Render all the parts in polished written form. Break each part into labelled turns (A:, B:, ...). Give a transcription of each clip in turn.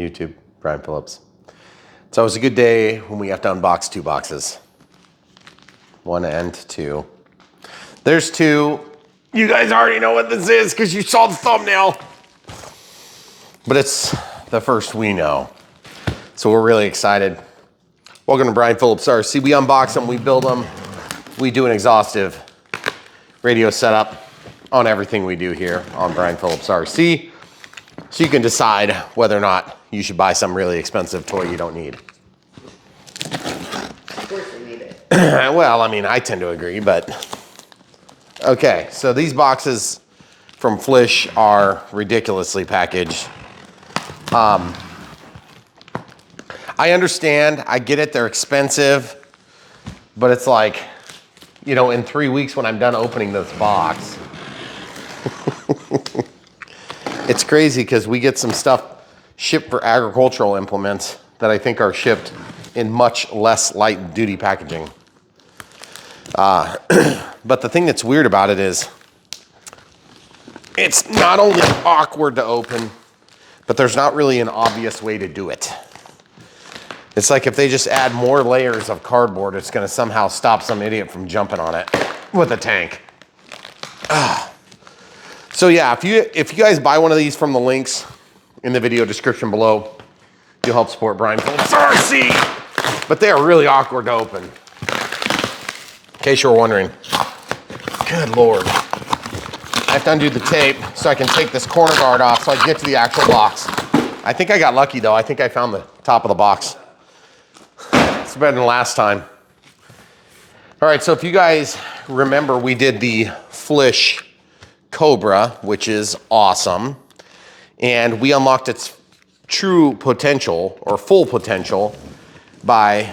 A: YouTube, Brian Phillips. It's always a good day when we have to unbox 2 boxes. 1 and 2. There's 2. You guys already know what this is because you saw the thumbnail. But it's the first we know. So we're really excited. Welcome to Brian Phillips RC. We unbox them, we build them. We do an exhaustive radio setup on everything we do here on Brian Phillips RC. So you can decide whether or not you should buy some really expensive toy you don't need.
B: Of course we need it.
A: Well, I mean, I tend to agree, but okay. So these boxes from Flish are ridiculously packaged. I understand, I get it, they're expensive, but it's like, you know, in 3 weeks when I'm done opening this box, it's crazy because we get some stuff shipped for agricultural implements that I think are shipped in much less light duty packaging. But the thing that's weird about it is it's not only awkward to open, but there's not really an obvious way to do it. It's like if they just add more layers of cardboard, it's gonna somehow stop some idiot from jumping on it with a tank. So yeah, if you guys buy one of these from the links in the video description below, you'll help support Brian Phillips RC. But they are really awkward to open. In case you were wondering. Good Lord. I have to undo the tape so I can take this corner guard off so I can get to the actual box. I think I got lucky though. I think I found the top of the box. It's better than last time. All right, so if you guys remember, we did the Flish Cobra, which is awesome. And we unlocked its true potential or full potential by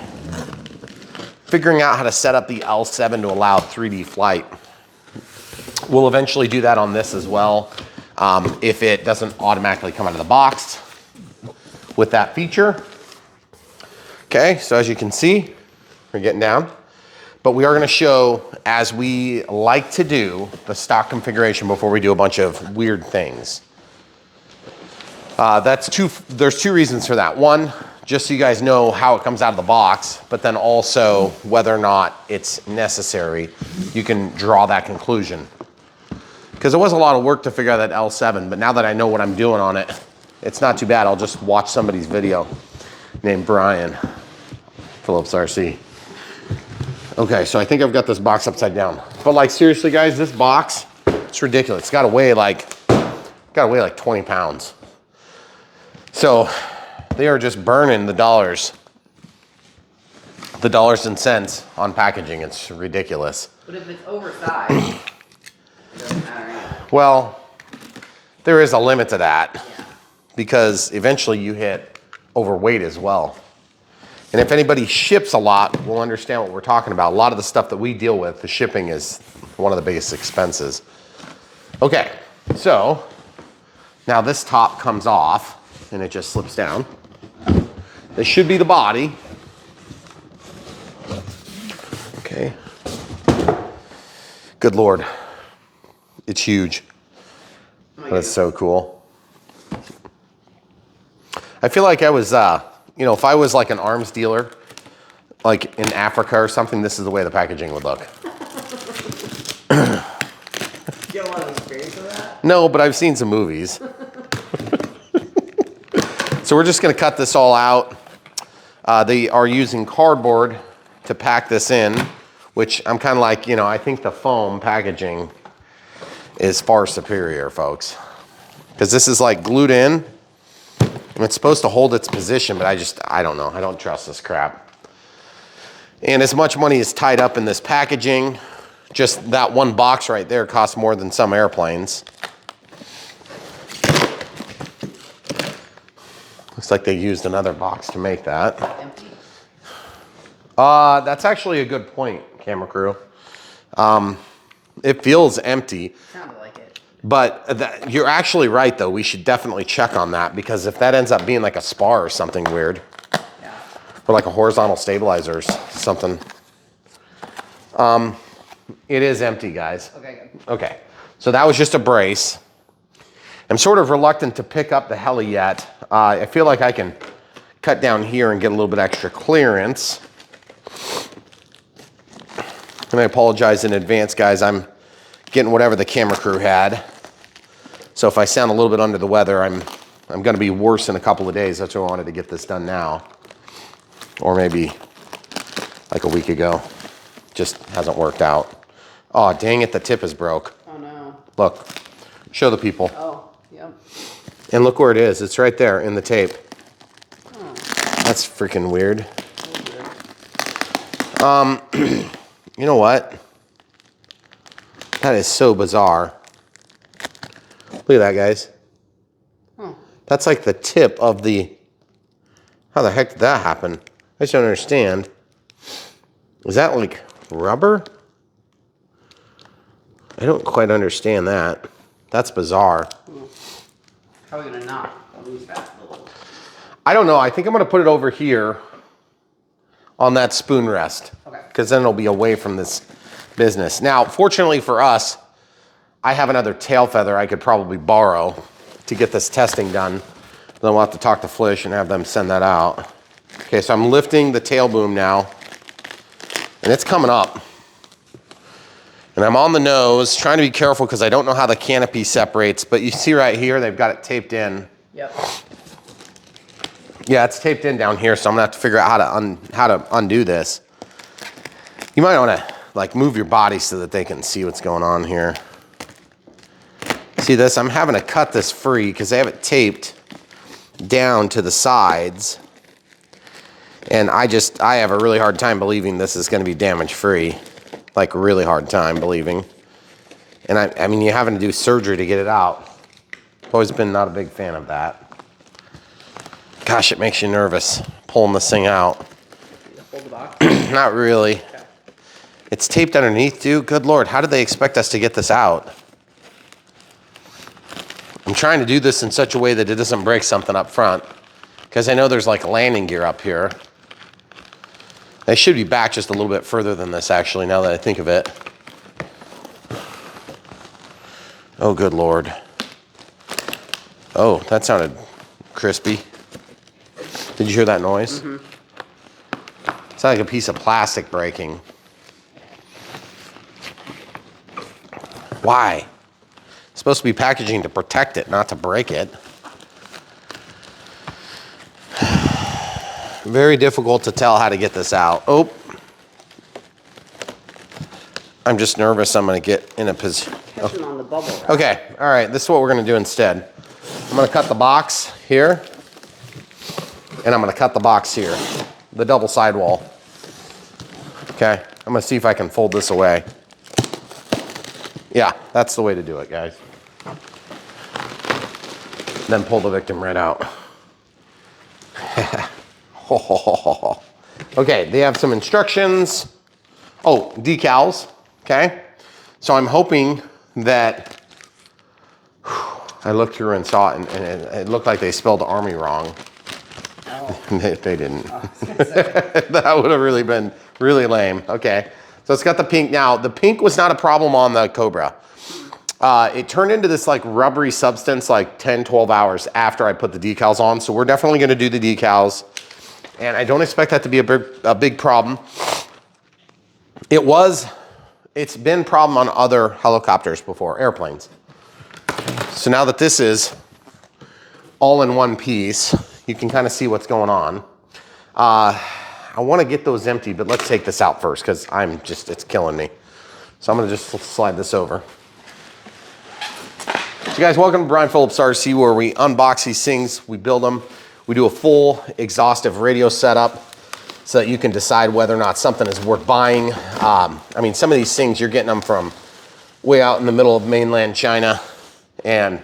A: figuring out how to set up the L7 to allow 3D flight. We'll eventually do that on this as well, if it doesn't automatically come out of the box with that feature. Okay, so as you can see, we're getting down. But we are gonna show, as we like to do, the stock configuration before we do a bunch of weird things. There's 2 reasons for that. One, just so you guys know how it comes out of the box, but then also whether or not it's necessary, you can draw that conclusion. Because it was a lot of work to figure out that L7, but now that I know what I'm doing on it, it's not too bad. I'll just watch somebody's video named Brian Phillips RC. Okay, so I think I've got this box upside down. But like seriously guys, this box, it's ridiculous. It's gotta weigh like 20 pounds. So they are just burning the dollars and cents on packaging. It's ridiculous.
B: But if it's oversized, it doesn't matter anyway.
A: Well, there is a limit to that,
B: Yeah.
A: because eventually you hit overweight as well. And if anybody ships a lot, will understand what we're talking about. A lot of the stuff that we deal with, the shipping is one of the biggest expenses. Okay, so now this top comes off and it just slips down. This should be the body. Okay. Good Lord. It's huge. That's so cool. I feel like I was, you know, if I was like an arms dealer, like in Africa or something, this is the way the packaging would look.
B: Do you have a lot of experience with that?
A: No, but I've seen some movies. So we're just gonna cut this all out. They are using cardboard to pack this in, which I'm kind of like, you know, I think the foam packaging is far superior, folks. Because this is like glued in. And it's supposed to hold its position, but I don't know. I don't trust this crap. And as much money is tied up in this packaging, just that one box right there costs more than some airplanes. Looks like they used another box to make that.
B: Empty.
A: That's actually a good point, camera crew. It feels empty.
B: Sounded like it.
A: But you're actually right, though. We should definitely check on that, because if that ends up being like a spar or something weird,
B: Yeah.
A: or like a horizontal stabilizer or something. It is empty, guys.
B: Okay, good.
A: Okay, so that was just a brace. I'm sort of reluctant to pick up the heli yet. I feel like I can cut down here and get a little bit extra clearance. And I apologize in advance, guys. I'm getting whatever the camera crew had. So if I sound a little bit under the weather, I'm going to be worse in a couple of days. That's why I wanted to get this done now. Or maybe like a week ago. Just hasn't worked out. Oh, dang it, the tip is broke.
B: Oh, no.
A: Look, show the people.
B: Oh, yep.
A: And look where it is. It's right there in the tape.
B: Oh.
A: That's freaking weird.
B: Weird.
A: You know what? That is so bizarre. Look at that, guys.
B: Huh.
A: That's like the tip of the... How the heck did that happen? I just don't understand. Is that like rubber? I don't quite understand that. That's bizarre.
B: How are we gonna not lose that little?
A: I don't know. I think I'm gonna put it over here on that spoon rest.
B: Okay.
A: Because then it'll be away from this business. Now, fortunately for us, I have another tail feather I could probably borrow to get this testing done. Then we'll have to talk to Flish and have them send that out. Okay, so I'm lifting the tail boom now. And it's coming up. And I'm on the nose, trying to be careful because I don't know how the canopy separates. But you see right here, they've got it taped in.
B: Yep.
A: Yeah, it's taped in down here, so I'm gonna have to figure out how to undo this. You might want to like move your body so that they can see what's going on here. See this? I'm having to cut this free because they have it taped down to the sides. And I have a really hard time believing this is going to be damage free. Like really hard time believing. And I mean, you're having to do surgery to get it out. I've always been not a big fan of that. Gosh, it makes you nervous pulling this thing out.
B: Hold the box.
A: Not really.
B: Okay.
A: It's taped underneath, dude. Good Lord, how did they expect us to get this out? I'm trying to do this in such a way that it doesn't break something up front. Because I know there's like landing gear up here. They should be back just a little bit further than this, actually, now that I think of it. Oh, good Lord. Oh, that sounded crispy. Did you hear that noise? Mm-hmm. It's like a piece of plastic breaking. Why? It's supposed to be packaging to protect it, not to break it. Very difficult to tell how to get this out. Oh. I'm just nervous I'm going to get in a position.
B: Catching on the bubble wrap.
A: Okay, all right, this is what we're going to do instead. I'm going to cut the box here, and I'm going to cut the box here, the double sidewall. Okay, I'm going to see if I can fold this away. Yeah, that's the way to do it, guys. Then pull the victim right out. Okay, they have some instructions. Oh, decals, okay? So I'm hoping that, I looked through and saw it, and it looked like they spelled Army wrong.
B: Oh.
A: They didn't.
B: I was gonna say.
A: That would have really been really lame. Okay, so it's got the pink. Now, the pink was not a problem on the Cobra. It turned into this like rubbery substance like 10, 12 hours after I put the decals on. So we're definitely gonna do the decals. And I don't expect that to be a big problem. It's been a problem on other helicopters before, airplanes. So now that this is all in one piece, you can kind of see what's going on. I want to get those empty, but let's take this out first because it's killing me. So I'm gonna just slide this over. So guys, welcome to Brian Phillips RC, where we unbox these things, we build them. We do a full exhaustive radio setup so that you can decide whether or not something is worth buying. I mean, some of these things, you're getting them from way out in the middle of mainland China, and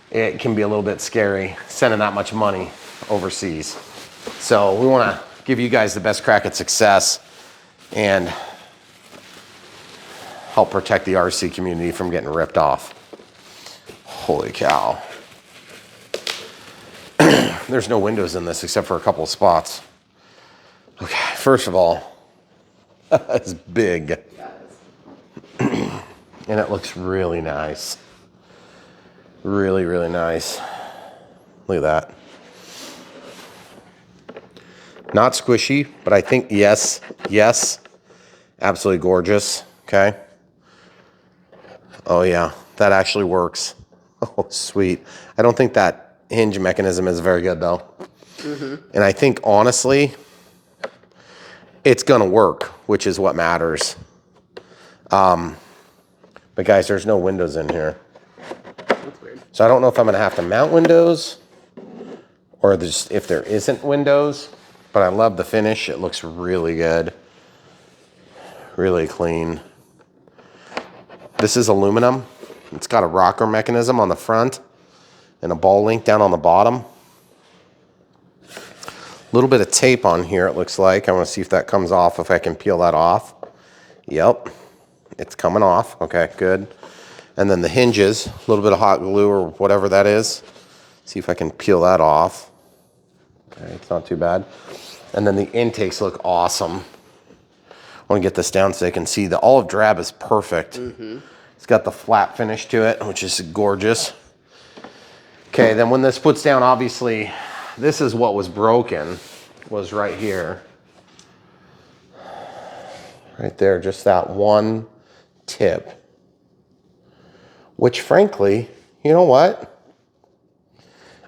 A: it can be a little bit scary sending that much money overseas. So we want to give you guys the best crack at success and help protect the RC community from getting ripped off. Holy cow. There's no windows in this except for a couple of spots. Okay, first of all, it's big. And it looks really nice. Really, really nice. Look at that. Not squishy, but I think, yes, absolutely gorgeous, okay? Oh yeah, that actually works. Oh, sweet. I don't think that hinge mechanism is very good though. And I think, honestly, it's gonna work, which is what matters. But guys, there's no windows in here.
B: That's weird.
A: So I don't know if I'm gonna have to mount windows or if there isn't windows, but I love the finish. It looks really good. Really clean. This is aluminum. It's got a rocker mechanism on the front and a ball link down on the bottom. A little bit of tape on here, it looks like. I want to see if that comes off, if I can peel that off. Yep, it's coming off. Okay, good. And then the hinges, a little bit of hot glue or whatever that is. See if I can peel that off. Okay, it's not too bad. And then the intakes look awesome. I want to get this down so they can see the olive drab is perfect. It's got the flat finish to it, which is gorgeous. Okay, then when this puts down, obviously, this is what was broken, was right here. Right there, just that one tip. Which frankly, you know what?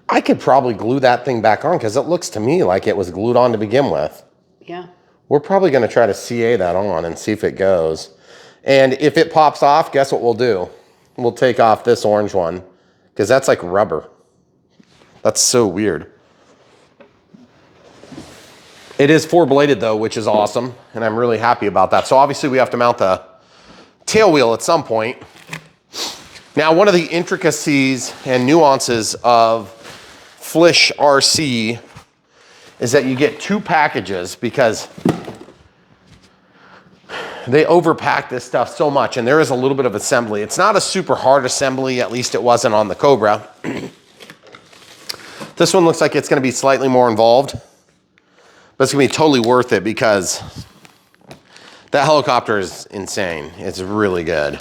A: I could probably glue that thing back on because it looks to me like it was glued on to begin with.
B: Yeah.
A: We're probably gonna try to CA that on and see if it goes. And if it pops off, guess what we'll do? We'll take off this orange one because that's like rubber. That's so weird. It is 4-bladed though, which is awesome. And I'm really happy about that. So obviously we have to mount the tail wheel at some point. Now, one of the intricacies and nuances of FlishRC is that you get 2 packages because they overpack this stuff so much, and there is a little bit of assembly. It's not a super hard assembly, at least it wasn't on the Cobra. This one looks like it's gonna be slightly more involved, but it's gonna be totally worth it because that helicopter is insane. It's really good.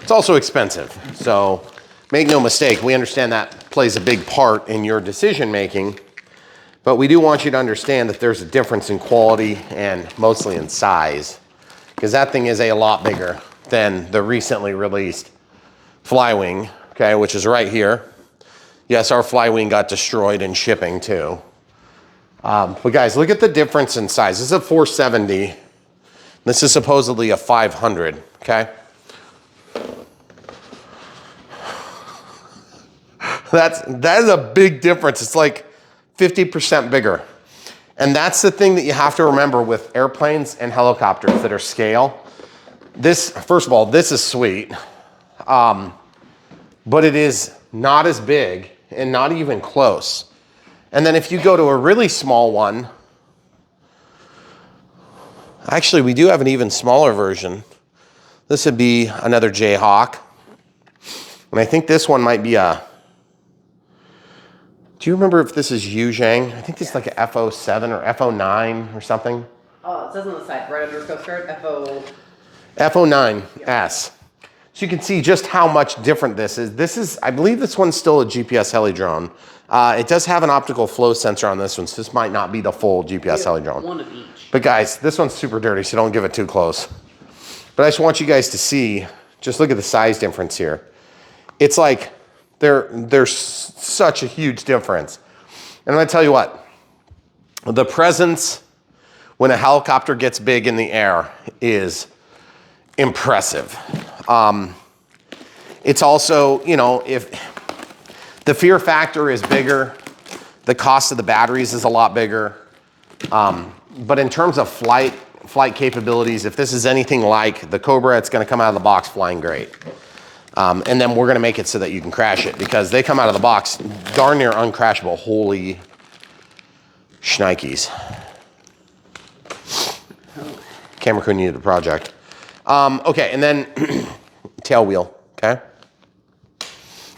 A: It's also expensive, so make no mistake, we understand that plays a big part in your decision making, but we do want you to understand that there's a difference in quality and mostly in size, because that thing is a lot bigger than the recently released Flywing, okay, which is right here. Yes, our Flywing got destroyed in shipping too. But guys, look at the difference in size. This is a 470. This is supposedly a 500, okay? That is a big difference. It's like 50% bigger. And that's the thing that you have to remember with airplanes and helicopters that are scale. This, first of all, this is sweet, but it is not as big and not even close. And then if you go to a really small one, actually we do have an even smaller version. This would be another Jayhawk. And I think this one might be a, do you remember if this is Yuzhang? I think this is like a FO7 or FO9 or something.
B: Oh, it says on the side, right under Coast Guard,
A: FO9S. So you can see just how much different this is. This is, I believe this one's still a GPS heli drone. It does have an optical flow sensor on this one, so this might not be the full GPS heli drone.
B: One of each.
A: But guys, this one's super dirty, so don't give it too close. But I just want you guys to see, just look at the size difference here. It's like, there's such a huge difference. And I'm gonna tell you what, the presence when a helicopter gets big in the air is impressive. It's also, you know, if the fear factor is bigger, the cost of the batteries is a lot bigger. But in terms of flight capabilities, if this is anything like the Cobra, it's gonna come out of the box flying great. And then we're gonna make it so that you can crash it because they come out of the box darn near uncrashable. Holy shnikes. Camera crew needed a project. Okay, and then tail wheel, okay?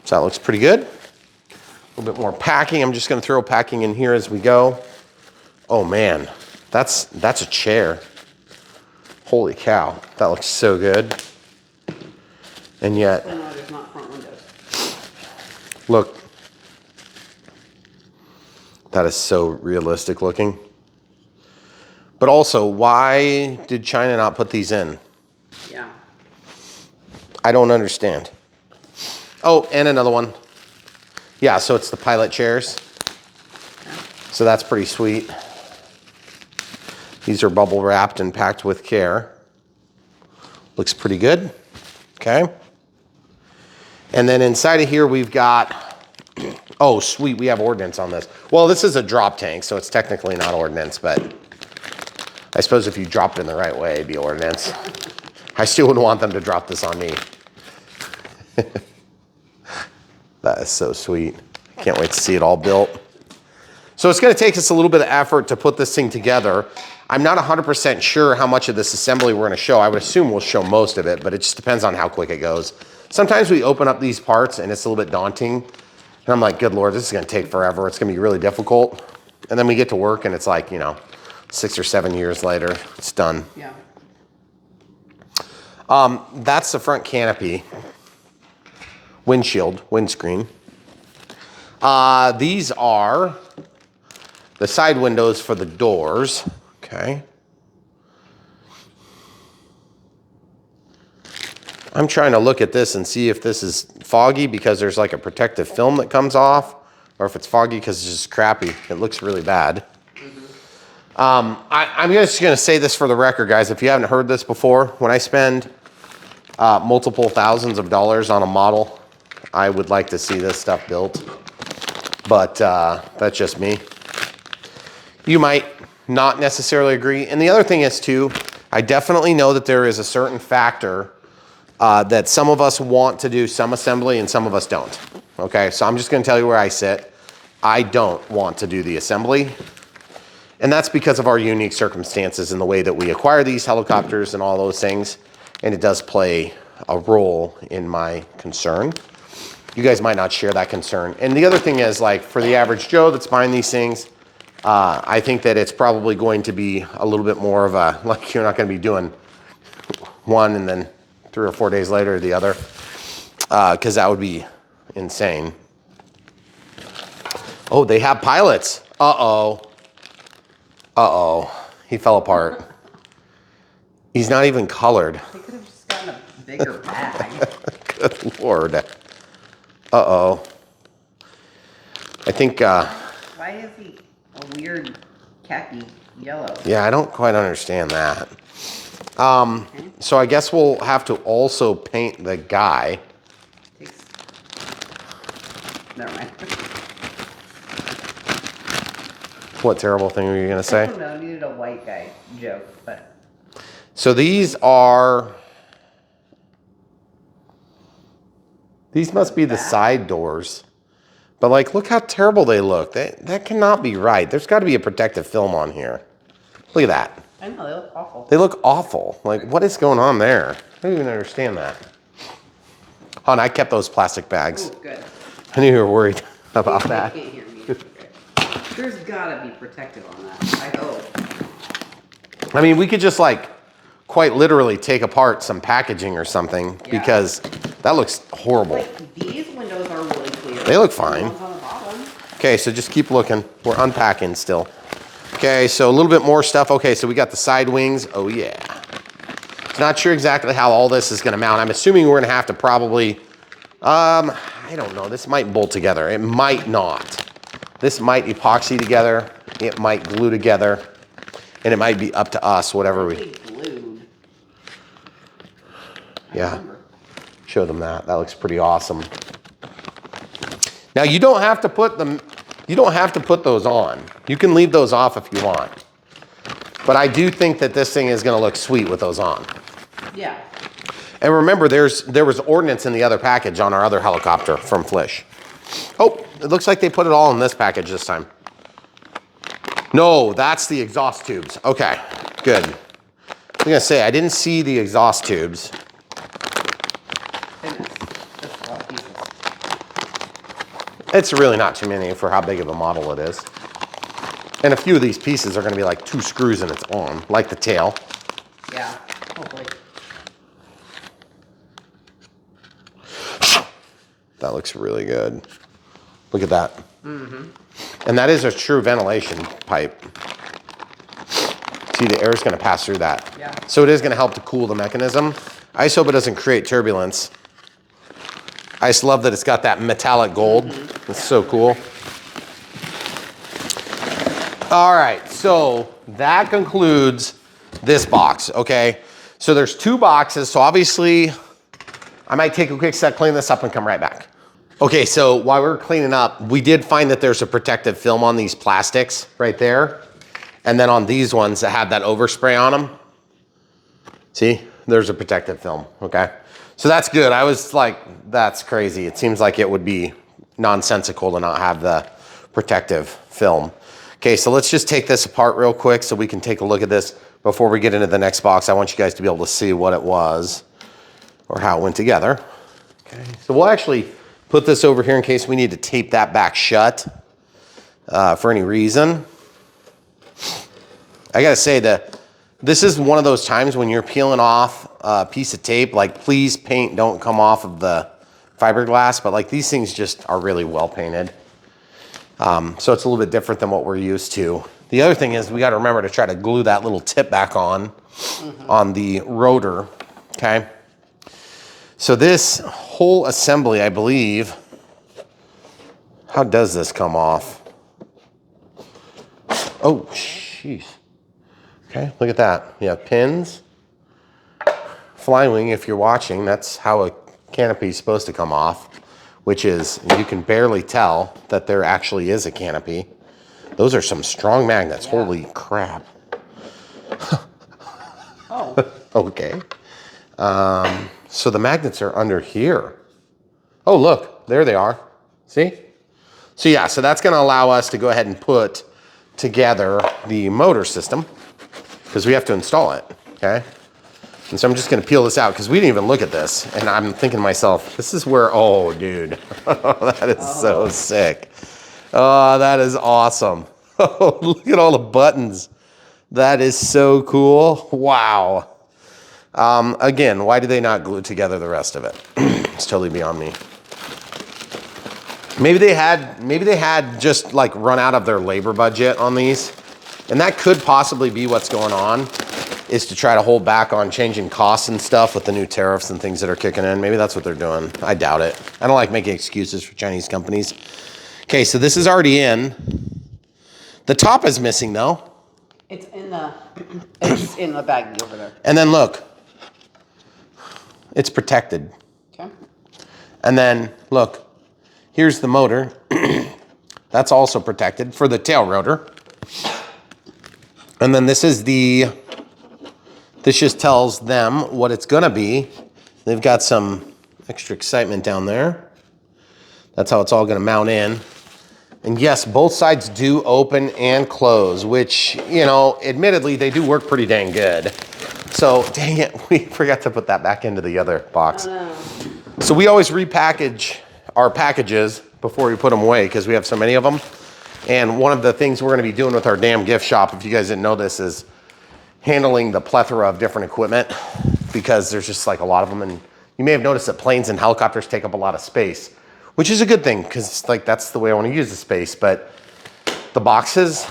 A: So that looks pretty good. A little bit more packing. I'm just gonna throw packing in here as we go. Oh man, that's a chair. Holy cow, that looks so good. And yet,
B: So no, there's not front windows.
A: Look. That is so realistic looking. But also, why did China not put these in?
B: Yeah.
A: I don't understand. Oh, and another one. Yeah, so it's the pilot chairs. So that's pretty sweet. These are bubble wrapped and packed with care. Looks pretty good. Okay. And then inside of here we've got, oh sweet, we have Ordinance on this. Well, this is a drop tank, so it's technically not Ordinance, but I suppose if you dropped it in the right way, it'd be Ordinance. I still wouldn't want them to drop this on me. That is so sweet. Can't wait to see it all built. So it's going to take us a little bit of effort to put this thing together. I'm not 100% sure how much of this assembly we're going to show. I would assume we'll show most of it, but it just depends on how quick it goes. Sometimes we open up these parts and it's a little bit daunting. And I'm like, good Lord, this is going to take forever. It's going to be really difficult. And then we get to work and it's like, you know, 6 or 7 years later, it's done.
B: Yeah.
A: That's the front canopy. Windshield, windscreen. These are the side windows for the doors. Okay. I'm trying to look at this and see if this is foggy because there's like a protective film that comes off, or if it's foggy because it's just crappy. It looks really bad. I'm just going to say this for the record, guys. If you haven't heard this before, when I spend multiple thousands of dollars on a model, I would like to see this stuff built. But that's just me. You might not necessarily agree. And the other thing is, too, I definitely know that there is a certain factor that some of us want to do some assembly and some of us don't. Okay, so I'm just going to tell you where I sit. I don't want to do the assembly. And that's because of our unique circumstances and the way that we acquire these helicopters and all those things. And it does play a role in my concern. You guys might not share that concern. And the other thing is, like, for the average Joe that's buying these things, I think that it's probably going to be a little bit more of a, like, you're not going to be doing one and then 3 or 4 days later the other, because that would be insane. Oh, they have pilots. Uh-oh. Uh-oh. He fell apart. He's not even colored.
B: They could have just gotten a bigger bag.
A: Good Lord. Uh-oh. I think,
B: Why is he a weird khaki yellow?
A: yeah, I don't quite understand that. So I guess we'll have to also paint the guy.
B: Never mind.
A: What terrible thing were you going to say?
B: I don't know, I needed a white guy joke, but...
A: So these are... These must be the side doors. But, like, look how terrible they look. That cannot be right. There's got to be a protective film on here. Look at that.
B: I know, they look awful.
A: They look awful. Like, what is going on there? I don't even understand that. Oh, and I kept those plastic bags.
B: Oh, good.
A: I knew you were worried about
B: They
A: that.
B: can't hear me. Okay. There's gotta be protective on that, I hope.
A: I mean, we could just, like, quite literally take apart some packaging or something,
B: Yeah.
A: because that looks horrible.
B: Like, these windows are really clear.
A: They look fine.
B: The ones on the bottom.
A: Okay, so just keep looking. We're unpacking still. Okay, so a little bit more stuff. Okay, so we got the side wings. Oh, yeah. Not sure exactly how all this is going to mount. I'm assuming we're going to have to probably, I don't know. This might bolt together. It might not. This might epoxy together. It might glue together. And it might be up to us, whatever we...
B: Glued.
A: Yeah. Show them that. That looks pretty awesome. Now, you don't have to put them... You don't have to put those on. You can leave those off if you want. But I do think that this thing is going to look sweet with those on.
B: Yeah.
A: And remember, there was Ordinance in the other package on our other helicopter from Flish. Oh, it looks like they put it all in this package this time. No, that's the exhaust tubes. Okay, good. I was going to say, I didn't see the exhaust tubes. It's really not too many for how big of a model it is. And a few of these pieces are going to be like 2 screws and it's on, like the tail.
B: Yeah, hopefully.
A: That looks really good. Look at that. And that is a true ventilation pipe. See, the air is going to pass through that.
B: Yeah.
A: So it is going to help to cool the mechanism. I just hope it doesn't create turbulence. I just love that it's got that metallic gold. It's so cool. All right, so that concludes this box, okay? So there's 2 boxes, so obviously I might take a quick sec, clean this up, and come right back. Okay, so while we're cleaning up, we did find that there's a protective film on these plastics right there. And then on these ones that have that overspray on them. See, there's a protective film, okay? So that's good. I was like, that's crazy. It seems like it would be nonsensical to not have the protective film. Okay, so let's just take this apart real quick so we can take a look at this before we get into the next box. I want you guys to be able to see what it was or how it went together. Okay, so we'll actually put this over here in case we need to tape that back shut for any reason. I gotta say that this is one of those times when you're peeling off a piece of tape, like please paint don't come off of the fiberglass, but like these things just are really well painted. So it's a little bit different than what we're used to. The other thing is we got to remember to try to glue that little tip back on the rotor, okay? So this whole assembly, I believe, how does this come off? Oh, jeez. Okay, look at that. You have pins. Flying wing, if you're watching, that's how a canopy is supposed to come off. Which is, you can barely tell that there actually is a canopy. Those are some strong magnets. Yeah. Holy crap.
B: Oh.
A: Okay. So the magnets are under here. Oh, look, there they are. See? So yeah, so that's gonna allow us to go ahead and put together the motor system because we have to install it, okay? And so I'm just gonna peel this out because we didn't even look at this. And I'm thinking to myself, this is where, oh dude, that is so sick. Oh, that is awesome. Oh, look at all the buttons. That is so cool, wow. Again, why do they not glue together the rest of it? It's totally beyond me. Maybe they had just like run out of their labor budget on these. And that could possibly be what's going on. Is to try to hold back on changing costs and stuff with the new tariffs and things that are kicking in. Maybe that's what they're doing. I doubt it. I don't like making excuses for Chinese companies. Okay, so this is already in. The top is missing though.
B: It's in the bag over there.
A: And then look, it's protected.
B: Okay.
A: And then look, here's the motor. That's also protected for the tail rotor. And then this is this just tells them what it's gonna be. They've got some extra excitement down there. That's how it's all gonna mount in. And yes, both sides do open and close, which, you know, admittedly, they do work pretty dang good. So, dang it, we forgot to put that back into the other box.
B: Oh, no.
A: So we always repackage our packages before we put them away because we have so many of them. And one of the things we're gonna be doing with our damn gift shop, if you guys didn't know this, is handling the plethora of different equipment because there's just like a lot of them. And you may have noticed that planes and helicopters take up a lot of space, which is a good thing because like that's the way I want to use the space. But the boxes,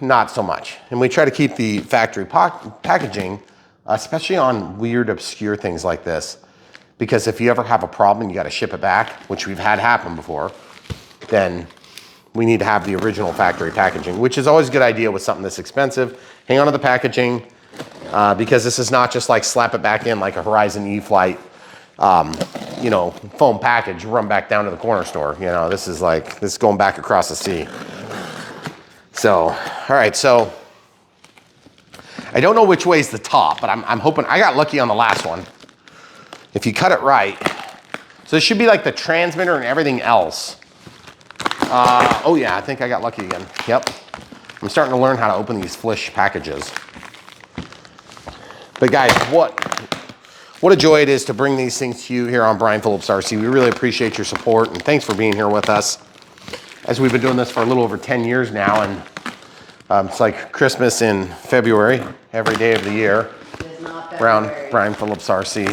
A: not so much. And we try to keep the factory packaging, especially on weird, obscure things like this, because if you ever have a problem and you got to ship it back, which we've had happen before, then we need to have the original factory packaging, which is always a good idea with something this expensive. Hang on to the packaging because this is not just like slap it back in like a Horizon E-Flight, you know, foam package, run back down to the corner store. You know, this is going back across the sea. So, all right, so I don't know which way is the top, but I'm hoping, I got lucky on the last one. If you cut it right, so this should be like the transmitter and everything else. Oh yeah, I think I got lucky again. Yep. I'm starting to learn how to open these Flish packages. But guys, what a joy it is to bring these things to you here on Brian Phillips RC. We really appreciate your support and thanks for being here with us. As we've been doing this for a little over 10 years now, and it's like Christmas in February, every day of the year,
B: It is not
A: around
B: February.
A: Brian Phillips RC.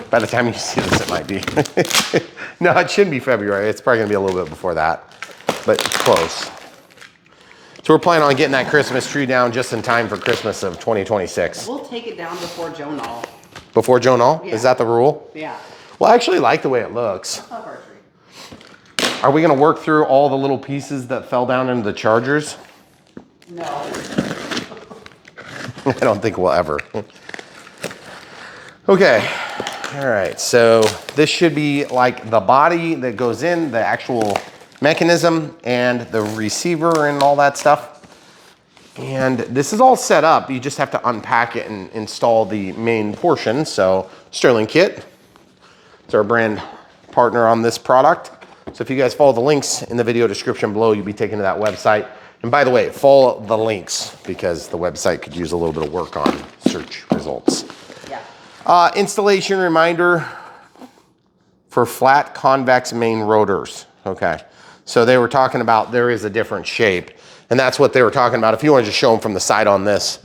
A: By the time you see this, it might be. No, it shouldn't be February. It's probably gonna be a little bit before that, but close. So we're planning on getting that Christmas tree down just in time for Christmas of 2026.
B: We'll take it down before Joe Null.
A: Before Joe Null?
B: Yeah.
A: Is that the rule?
B: Yeah.
A: Well, I actually like the way it looks.
B: I love our tree.
A: Are we gonna work through all the little pieces that fell down into the chargers?
B: No.
A: I don't think we'll ever. Okay, all right, so this should be like the body that goes in, the actual mechanism and the receiver and all that stuff. And this is all set up. You just have to unpack it and install the main portion. So Sterling Kit, it's our brand partner on this product. So if you guys follow the links in the video description below, you'll be taken to that website. And by the way, follow the links because the website could use a little bit of work on search results.
B: Yeah.
A: Installation reminder for flat convex main rotors. Okay, so they were talking about there is a different shape, and that's what they were talking about. If you want to just show them from the side on this,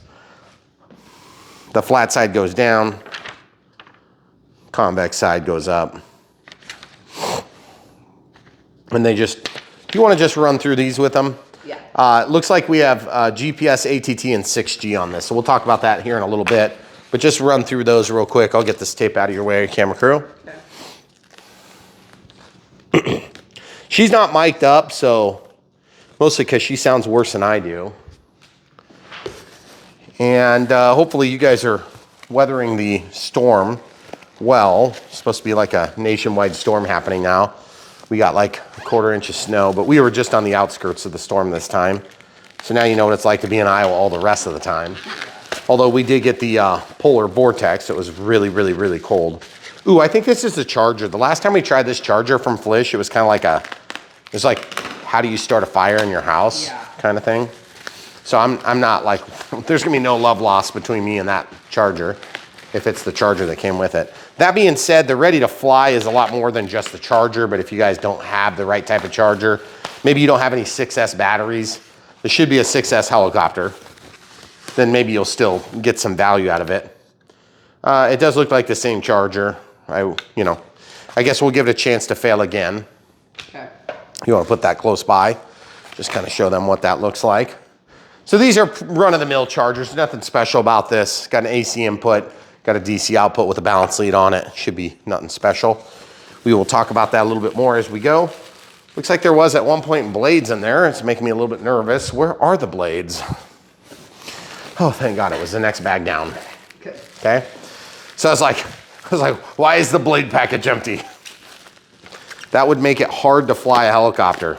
A: the flat side goes down, convex side goes up. And they just, if you want to just run through these with them.
B: Yeah.
A: It looks like we have GPS, ATT, and 6G on this. So we'll talk about that here in a little bit. But just run through those real quick. I'll get this tape out of your way, camera crew.
B: Okay.
A: She's not mic'd up, so mostly because she sounds worse than I do. And hopefully you guys are weathering the storm well. It's supposed to be like a nationwide storm happening now. We got like a quarter inch of snow, but we were just on the outskirts of the storm this time. So now you know what it's like to be in Iowa all the rest of the time. Although we did get the polar vortex, it was really, really, really cold. Ooh, I think this is the charger. The last time we tried this charger from Flish, it was kind of like it was like, how do you start a fire in your house kind of thing. So I'm not like, there's gonna be no love lost between me and that charger if it's the charger that came with it. That being said, the Ready to Fly is a lot more than just the charger, but if you guys don't have the right type of charger, maybe you don't have any 6S batteries, there should be a 6S helicopter, then maybe you'll still get some value out of it. It does look like the same charger. I guess we'll give it a chance to fail again.
B: Okay.
A: You want to put that close by, just kind of show them what that looks like. So these are run-of-the-mill chargers, nothing special about this. Got an AC input, got a DC output with a balance lead on it. Should be nothing special. We will talk about that a little bit more as we go. Looks like there was at one point blades in there. It's making me a little bit nervous. Where are the blades? Oh, thank God, it was the next bag down. Okay. So I was like, why is the blade package empty? That would make it hard to fly a helicopter.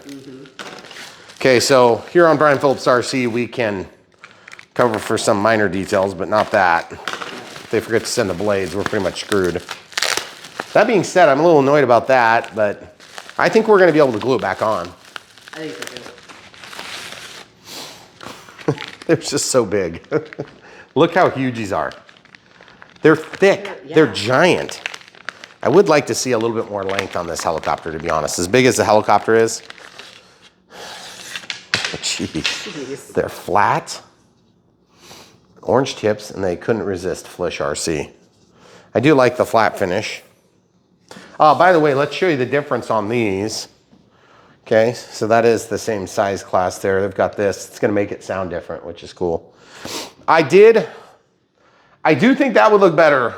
A: Okay, so here on Brian Phillips RC, we can cover for some minor details, but not that. If they forget to send the blades, we're pretty much screwed. That being said, I'm a little annoyed about that, but I think we're gonna be able to glue it back on.
B: I think so too.
A: They're just so big. Look how huge these are. They're thick,
B: Yeah.
A: they're giant. I would like to see a little bit more length on this helicopter, to be honest. As big as the helicopter is. Jeez, they're flat, orange tips, and they couldn't resist FlishRC. I do like the flat finish. By the way, let's show you the difference on these. Okay, so that is the same size class there. They've got this. It's gonna make it sound different, which is cool. I do think that would look better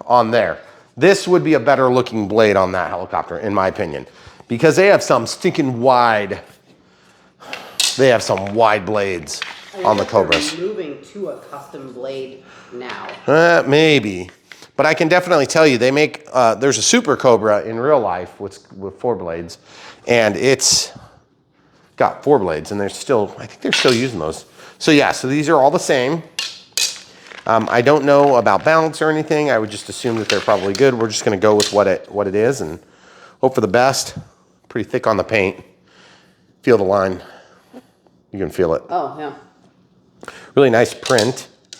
A: on there. This would be a better looking blade on that helicopter, in my opinion, because they have some stinking wide, they have some wide blades on the Cobras.
B: They're moving to a custom blade now.
A: Maybe, but I can definitely tell you they make, there's a Super Cobra in real life with 4 blades, and it's got 4 blades, and I think they're still using those. So yeah, so these are all the same. I don't know about balance or anything. I would just assume that they're probably good. We're just gonna go with what it is and hope for the best. Pretty thick on the paint. Feel the line. You can feel it.
B: Oh, yeah.
A: Really nice print. A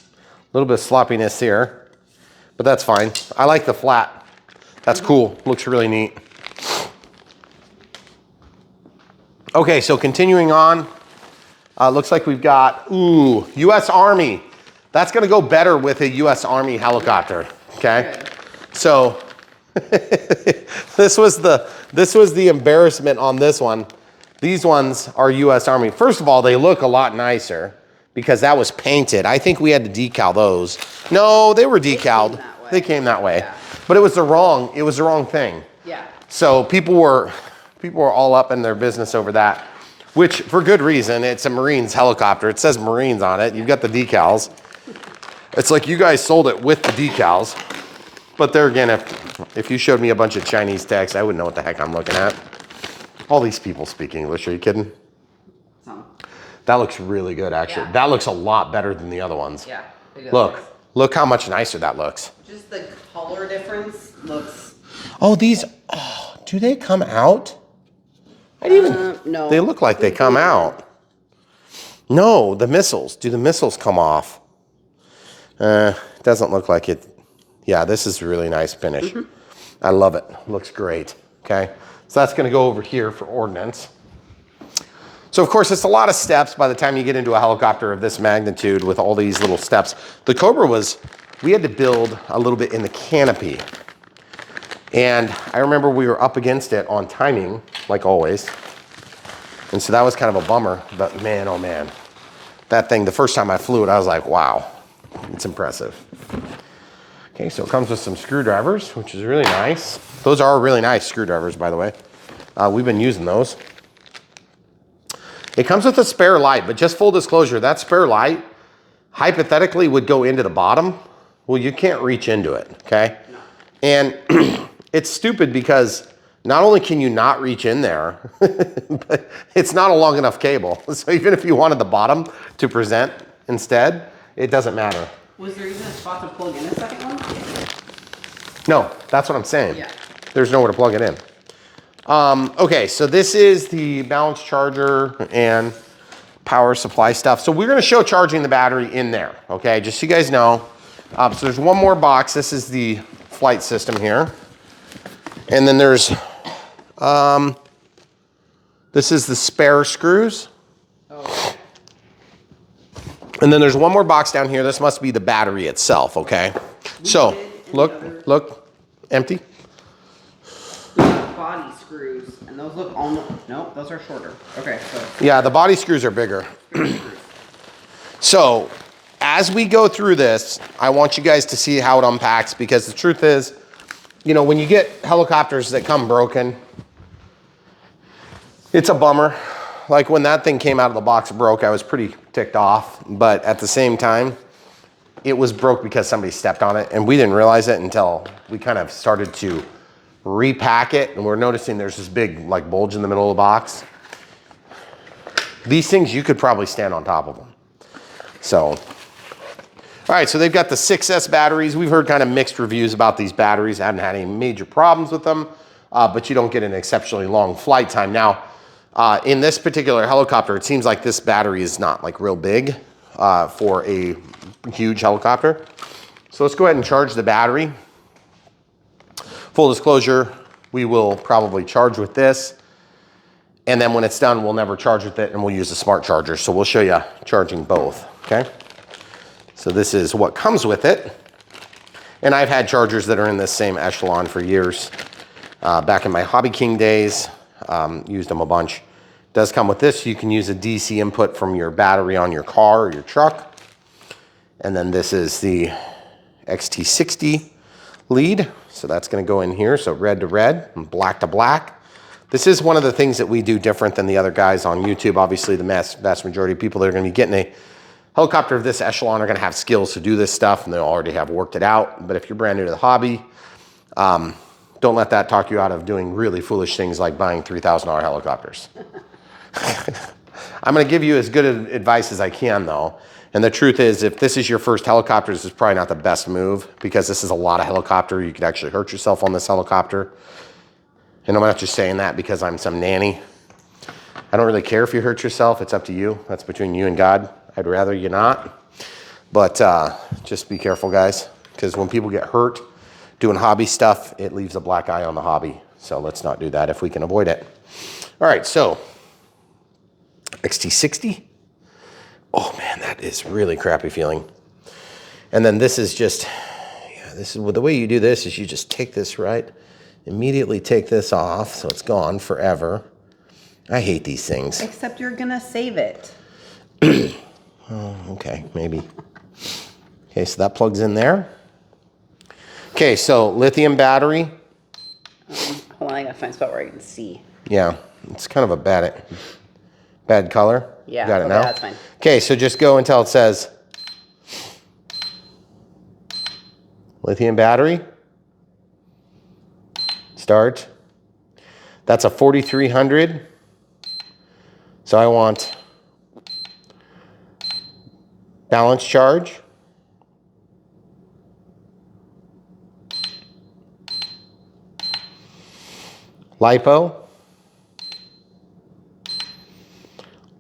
A: little bit of sloppiness here, but that's fine. I like the flat. That's cool. Looks really neat. Okay, so continuing on. Looks like we've got, U.S. Army. That's gonna go better with a U.S. Army helicopter, okay?
B: Good.
A: So This was the embarrassment on this one. These ones are US Army. First of all, they look a lot nicer because that was painted. I think we had to decal those. No, they were decaled. They came that way.
B: Yeah.
A: But it was the wrong thing.
B: Yeah.
A: So people were all up in their business over that, which for good reason. It's a Marines helicopter. It says Marines on it. You've got the decals. It's like you guys sold it with the decals. But there again, if you showed me a bunch of Chinese text, I wouldn't know what the heck I'm looking at. All these people speak English. Are you kidding?
B: Some.
A: That looks really good, actually.
B: Yeah.
A: That looks a lot better than the other ones.
B: Yeah. It does.
A: Look how much nicer that looks.
B: Just the color difference looks.
A: Oh, do they come out? I didn't even.
B: No.
A: They look like they come out. No, the missiles. Do the missiles come off? Doesn't look like it. Yeah, this is a really nice finish. I love it. Looks great. Okay, so that's going to go over here for Ordnance. So of course, it's a lot of steps by the time you get into a helicopter of this magnitude with all these little steps. The Cobra we had to build a little bit in the canopy. And I remember we were up against it on timing, like always. And so that was kind of a bummer, but man, oh man. That thing, the first time I flew it, I was like, wow, it's impressive. Okay, so it comes with some screwdrivers, which is really nice. Those are really nice screwdrivers, by the way. We've been using those. It comes with a spare light, but just full disclosure, that spare light hypothetically would go into the bottom. Well, you can't reach into it, okay? No. And it's stupid because not only can you not reach in there, but it's not a long enough cable. So even if you wanted the bottom to present instead, it doesn't matter.
B: Was there even a spot to plug in a second one?
A: No, that's what I'm saying.
B: Yeah.
A: There's nowhere to plug it in. Okay, so this is the balance charger and power supply stuff. So we're gonna show charging the battery in there, okay? Just so you guys know. So there's one more box. This is the flight system here. And then there's, this is the spare screws.
B: Oh.
A: And then there's one more box down here. This must be the battery itself, okay? So, look, empty.
B: Body screws, and those look almost, no, those are shorter. Okay, so.
A: Yeah, the body screws are bigger. So, as we go through this, I want you guys to see how it unpacks, because the truth is, you know, when you get helicopters that come broken, it's a bummer. Like when that thing came out of the box broke, I was pretty ticked off, but at the same time, it was broke because somebody stepped on it, and we didn't realize it until we kind of started to repack it, and we're noticing there's this big like bulge in the middle of the box. These things, you could probably stand on top of them. So, all right, so they've got the 6S batteries. We've heard kind of mixed reviews about these batteries. I haven't had any major problems with them, but you don't get an exceptionally long flight time. Now, in this particular helicopter, it seems like this battery is not like real big for a huge helicopter. So let's go ahead and charge the battery. Full disclosure, we will probably charge with this. And then when it's done, we'll never charge with it, and we'll use a smart charger. So we'll show you charging both, okay? So this is what comes with it. And I've had chargers that are in this same echelon for years. Back in my Hobby King days, used them a bunch. Does come with this. You can use a DC input from your battery on your car or your truck. And then this is the XT60 lead. So that's going to go in here. So red to red and black to black. This is one of the things that we do different than the other guys on YouTube. Obviously, the vast majority of people that are going to be getting a helicopter of this echelon are going to have skills to do this stuff, and they'll already have worked it out. But if you're brand new to the hobby, don't let that talk you out of doing really foolish things like buying $3,000 helicopters. I'm going to give you as good advice as I can, though. And the truth is, if this is your first helicopter, this is probably not the best move, because this is a lot of helicopter. You could actually hurt yourself on this helicopter. And I'm not just saying that because I'm some nanny. I don't really care if you hurt yourself. It's up to you. That's between you and God. I'd rather you not. But just be careful, guys, because when people get hurt doing hobby stuff, it leaves a black eye on the hobby. So let's not do that if we can avoid it. All right, so XT60. Oh man, that is really crappy feeling. And then this is just, yeah, this is the way you do this is you just take this right, immediately take this off so it's gone forever. I hate these things.
B: Except you're gonna save it.
A: Oh, okay, maybe. Okay, so that plugs in there. Okay, so lithium battery.
B: Hold on, I gotta find a spot where I can see.
A: Yeah, it's kind of a bad color.
B: Yeah,
A: you got it
B: okay,
A: now?
B: that's fine.
A: Okay, so just go until it says lithium battery. Start. That's a 4300. So I want balance charge. LiPo.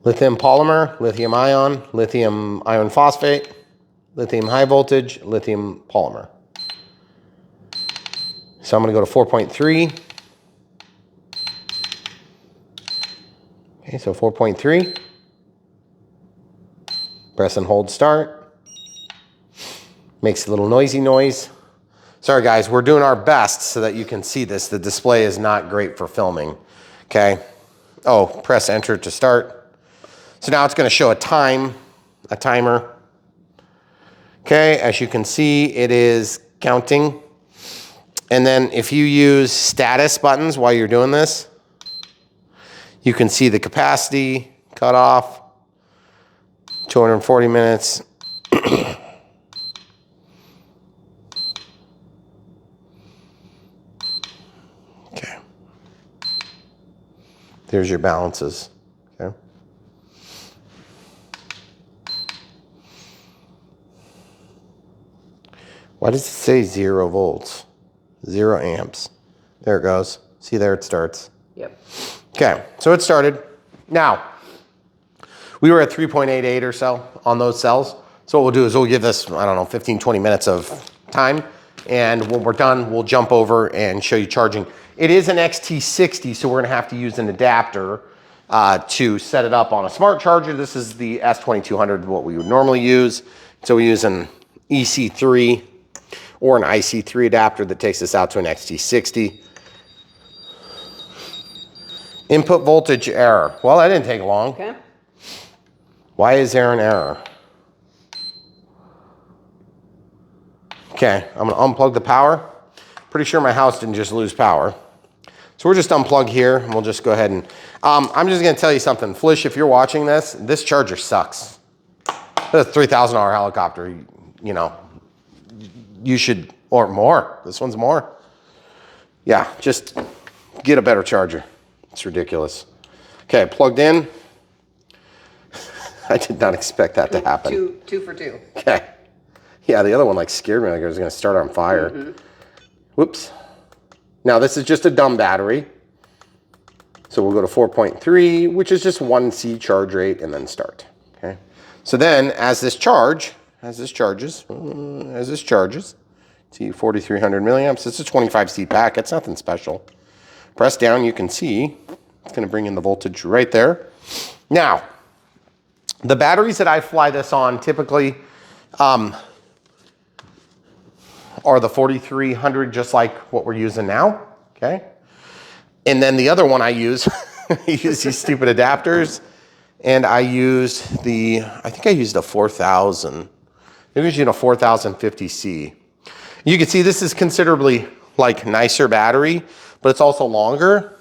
A: Lithium polymer, lithium ion phosphate, lithium high voltage, lithium polymer. So I'm going to go to 4.3. Okay, so 4.3. Press and hold start. Makes a little noisy noise. Sorry guys, we're doing our best so that you can see this. The display is not great for filming. Okay. Oh, press enter to start. So now it's going to show a timer. Okay, as you can see, it is counting. And then if you use status buttons while you're doing this, you can see the capacity, cutoff, 240 minutes. Okay. There's your balances. Okay. Why does it say 0 volts? 0 amps. There it goes. See there it starts.
B: Yep.
A: Okay, so it started. Now, we were at 3.88 or so on those cells. So what we'll do is we'll give this, I don't know, 15, 20 minutes of time. And when we're done, we'll jump over and show you charging. It is an XT60, so we're gonna have to use an adapter to set it up on a smart charger. This is the S2200, what we would normally use. So we use an EC3 or an IC3 adapter that takes us out to an XT60. Input voltage error. Well, that didn't take long.
B: Okay.
A: Why is there an error? Okay, I'm gonna unplug the power. Pretty sure my house didn't just lose power. So we're just unplug here and we'll just go ahead and, I'm just gonna tell you something. Flish, if you're watching this charger sucks. It's a $3,000 helicopter, you know, you should, or more. This one's more. Yeah, just get a better charger. It's ridiculous. Okay, plugged in. I did not expect that to happen.
B: Two for two.
A: Okay. Yeah, the other one like scared me like it was gonna start on fire. Mm-hmm. Whoops. Now this is just a dumb battery. So we'll go to 4.3, which is just 1C charge rate and then start. Okay. So then as this charges, see 4,300 milliamps, it's a 25C pack, it's nothing special. Press down, you can see, it's gonna bring in the voltage right there. Now, the batteries that I fly this on typically are the 4,300, just like what we're using now, okay? And then the other one I use, I use these stupid adapters, and I use I think I used a 4,000. I'm using a 4050C. You can see this is considerably like nicer battery, but it's also longer.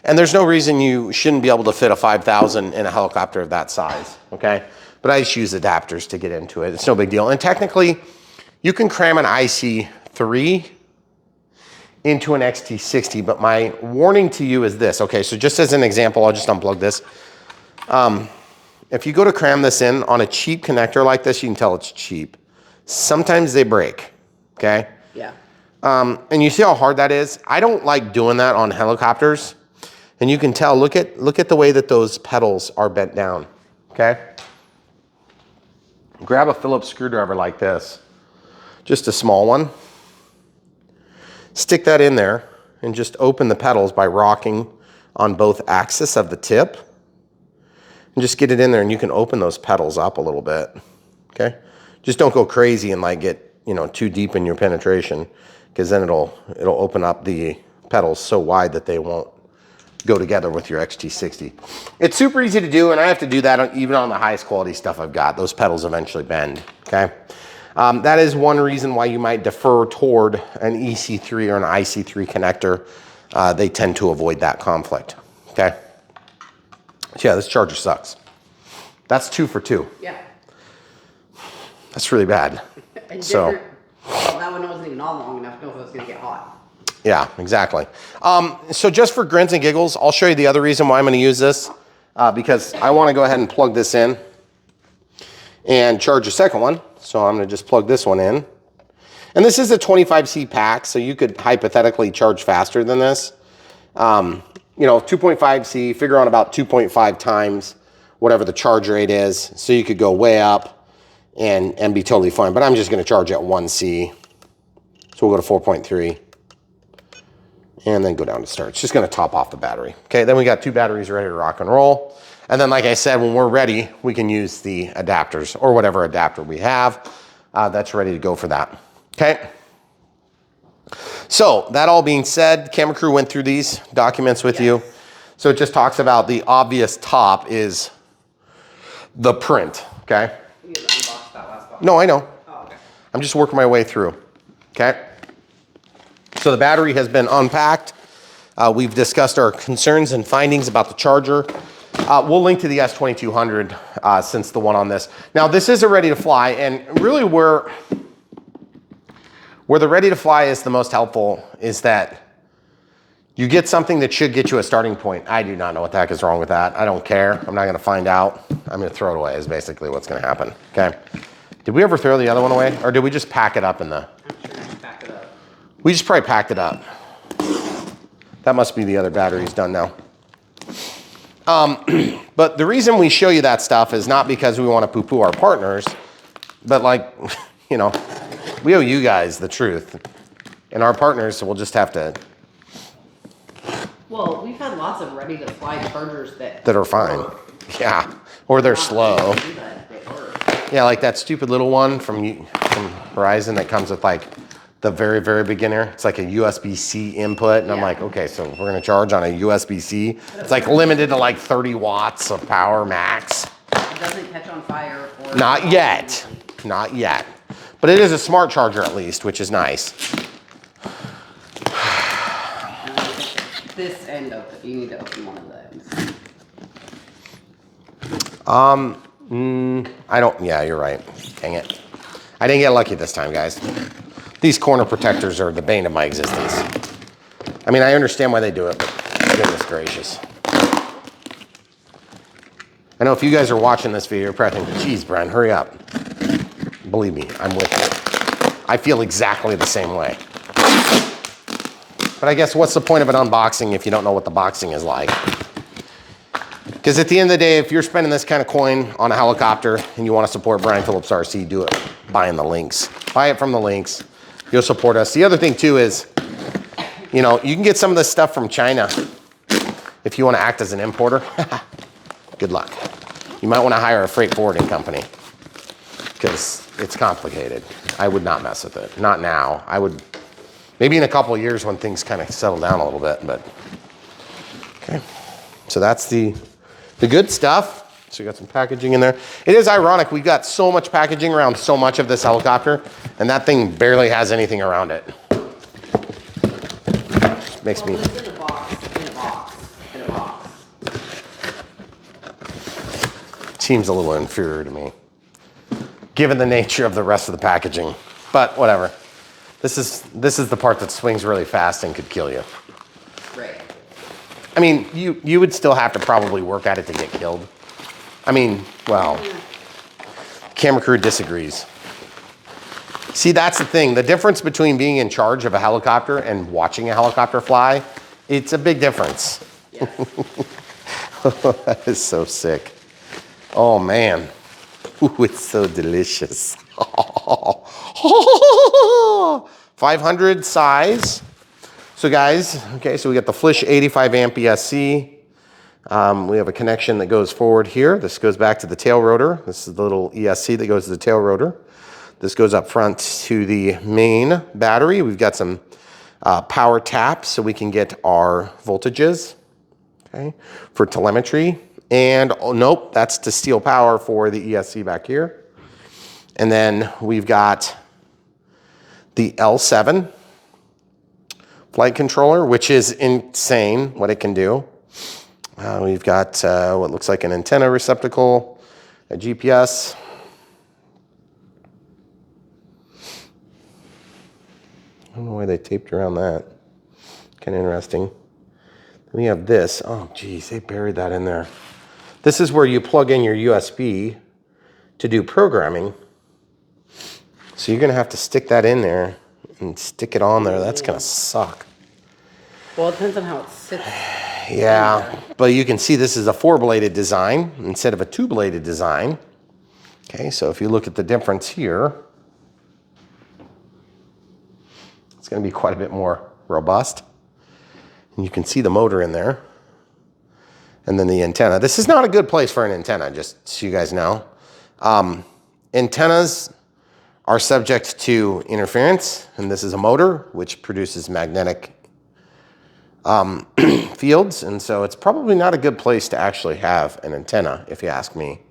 A: And there's no reason you shouldn't be able to fit a 5,000 in a helicopter of that size, okay? But I just use adapters to get into it. It's no big deal. And technically, you can cram an IC3 into an XT60, but my warning to you is this. Okay, so just as an example, I'll just unplug this. If you go to cram this in on a cheap connector like this, you can tell it's cheap. Sometimes they break, okay?
B: Yeah.
A: And you see how hard that is? I don't like doing that on helicopters. And you can tell, look at the way that those pedals are bent down, okay? Grab a Phillips screwdriver like this, just a small one. Stick that in there and just open the pedals by rocking on both axes of the tip. And just get it in there and you can open those pedals up a little bit, okay? Just don't go crazy and like get you know, too deep in your penetration, because then it'll open up the pedals so wide that they won't go together with your XT60. It's super easy to do, and I have to do that even on the highest quality stuff I've got. Those pedals eventually bend, okay? That is one reason why you might defer toward an EC3 or an IC3 connector. They tend to avoid that conflict, okay? So yeah, this charger sucks. That's 2 for 2.
B: Yeah.
A: That's really bad.
B: And
A: so,
B: well, that one wasn't even on long enough to know if it was going to get hot.
A: Yeah, exactly. So just for grins and giggles, I'll show you the other reason why I'm going to use this, because I want to go ahead and plug this in and charge a second one. So I'm going to just plug this one in. And this is a 25C pack, so you could hypothetically charge faster than this. You know, 2.5C, figure on about 2.5 times whatever the charge rate is. So you could go way up and be totally fine. But I'm just going to charge at 1C. So we'll go to 4.3. And then go down to start. It's just going to top off the battery. Okay, then we got 2 batteries ready to rock and roll. And then, like I said, when we're ready, we can use the adapters or whatever adapter we have that's ready to go for that. Okay. So that all being said, camera crew went through these documents with you. So it just talks about the obvious top is the print. Okay.
B: You didn't unbox that last box.
A: No, I know.
B: Oh, okay.
A: I'm just working my way through. Okay. So the battery has been unpacked. We've discussed our concerns and findings about the charger. We'll link to the S2200 since the one on this. Now this is a ready to fly, and really where the ready to fly is the most helpful is that you get something that should get you a starting point. I do not know what the heck is wrong with that. I don't care. I'm not going to find out. I'm going to throw it away is basically what's going to happen. Okay. Did we ever throw the other one away, or did we just pack it up in the...
B: Back it up.
A: We just probably packed it up. That must be the other batteries done now. But the reason we show you that stuff is not because we want to poo-poo our partners, but like, you know, we owe you guys the truth. And our partners will just have to...
B: Well, we've had lots of ready-to-fly chargers that
A: are fine.
B: work.
A: Yeah, or they're slow.
B: But they work.
A: Yeah, like that stupid little one from Verizon that comes with like the very, very beginner. It's like a USB-C input. And I'm like, okay, so we're going to charge on a USB-C. It's like limited to like 30 watts of power max.
B: It doesn't catch on fire. Or
A: Not yet. Not yet. But it is a smart charger at least, which is nice.
B: This end open. You need to open one of those.
A: I don't, yeah, you're right. Dang it. I didn't get lucky this time, guys. These corner protectors are the bane of my existence. I mean, I understand why they do it, but goodness gracious. I know if you guys are watching this video, you're probably thinking, geez, Brian, hurry up. Believe me, I'm with you. I feel exactly the same way. But I guess what's the point of an unboxing if you don't know what the boxing is like? Because at the end of the day, if you're spending this kind of coin on a helicopter and you want to support Brian Phillips RC, do it buying the links. Buy it from the links. You'll support us. The other thing too is, you know, you can get some of this stuff from China if you want to act as an importer. Good luck. You might want to hire a freight forwarding company because it's complicated. I would not mess with it. Not now. I would, maybe in a couple of years when things kind of settle down a little bit, but okay. So that's the good stuff. So we got some packaging in there. It is ironic. We got so much packaging around so much of this helicopter, and that thing barely has anything around it. Makes me...
B: It's in a box, in a box, in a box.
A: Seems a little inferior to me, given the nature of the rest of the packaging. But whatever. This is the part that swings really fast and could kill you.
B: Right.
A: I mean, you would still have to probably work at it to get killed. I mean, well, camera crew disagrees. See, that's the thing. The difference between being in charge of a helicopter and watching a helicopter fly, it's a big difference.
B: Yeah.
A: That is so sick. Oh, man. Ooh, it's so delicious. 500 size. So guys, okay, so we got the Flish 85 amp ESC. We have a connection that goes forward here. This goes back to the tail rotor. This is the little ESC that goes to the tail rotor. This goes up front to the main battery. We've got some power taps so we can get our voltages, okay, for telemetry. And oh, nope, that's to steal power for the ESC back here. And then we've got the L7 flight controller, which is insane what it can do. We've got what looks like an antenna receptacle, a GPS. I don't know why they taped around that. Kind of interesting. Then we have this. Oh, geez, they buried that in there. This is where you plug in your USB to do programming. So you're going to have to stick that in there and stick it on there. That's going to suck.
B: Well, it depends on how it sits.
A: Yeah, but you can see this is a 4-bladed design instead of a 2-bladed design. Okay, so if you look at the difference here, it's going to be quite a bit more robust. And you can see the motor in there. And then the antenna. This is not a good place for an antenna, just so you guys know. Antennas are subject to interference, and this is a motor which produces magnetic fields, and so it's probably not a good place to actually have an antenna, if you ask me.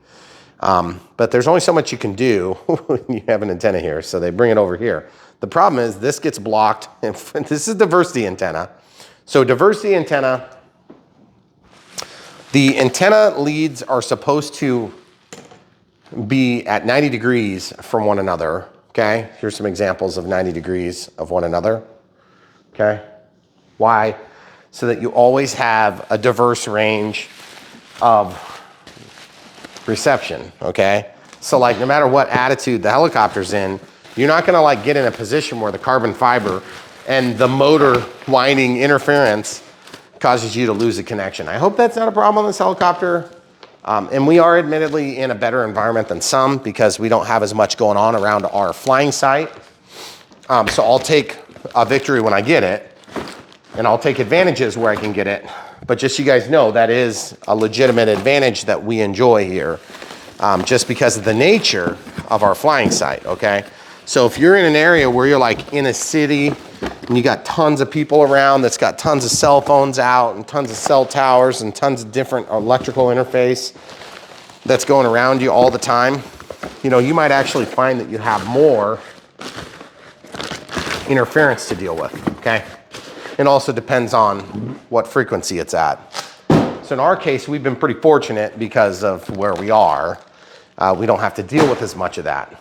A: But there's only so much you can do when you have an antenna here, so they bring it over here. The problem is this gets blocked. This is diversity antenna. So diversity antenna, the antenna leads are supposed to be at 90 degrees from one another, okay? Here's some examples of 90 degrees of one another, okay? Why? So that you always have a diverse range of reception, okay? So like no matter what attitude the helicopter's in, you're not gonna like get in a position where the carbon fiber and the motor winding interference causes you to lose a connection. I hope that's not a problem on this helicopter. And we are admittedly in a better environment than some because we don't have as much going on around our flying site. So I'll take a victory when I get it, and I'll take advantages where I can get it. But just so you guys know, that is a legitimate advantage that we enjoy here, just because of the nature of our flying site, okay? So if you're in an area where you're like in a city and you got tons of people around that's got tons of cell phones out and tons of cell towers and tons of different electrical interface that's going around you all the time, you know, you might actually find that you have more interference to deal with, okay? It also depends on what frequency it's at. So in our case, we've been pretty fortunate because of where we are. We don't have to deal with as much of that.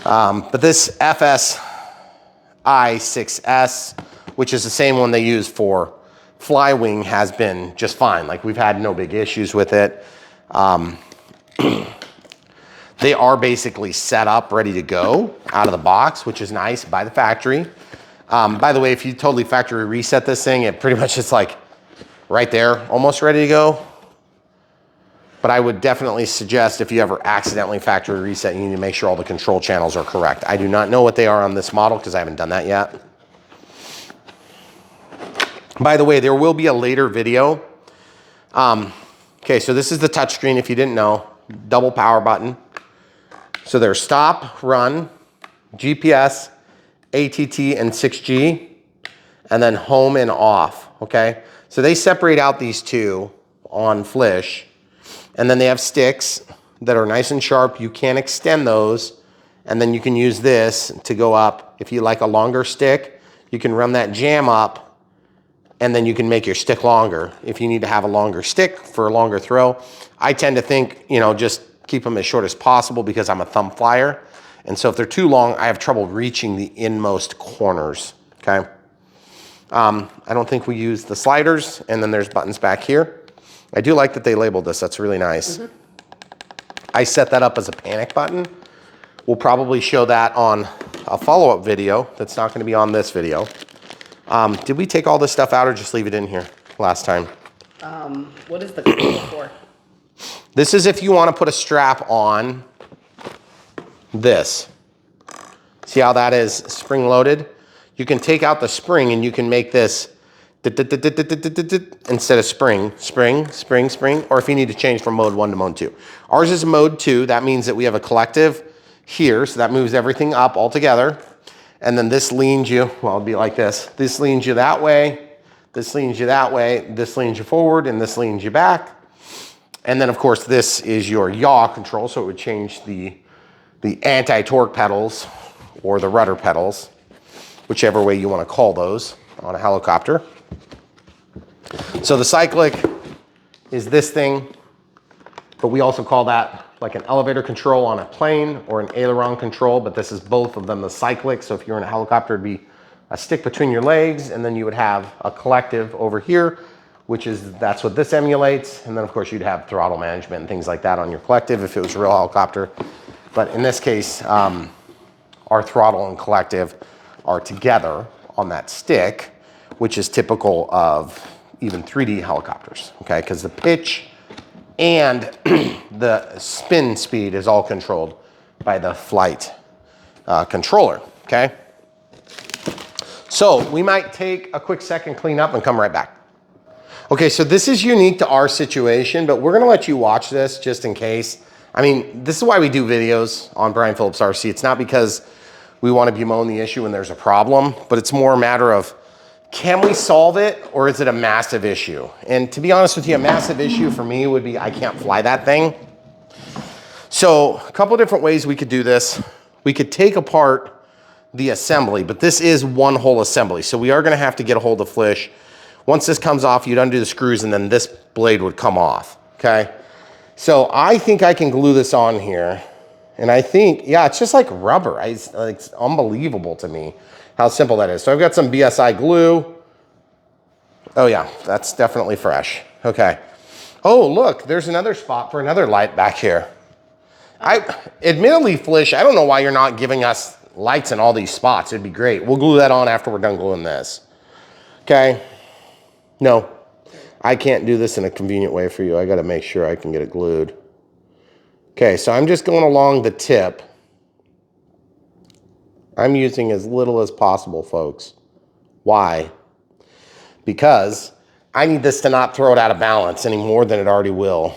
A: But this FSI-6S, which is the same one they use for Flywing, has been just fine. Like we've had no big issues with it. They are basically set up, ready to go out of the box, which is nice by the factory. By the way, if you totally factory reset this thing, it pretty much is like right there, almost ready to go. But I would definitely suggest if you ever accidentally factory reset, you need to make sure all the control channels are correct. I do not know what they are on this model because I haven't done that yet. By the way, there will be a later video. Okay, so this is the touchscreen if you didn't know. Double power button. So there's stop, run, GPS, ATT, and 6G, and then home and off, okay? So they separate out these two on Flish, and then they have sticks that are nice and sharp. You can extend those, and then you can use this to go up. If you like a longer stick, you can run that jam up, and then you can make your stick longer. If you need to have a longer stick for a longer throw, I tend to think, you know, just keep them as short as possible because I'm a thumb flyer. And so if they're too long, I have trouble reaching the inmost corners, okay? I don't think we use the sliders, and then there's buttons back here. I do like that they labeled this. That's really nice. I set that up as a panic button. We'll probably show that on a follow-up video that's not going to be on this video. Did we take all this stuff out or just leave it in here last time?
B: What is the cable for?
A: This is if you want to put a strap on this. See how that is spring-loaded? You can take out the spring and you can make this instead of spring, or if you need to change from mode 1 to mode 2. Ours is mode 2. That means that we have a collective here, so that moves everything up all together. And then this leans you, well, it'll be like this. This leans you that way, this leans you that way, this leans you forward, and this leans you back. And then of course, this is your yaw control, so it would change the anti-torque pedals or the rudder pedals, whichever way you want to call those on a helicopter. So the cyclic is this thing, but we also call that like an elevator control on a plane or an aileron control, but this is both of them, the cyclic. So if you're in a helicopter, it'd be a stick between your legs, and then you would have a collective over here, that's what this emulates. And then of course you'd have throttle management and things like that on your collective if it was a real helicopter. But in this case, our throttle and collective are together on that stick, which is typical of even 3D helicopters, okay? Because the pitch and the spin speed is all controlled by the flight controller, okay? So we might take a quick second, clean up, and come right back. Okay, so this is unique to our situation, but we're gonna let you watch this just in case. I mean, this is why we do videos on Brian Phillips RC. It's not because we want to bemoan the issue when there's a problem, but it's more a matter of, can we solve it, or is it a massive issue? And to be honest with you, a massive issue for me would be I can't fly that thing. So a couple of different ways we could do this. We could take apart the assembly, but this is one whole assembly. So we are gonna have to get a hold of Flish. Once this comes off, you'd undo the screws and then this blade would come off, okay? So I think I can glue this on here. And I think, yeah, it's just like rubber. It's unbelievable to me how simple that is. So I've got some BSI glue. Oh yeah, that's definitely fresh. Okay. Oh, look, there's another spot for another light back here. Admittedly, Flish, I don't know why you're not giving us lights in all these spots. It'd be great. We'll glue that on after we're done gluing this. Okay. No, I can't do this in a convenient way for you. I got to make sure I can get it glued. Okay, so I'm just going along the tip. I'm using as little as possible, folks. Why? Because I need this to not throw it out of balance any more than it already will.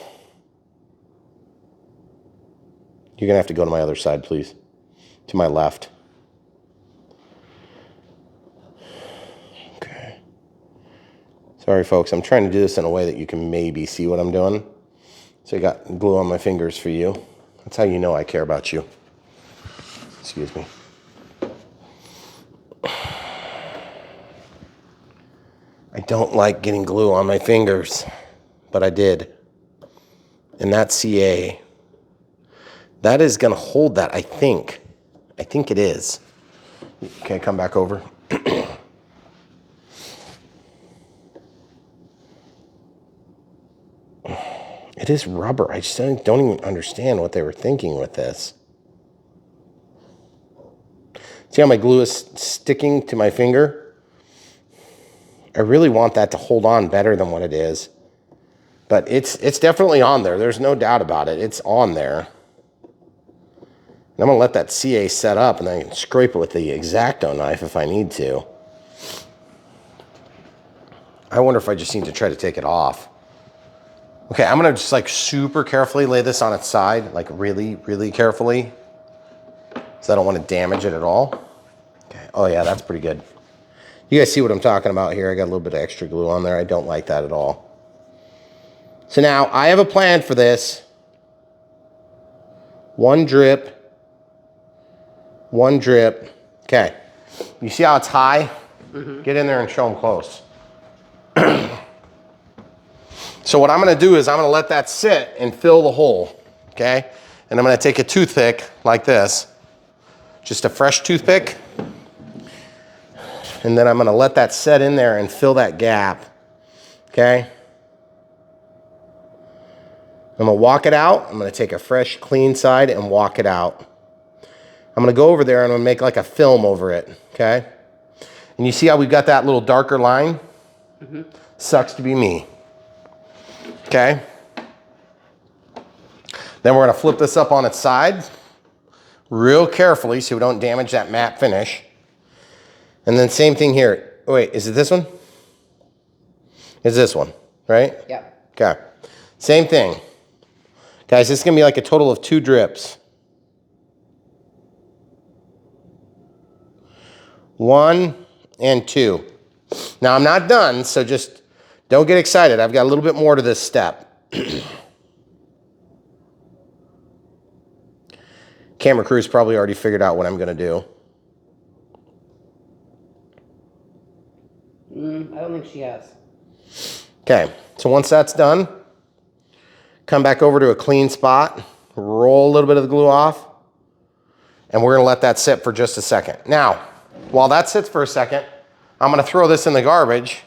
A: You're gonna have to go to my other side, please. To my left. Okay. Sorry, folks, I'm trying to do this in a way that you can maybe see what I'm doing. So I got glue on my fingers for you. That's how you know I care about you. Excuse me. I don't like getting glue on my fingers, but I did. And that CA, that is gonna hold that, I think. I think it is. Okay, come back over. It is rubber. I just don't even understand what they were thinking with this. See how my glue is sticking to my finger? I really want that to hold on better than what it is. But it's definitely on there. There's no doubt about it. It's on there. And I'm gonna let that CA set up and then I can scrape it with the X-Acto knife if I need to. I wonder if I just need to try to take it off. Okay, I'm gonna just like super carefully lay this on its side, like really, really carefully. So I don't want to damage it at all. Okay, oh yeah, that's pretty good. You guys see what I'm talking about here? I got a little bit of extra glue on there. I don't like that at all. So now I have a plan for this. One drip. One drip. Okay, you see how it's high? Mm-hmm. Get in there and show them close. So what I'm gonna do is I'm gonna let that sit and fill the hole, okay? And I'm gonna take a toothpick like this, just a fresh toothpick, and then I'm gonna let that set in there and fill that gap, okay? I'm gonna walk it out. I'm gonna take a fresh, clean side and walk it out. I'm gonna go over there and I'm gonna make like a film over it, okay? And you see how we've got that little darker line? Mm-hmm. Sucks to be me. Okay. Then we're gonna flip this up on its side real carefully so we don't damage that matte finish. And then same thing here. Oh, wait, is it this one? It's this one, right?
B: Yeah.
A: Okay. Same thing. Guys, this is gonna be like a total of 2 drips. 1 and 2. Now I'm not done, so just don't get excited. I've got a little bit more to this step. Camera crew's probably already figured out what I'm gonna do.
B: I don't think she has.
A: Okay, so once that's done, come back over to a clean spot, roll a little bit of the glue off, and we're gonna let that sit for just a second. Now, while that sits for a second, I'm gonna throw this in the garbage,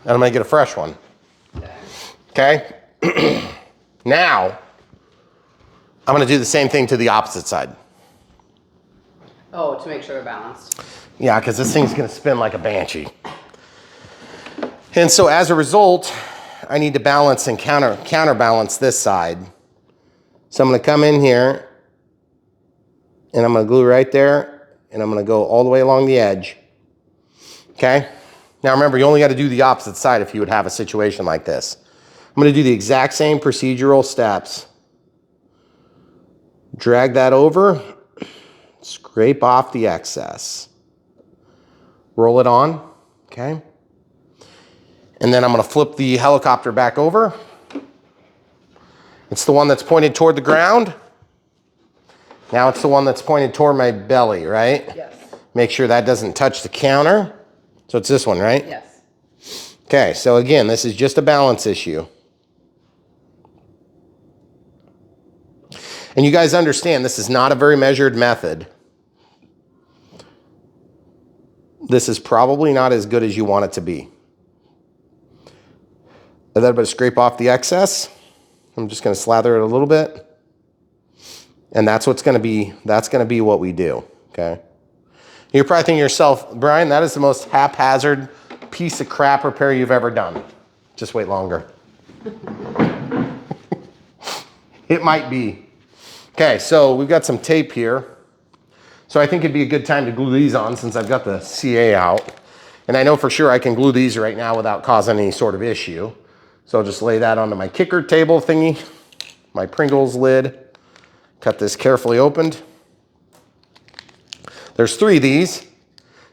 A: and I'm gonna get a fresh one. Okay? Now, I'm gonna do the same thing to the opposite side.
B: Oh, to make sure they're balanced.
A: Yeah, because this thing's gonna spin like a banshee. And so as a result, I need to balance and counterbalance this side. So I'm gonna come in here, and I'm gonna glue right there, and I'm gonna go all the way along the edge. Okay? Now remember, you only gotta do the opposite side if you would have a situation like this. I'm gonna do the exact same procedural steps. Drag that over, scrape off the excess. Roll it on, okay? And then I'm gonna flip the helicopter back over. It's the one that's pointed toward the ground. Now it's the one that's pointed toward my belly, right?
B: Yes.
A: Make sure that doesn't touch the counter. So it's this one, right?
B: Yes.
A: Okay, so again, this is just a balance issue. And you guys understand this is not a very measured method. This is probably not as good as you want it to be. A little bit of scrape off the excess. I'm just gonna slather it a little bit. And that's gonna be what we do, okay? You're probably thinking to yourself, Brian, that is the most haphazard piece of crap repair you've ever done. Just wait longer. It might be. Okay, so we've got some tape here. So I think it'd be a good time to glue these on since I've got the CA out. And I know for sure I can glue these right now without causing any sort of issue. So I'll just lay that onto my kicker table thingy, my Pringles lid. Cut this carefully opened. There's 3 of these.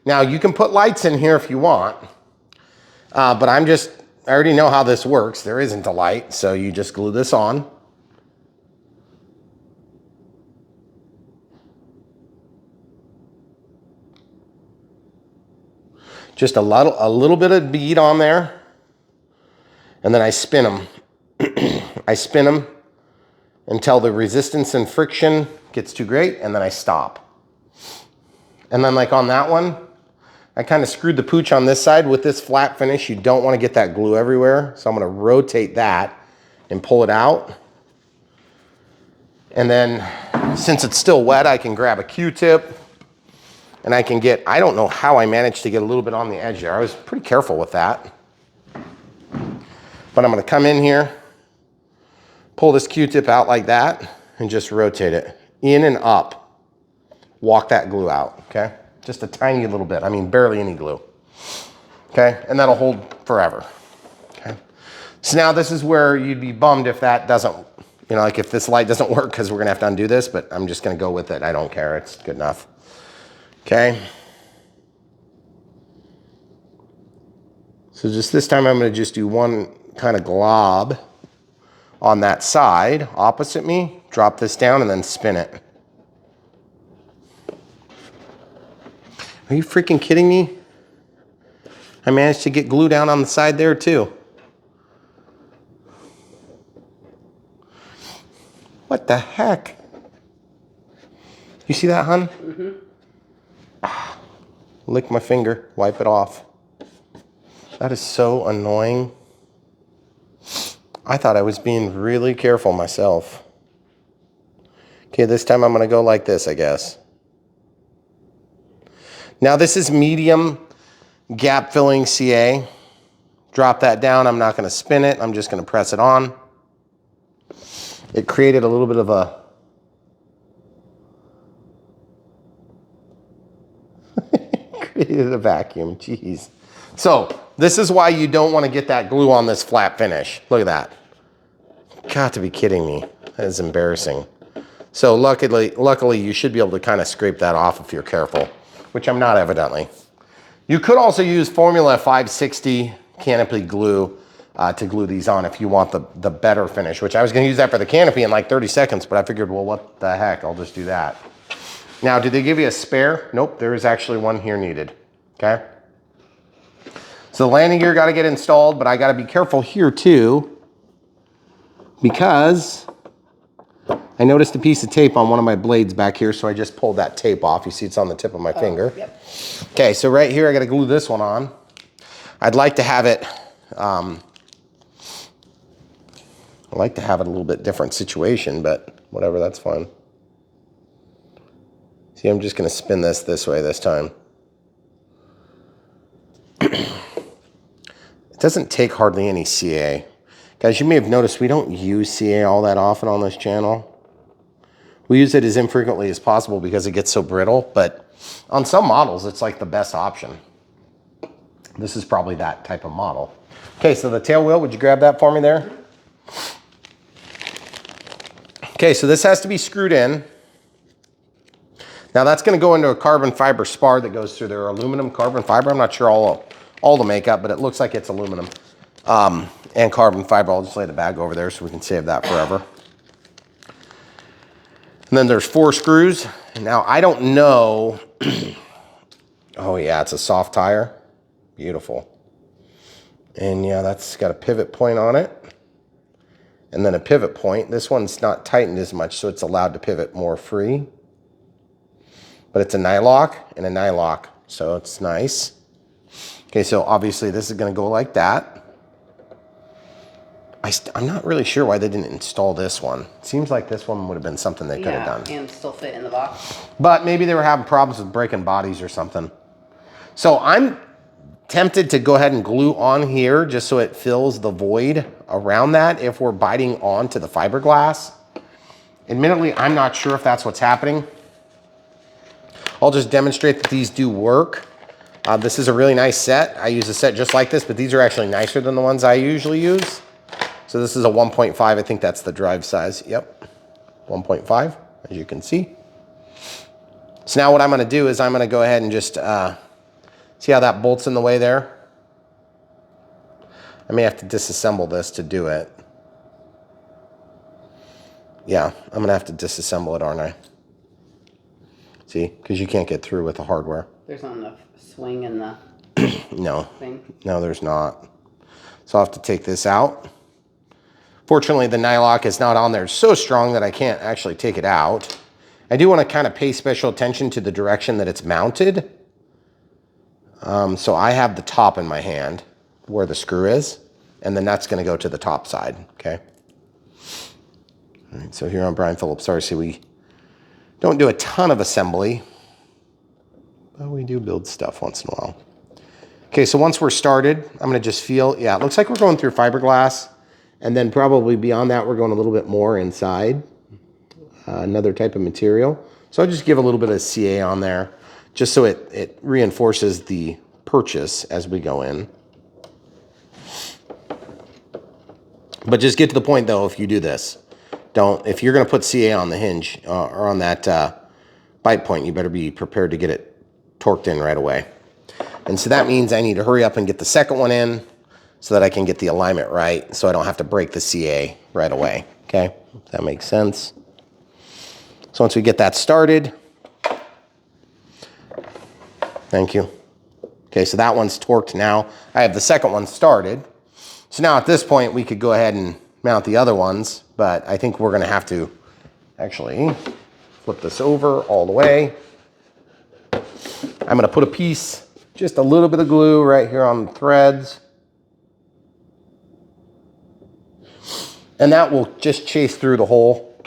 A: Now you can put lights in here if you want, but I already know how this works. There isn't a light, so you just glue this on. Just a little bit of bead on there, and then I spin them. I spin them until the resistance and friction gets too great, and then I stop. And then like on that one, I kind of screwed the pooch on this side with this flat finish. You don't want to get that glue everywhere, so I'm going to rotate that and pull it out. And then since it's still wet, I can grab a Q-tip. And I can get, I don't know how I managed to get a little bit on the edge there. I was pretty careful with that. But I'm gonna come in here, pull this Q-tip out like that, and just rotate it in and up. Walk that glue out, okay? Just a tiny little bit, I mean barely any glue. Okay, and that'll hold forever, okay? So now this is where you'd be bummed if that doesn't, you know, like if this light doesn't work because we're gonna have to undo this, but I'm just gonna go with it. I don't care, it's good enough. Okay. So just this time I'm going to just do one kind of glob on that side opposite me, drop this down and then spin it. Are you freaking kidding me? I managed to get glue down on the side there too. What the heck? You see that, hun? Mm-hmm. Lick my finger, wipe it off. That is so annoying. I thought I was being really careful myself. Okay, this time I'm gonna go like this, I guess. Now this is medium gap filling CA. Drop that down, I'm not gonna spin it, I'm just gonna press it on. It created a little bit of a created a vacuum, jeez. So this is why you don't want to get that glue on this flat finish. Look at that. Got to be kidding me. That is embarrassing. So luckily you should be able to kind of scrape that off if you're careful. which I'm not evidently. You could also use Formula 560 canopy glue to glue these on if you want the better finish, which I was gonna use that for the canopy in like 30 seconds, but I figured, well, what the heck, I'll just do that. Now, did they give you a spare? Nope, there is actually one here needed, okay? So the landing gear gotta get installed, but I gotta be careful here too, because I noticed a piece of tape on one of my blades back here, so I just pulled that tape off. You see it's on the tip of my finger.
B: Yep.
A: Okay, so right here I gotta glue this one on. I'd like to have it, I like to have it a little bit different situation, but whatever, that's fine. See, I'm just gonna spin this way this time. It doesn't take hardly any CA. Guys, you may have noticed we don't use CA all that often on this channel. We use it as infrequently as possible because it gets so brittle, but on some models, it's like the best option. This is probably that type of model. Okay, so the tail wheel, would you grab that for me there? Okay, so this has to be screwed in. Now that's gonna go into a carbon fiber spar that goes through there, aluminum carbon fiber. I'm not sure all the makeup, but it looks like it's aluminum and carbon fiber. I'll just lay the bag over there so we can save that forever. And then there's 4 screws. Now I don't know. Oh yeah, it's a soft tire. Beautiful. And yeah, that's got a pivot point on it. And then a pivot point. This one's not tightened as much, so it's allowed to pivot more free. But it's a nylock and a nylock, so it's nice. Okay, so obviously this is gonna go like that. I'm not really sure why they didn't install this one. Seems like this one would have been something they could have done.
B: And still fit in the box.
A: But maybe they were having problems with breaking bodies or something. So I'm tempted to go ahead and glue on here just so it fills the void around that if we're biting onto the fiberglass. Admittedly, I'm not sure if that's what's happening. I'll just demonstrate that these do work. This is a really nice set. I use a set just like this, but these are actually nicer than the ones I usually use. So this is a 1.5, I think that's the drive size. Yep, 1.5, as you can see. So now what I'm gonna do is I'm gonna go ahead and just, see how that bolts in the way there? I may have to disassemble this to do it. Yeah, I'm gonna have to disassemble it, aren't I? See, because you can't get through with the hardware.
B: There's not enough swing in the
A: No,
B: thing.
A: no, there's not. So I'll have to take this out. Fortunately, the nylock is not on there. It's so strong that I can't actually take it out. I do want to kind of pay special attention to the direction that it's mounted. So I have the top in my hand where the screw is, and the nut's going to go to the top side, okay? All right, so here on Brian Phillips RC, we don't do a ton of assembly, but we do build stuff once in a while. Okay, so once we're started, I'm going to just feel, yeah, it looks like we're going through fiberglass, and then probably beyond that, we're going a little bit more inside, another type of material. So I'll just give a little bit of CA on there, just so it reinforces the purchase as we go in. But just get to the point though, if you do this, if you're gonna put CA on the hinge or on that bite point, you better be prepared to get it torqued in right away. And so that means I need to hurry up and get the second one in so that I can get the alignment right, so I don't have to break the CA right away, okay? If that makes sense. So once we get that started, thank you. Okay, so that one's torqued now. I have the second one started. So now at this point, we could go ahead and mount the other ones, but I think we're gonna have to actually flip this over all the way. I'm gonna put a piece, just a little bit of glue right here on the threads. And that will just chase through the hole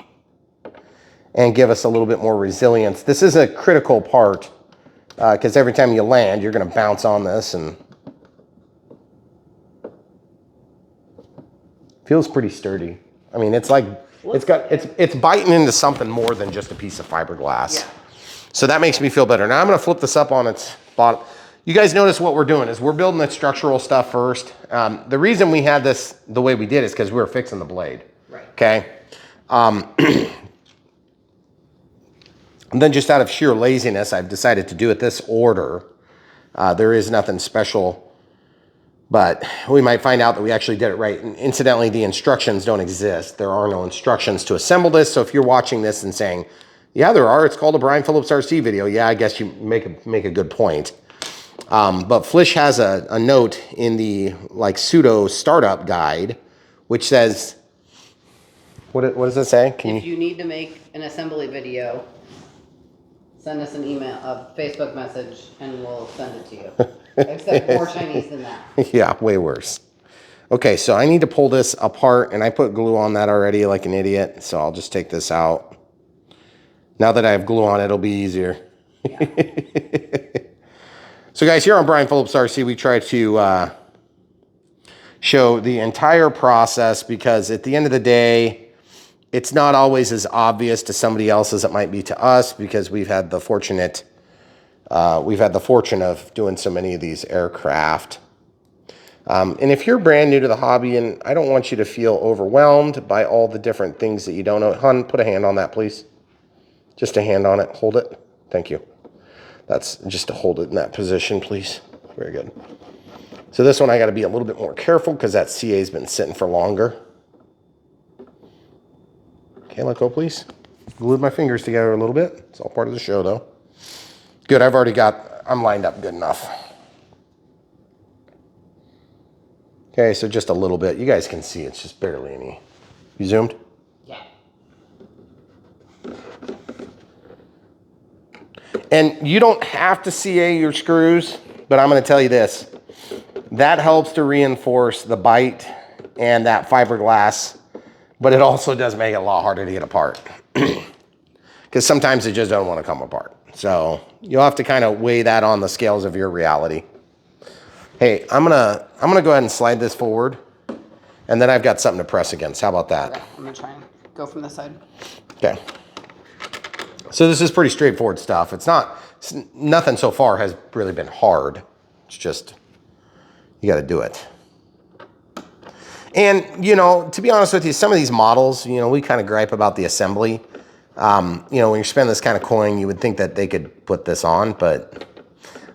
A: and give us a little bit more resilience. This is a critical part because every time you land, you're gonna bounce on this and feels pretty sturdy. I mean, it's like, it's biting into something more than just a piece of fiberglass.
B: Yeah.
A: So that makes me feel better. Now I'm gonna flip this up on its bottom. You guys notice what we're doing is we're building the structural stuff first. The reason we had this the way we did is because we were fixing the blade.
B: Right.
A: Okay. And then just out of sheer laziness, I've decided to do it this order. There is nothing special, but we might find out that we actually did it right. And incidentally, the instructions don't exist. There are no instructions to assemble this. So if you're watching this and saying, yeah, there are, it's called a Brian Phillips RC video. Yeah, I guess you make a good point. But Flish has a note in the like pseudo startup guide, which says, what does it say?
B: If you need to make an assembly video, send us an email, a Facebook message, and we'll send it to you. Except more Chinese than that.
A: Yeah, way worse. Okay, so I need to pull this apart, and I put glue on that already like an idiot, so I'll just take this out. Now that I have glue on, it'll be easier. Yeah. So guys, here on Brian Phillips RC, we try to show the entire process, because at the end of the day, it's not always as obvious to somebody else as it might be to us, because we've had the fortune of doing so many of these aircraft. And if you're brand new to the hobby, and I don't want you to feel overwhelmed by all the different things that you don't know. Hun, put a hand on that, please. Just a hand on it. Hold it. Thank you. That's just to hold it in that position, please. Very good. So this one I got to be a little bit more careful because that CA's been sitting for longer. Okay, let go, please. Glued my fingers together a little bit. It's all part of the show, though. Good, I'm lined up good enough. Okay, so just a little bit. You guys can see it's just barely any. You zoomed?
B: Yeah.
A: And you don't have to CA your screws, but I'm going to tell you this. That helps to reinforce the bite and that fiberglass, but it also does make it a lot harder to get apart. Because sometimes it just doesn't want to come apart. So you'll have to kind of weigh that on the scales of your reality. Hey, I'm gonna go ahead and slide this forward, and then I've got something to press against. How about that?
B: Okay, I'm gonna try and go from this side.
A: Okay. So this is pretty straightforward stuff. Nothing so far has really been hard. It's just, you got to do it. And, you know, to be honest with you, some of these models, you know, we kind of gripe about the assembly. You know, when you spend this kind of coin, you would think that they could put this on, but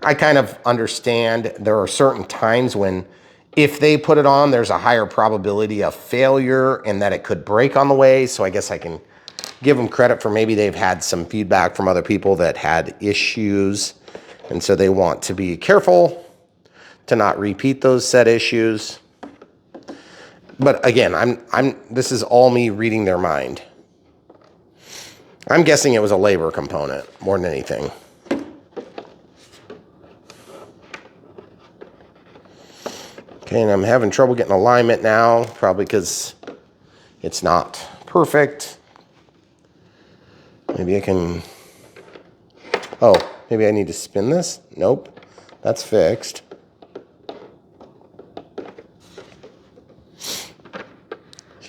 A: I kind of understand there are certain times when if they put it on, there's a higher probability of failure and that it could break on the way. So I guess I can give them credit for maybe they've had some feedback from other people that had issues. And so they want to be careful to not repeat those said issues. But again, this is all me reading their mind. I'm guessing it was a labor component more than anything. Okay, and I'm having trouble getting alignment now, probably because it's not perfect. Maybe I can, oh, maybe I need to spin this? Nope, that's fixed.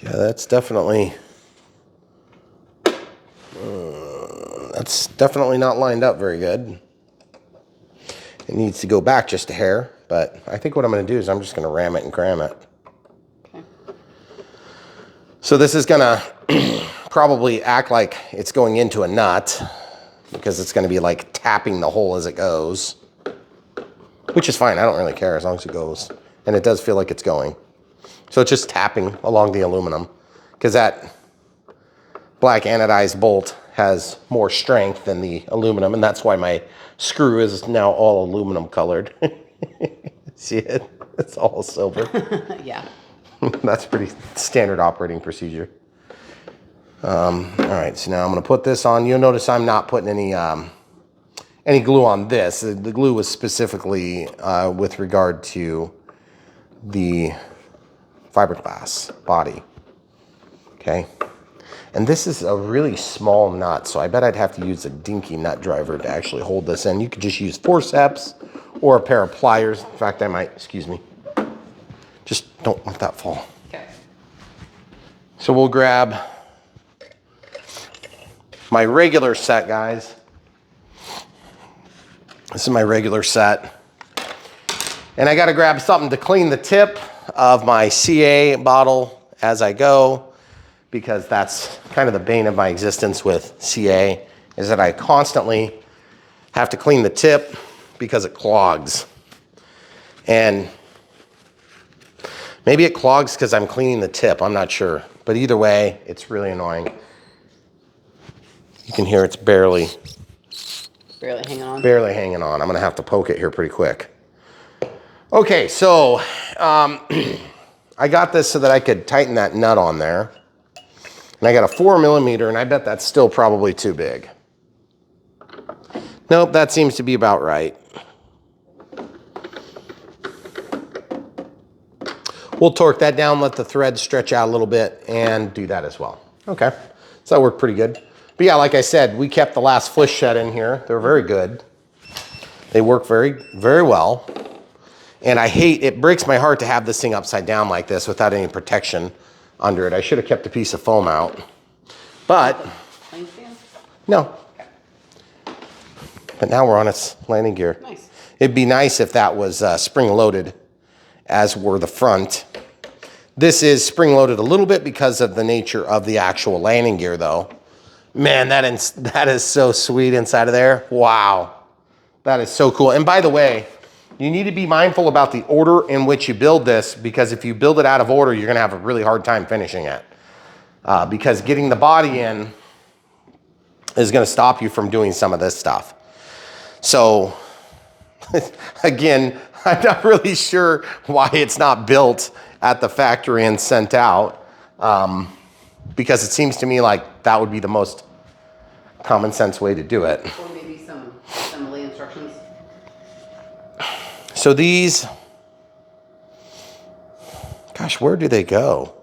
A: Yeah, that's definitely not lined up very good. It needs to go back just a hair, but I think what I'm going to do is I'm just going to ram it and cram it. Okay. So this is going to probably act like it's going into a nut because it's going to be like tapping the hole as it goes, which is fine. I don't really care as long as it goes. And it does feel like it's going. So it's just tapping along the aluminum because that black anodized bolt has more strength than the aluminum, and that's why my screw is now all aluminum colored. See it? It's all silver.
B: Yeah.
A: That's pretty standard operating procedure. All right, so now I'm going to put this on. You'll notice I'm not putting any glue on this. The glue was specifically with regard to the fiberglass body. Okay. And this is a really small nut, so I bet I'd have to use a dinky nut driver to actually hold this in. You could just use forceps or a pair of pliers. In fact, I might, excuse me. Just don't let that fall.
B: Okay.
A: So we'll grab my regular set, guys. This is my regular set. And I got to grab something to clean the tip of my CA bottle as I go, because that's kind of the bane of my existence with CA is that I constantly have to clean the tip because it clogs. And maybe it clogs because I'm cleaning the tip, I'm not sure. But either way, it's really annoying. You can hear it's barely
B: hanging on.
A: Barely hanging on. I'm gonna have to poke it here pretty quick. Okay, so I got this so that I could tighten that nut on there. And I got a 4mm, and I bet that's still probably too big. Nope, that seems to be about right. We'll torque that down, let the thread stretch out a little bit, and do that as well. Okay, so that worked pretty good. But yeah, like I said, we kept the last flish shed in here. They're very good. They work very, very well. And I hate, it breaks my heart to have this thing upside down like this without any protection under it. I should have kept a piece of foam out. But, no. But now we're on its landing gear.
B: Nice.
A: It'd be nice if that was spring loaded, as were the front. This is spring loaded a little bit because of the nature of the actual landing gear though. Man, that is so sweet inside of there. Wow. That is so cool. And by the way, you need to be mindful about the order in which you build this, because if you build it out of order, you're gonna have a really hard time finishing it. Because getting the body in is gonna stop you from doing some of this stuff. So, again, I'm not really sure why it's not built at the factory and sent out. Because it seems to me like that would be the most common sense way to do it.
B: Or maybe some assembly instructions.
A: So these, gosh, where do they go?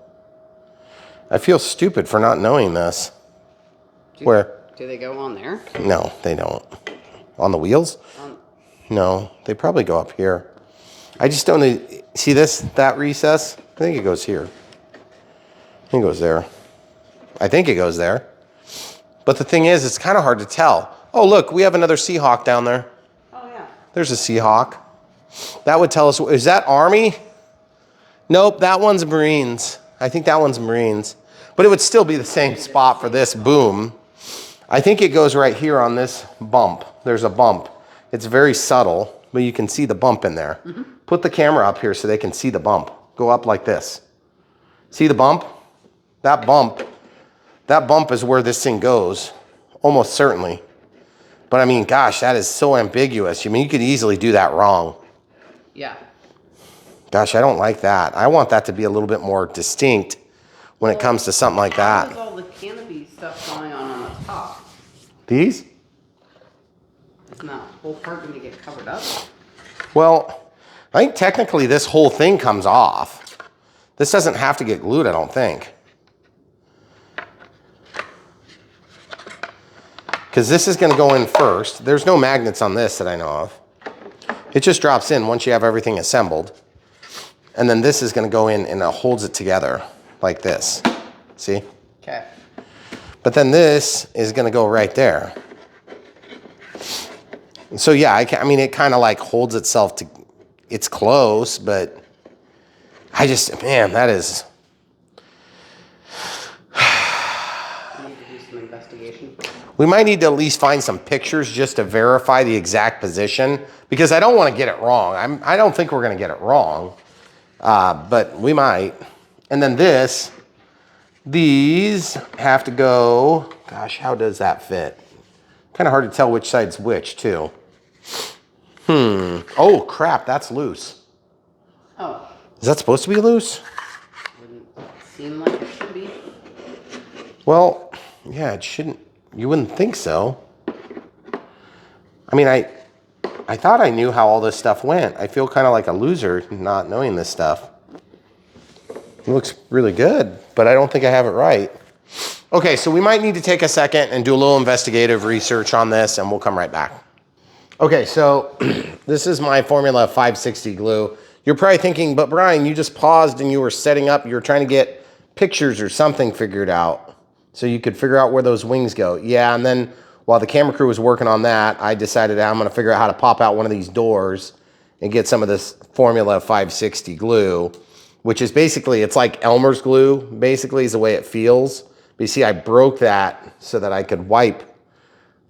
A: I feel stupid for not knowing this. Where?
B: Do they go on there?
A: No, they don't. On the wheels? No, they probably go up here. I just don't know. See this, that recess? I think it goes here. I think it goes there. I think it goes there. But the thing is, it's kind of hard to tell. Oh, look, we have another Seahawk down there.
B: Oh, yeah.
A: There's a Seahawk. That would tell us, is that Army? Nope, that one's Marines. I think that one's Marines. But it would still be the same spot for this boom. I think it goes right here on this bump. There's a bump. It's very subtle, but you can see the bump in there. Mm-hmm. Put the camera up here so they can see the bump. Go up like this. See the bump? That bump is where this thing goes, almost certainly. But I mean, gosh, that is so ambiguous. I mean, you could easily do that wrong.
B: Yeah.
A: Gosh, I don't like that. I want that to be a little bit more distinct when it comes to something like that.
B: How's all the canopy stuff going on the top?
A: These?
B: Isn't that whole part going to get covered up?
A: Well, I think technically this whole thing comes off. This doesn't have to get glued, I don't think. Because this is going to go in first. There's no magnets on this that I know of. It just drops in once you have everything assembled. And then this is going to go in and it holds it together like this. See?
B: Okay.
A: But then this is going to go right there. So yeah, I mean, it kind of like holds itself to, it's close, but I just, man, that is.
B: We need to do some investigation.
A: We might need to at least find some pictures just to verify the exact position, because I don't want to get it wrong. I don't think we're going to get it wrong, but we might. And then these have to go, gosh, how does that fit? Kind of hard to tell which side's which too. Oh crap, that's loose.
B: Oh.
A: Is that supposed to be loose?
B: Wouldn't seem like it should be.
A: Well, yeah, it shouldn't. You wouldn't think so. I mean, I thought I knew how all this stuff went. I feel kind of like a loser not knowing this stuff. It looks really good, but I don't think I have it right. Okay, so we might need to take a second and do a little investigative research on this, and we'll come right back. Okay, so this is my Formula 560 glue. You're probably thinking, but Brian, you just paused and you were setting up, you were trying to get pictures or something figured out so you could figure out where those wings go. Yeah, and then while the camera crew was working on that, I decided I'm gonna figure out how to pop out one of these doors and get some of this Formula 560 glue, which is basically, it's like Elmer's glue, basically is the way it feels. But you see, I broke that so that I could wipe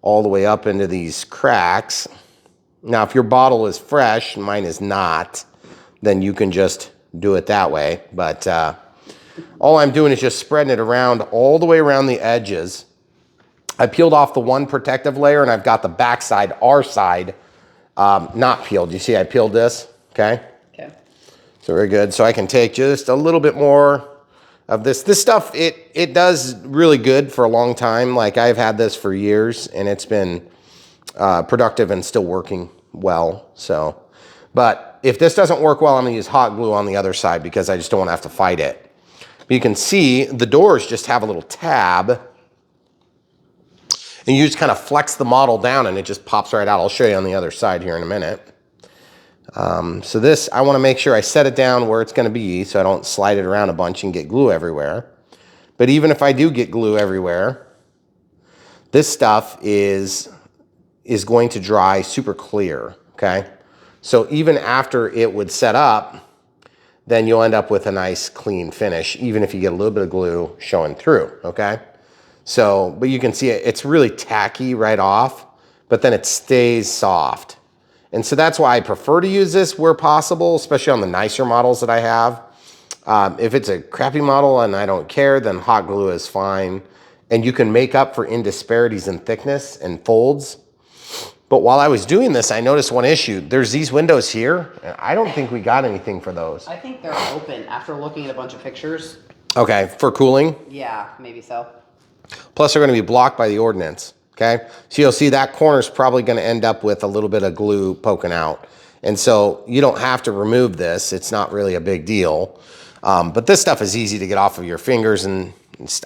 A: all the way up into these cracks. Now, if your bottle is fresh, mine is not, then you can just do it that way. But all I'm doing is just spreading it around all the way around the edges. I peeled off the one protective layer, and I've got the back side, our side, not peeled. You see I peeled this, okay?
B: Okay.
A: So very good. So I can take just a little bit more of this. This stuff, it does really good for a long time. Like I've had this for years, and it's been productive and still working well. So, but if this doesn't work well, I'm gonna use hot glue on the other side because I just don't wanna have to fight it. But you can see the doors just have a little tab, and you just kind of flex the model down and it just pops right out. I'll show you on the other side here in a minute. So this, I wanna make sure I set it down where it's gonna be so I don't slide it around a bunch and get glue everywhere. But even if I do get glue everywhere, this stuff is going to dry super clear, okay? So even after it would set up, then you'll end up with a nice clean finish, even if you get a little bit of glue showing through, okay? So, but you can see it's really tacky right off, but then it stays soft. And so that's why I prefer to use this where possible, especially on the nicer models that I have. If it's a crappy model and I don't care, then hot glue is fine. And you can make up for indisparities in thickness and folds. But while I was doing this, I noticed one issue. There's these windows here, and I don't think we got anything for those.
B: I think they're open after looking at a bunch of pictures.
A: Okay, for cooling?
B: Yeah, maybe so.
A: Plus they're gonna be blocked by the ordinance, okay? So you'll see that corner's probably gonna end up with a little bit of glue poking out. And so you don't have to remove this. It's not really a big deal. But this stuff is easy to get off of your fingers, and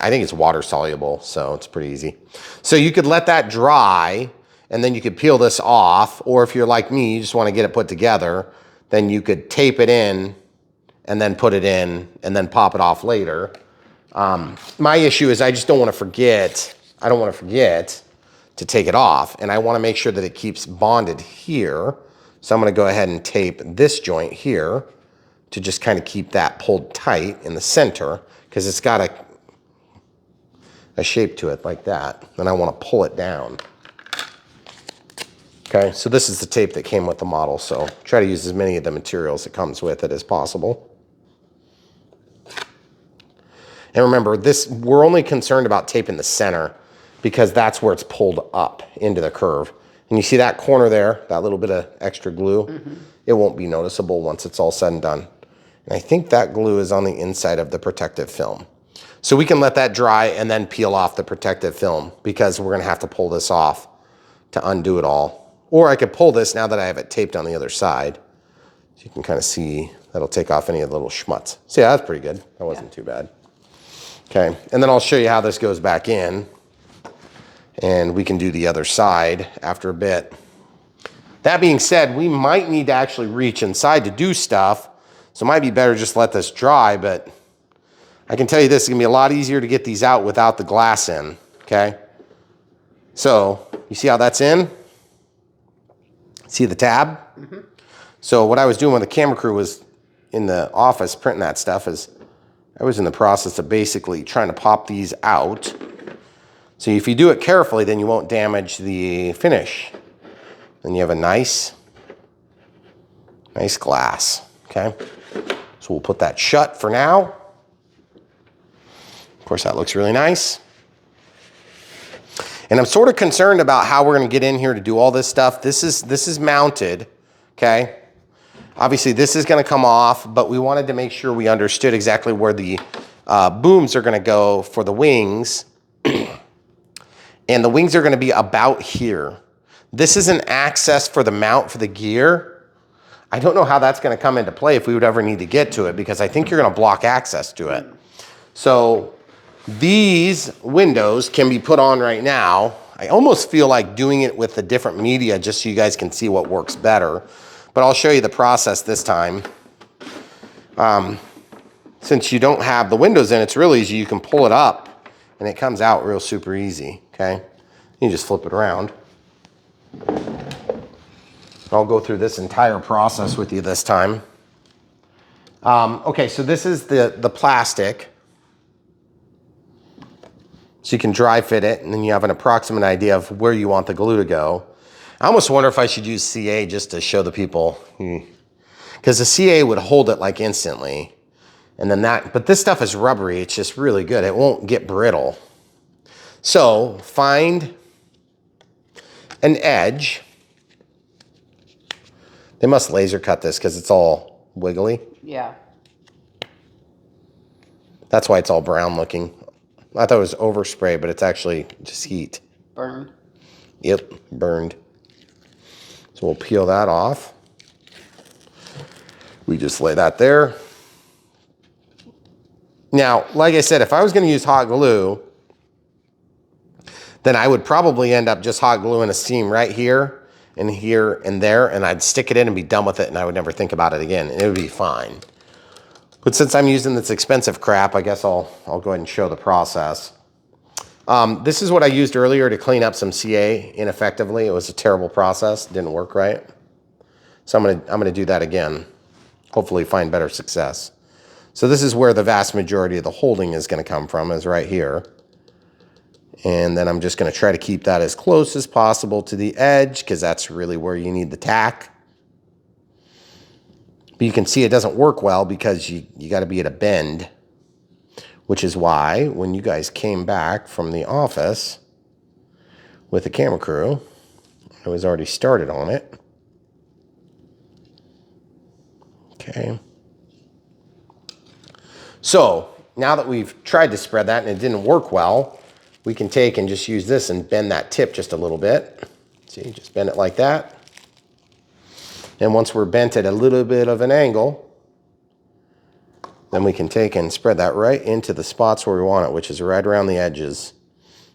A: I think it's water soluble, so it's pretty easy. So you could let that dry, and then you could peel this off, or if you're like me, you just wanna get it put together, then you could tape it in and then put it in and then pop it off later. My issue is I just don't wanna forget, I don't wanna forget to take it off, and I wanna make sure that it keeps bonded here. So I'm gonna go ahead and tape this joint here to just kind of keep that pulled tight in the center, because it's got a shape to it like that. Then I wanna pull it down. Okay, so this is the tape that came with the model, so try to use as many of the materials that comes with it as possible. And remember, we're only concerned about taping the center because that's where it's pulled up into the curve. And you see that corner there, that little bit of extra glue? It won't be noticeable once it's all said and done. And I think that glue is on the inside of the protective film. So we can let that dry and then peel off the protective film, because we're gonna have to pull this off to undo it all. Or I could pull this now that I have it taped on the other side. So you can kind of see that'll take off any of the little schmutz. So yeah, that's pretty good. That wasn't too bad. Okay, and then I'll show you how this goes back in, and we can do the other side after a bit. That being said, we might need to actually reach inside to do stuff, so it might be better just let this dry, but I can tell you this, it's gonna be a lot easier to get these out without the glass in, okay? So, you see how that's in? See the tab? So what I was doing when the camera crew was in the office printing that stuff is I was in the process of basically trying to pop these out. So if you do it carefully, then you won't damage the finish. Then you have a nice glass, okay? So we'll put that shut for now. Of course, that looks really nice. And I'm sort of concerned about how we're gonna get in here to do all this stuff. This is mounted, okay? Obviously this is gonna come off, but we wanted to make sure we understood exactly where the booms are gonna go for the wings. And the wings are gonna be about here. This is an access for the mount for the gear. I don't know how that's gonna come into play if we would ever need to get to it, because I think you're gonna block access to it. So these windows can be put on right now. I almost feel like doing it with a different media just so you guys can see what works better. But I'll show you the process this time. Since you don't have the windows in, it's real easy. You can pull it up and it comes out real super easy, okay? You just flip it around. I'll go through this entire process with you this time. Okay, so this is the plastic. So you can dry fit it, and then you have an approximate idea of where you want the glue to go. I almost wonder if I should use CA just to show the people, because the CA would hold it like instantly. And then but this stuff is rubbery. It's just really good. It won't get brittle. So find an edge. They must laser cut this because it's all wiggly.
B: Yeah.
A: That's why it's all brown looking. I thought it was overspray, but it's actually just heat.
B: Burned.
A: Yep, burned. So we'll peel that off. We just lay that there. Now, like I said, if I was going to use hot glue, then I would probably end up just hot gluing a seam right here and there, and I'd stick it in and be done with it, and I would never think about it again, and it would be fine. But since I'm using this expensive crap, I guess I'll go ahead and show the process. This is what I used earlier to clean up some CA ineffectively. It was a terrible process. Didn't work right. So I'm gonna do that again. Hopefully find better success. So this is where the vast majority of the holding is gonna come from, is right here. And then I'm just gonna try to keep that as close as possible to the edge, because that's really where you need the tack. But you can see it doesn't work well because you gotta be at a bend, which is why when you guys came back from the office with the camera crew, I was already started on it. Okay. So now that we've tried to spread that and it didn't work well, we can take and just use this and bend that tip just a little bit. See, just bend it like that. And once we're bent at a little bit of an angle, then we can take and spread that right into the spots where we want it, which is right around the edges.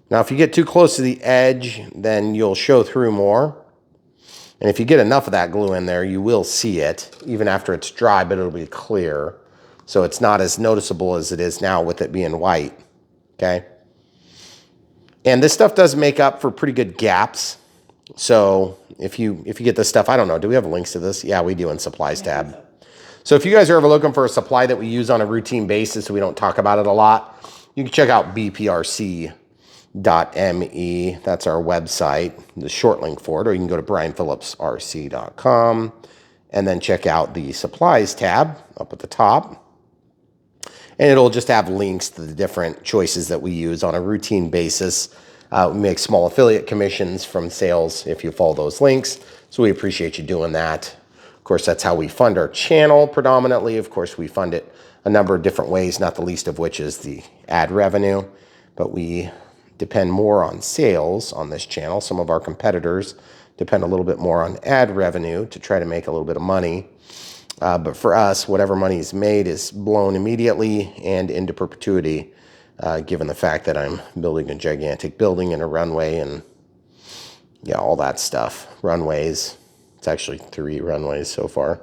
A: Now, if you get too close to the edge, then you'll show through more. And if you get enough of that glue in there, you will see it, even after it's dry, but it'll be clear. So it's not as noticeable as it is now with it being white, okay? And this stuff does make up for pretty good gaps. So if you get this stuff, I don't know, do we have links to this? Yeah, we do in supplies tab. So if you guys are ever looking for a supply that we use on a routine basis, so we don't talk about it a lot, you can check out bprc.me. That's our website, the short link for it, or you can go to brianphillipsrc.com and then check out the supplies tab up at the top. And it'll just have links to the different choices that we use on a routine basis. We make small affiliate commissions from sales if you follow those links. So we appreciate you doing that. Of course, that's how we fund our channel predominantly. Of course, we fund it a number of different ways, not the least of which is the ad revenue. But we depend more on sales on this channel. Some of our competitors depend a little bit more on ad revenue to try to make a little bit of money. But for us, whatever money is made is blown immediately and into perpetuity, given the fact that I'm building a gigantic building and a runway and yeah, all that stuff. Runways. It's actually 3 runways so far.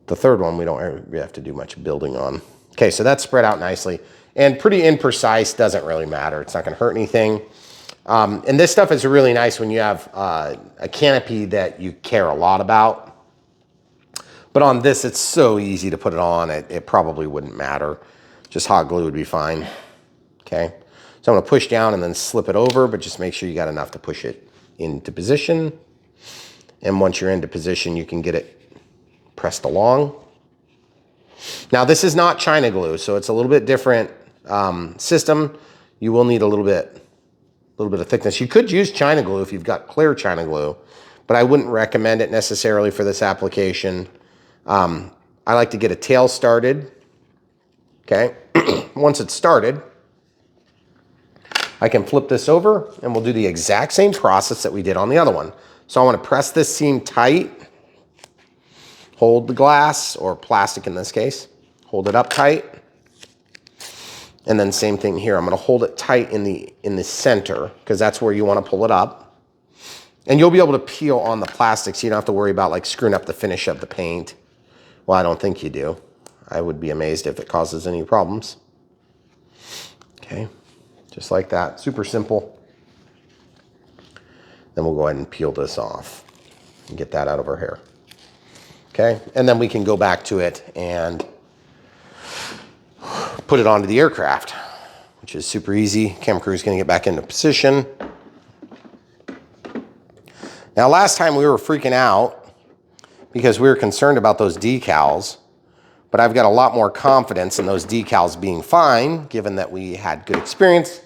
A: The third one we don't really have to do much building on. Okay, so that's spread out nicely. And pretty imprecise, doesn't really matter. It's not gonna hurt anything. And this stuff is really nice when you have a canopy that you care a lot about. But on this, it's so easy to put it on, it probably wouldn't matter. Just hot glue would be fine, okay? So I'm gonna push down and then slip it over, but just make sure you got enough to push it into position. And once you're into position, you can get it pressed along. Now, this is not China glue, so it's a little bit different system. You will need a little bit of thickness. You could use China glue if you've got clear China glue, but I wouldn't recommend it necessarily for this application. I like to get a tail started, okay? Once it's started, I can flip this over and we'll do the exact same process that we did on the other one. So I want to press this seam tight, hold the glass, or plastic in this case, hold it up tight, and then same thing here. I'm going to hold it tight in the center because that's where you want to pull it up. And you'll be able to peel on the plastic so you don't have to worry about like screwing up the finish of the paint. Well, I don't think you do. I would be amazed if it causes any problems. Okay, just like that, super simple. Then we'll go ahead and peel this off and get that out of our hair. Okay, and then we can go back to it and put it onto the aircraft, which is super easy. Camera crew is going to get back into position. Now, last time we were freaking out because we were concerned about those decals, but I've got a lot more confidence in those decals being fine, given that we had good experience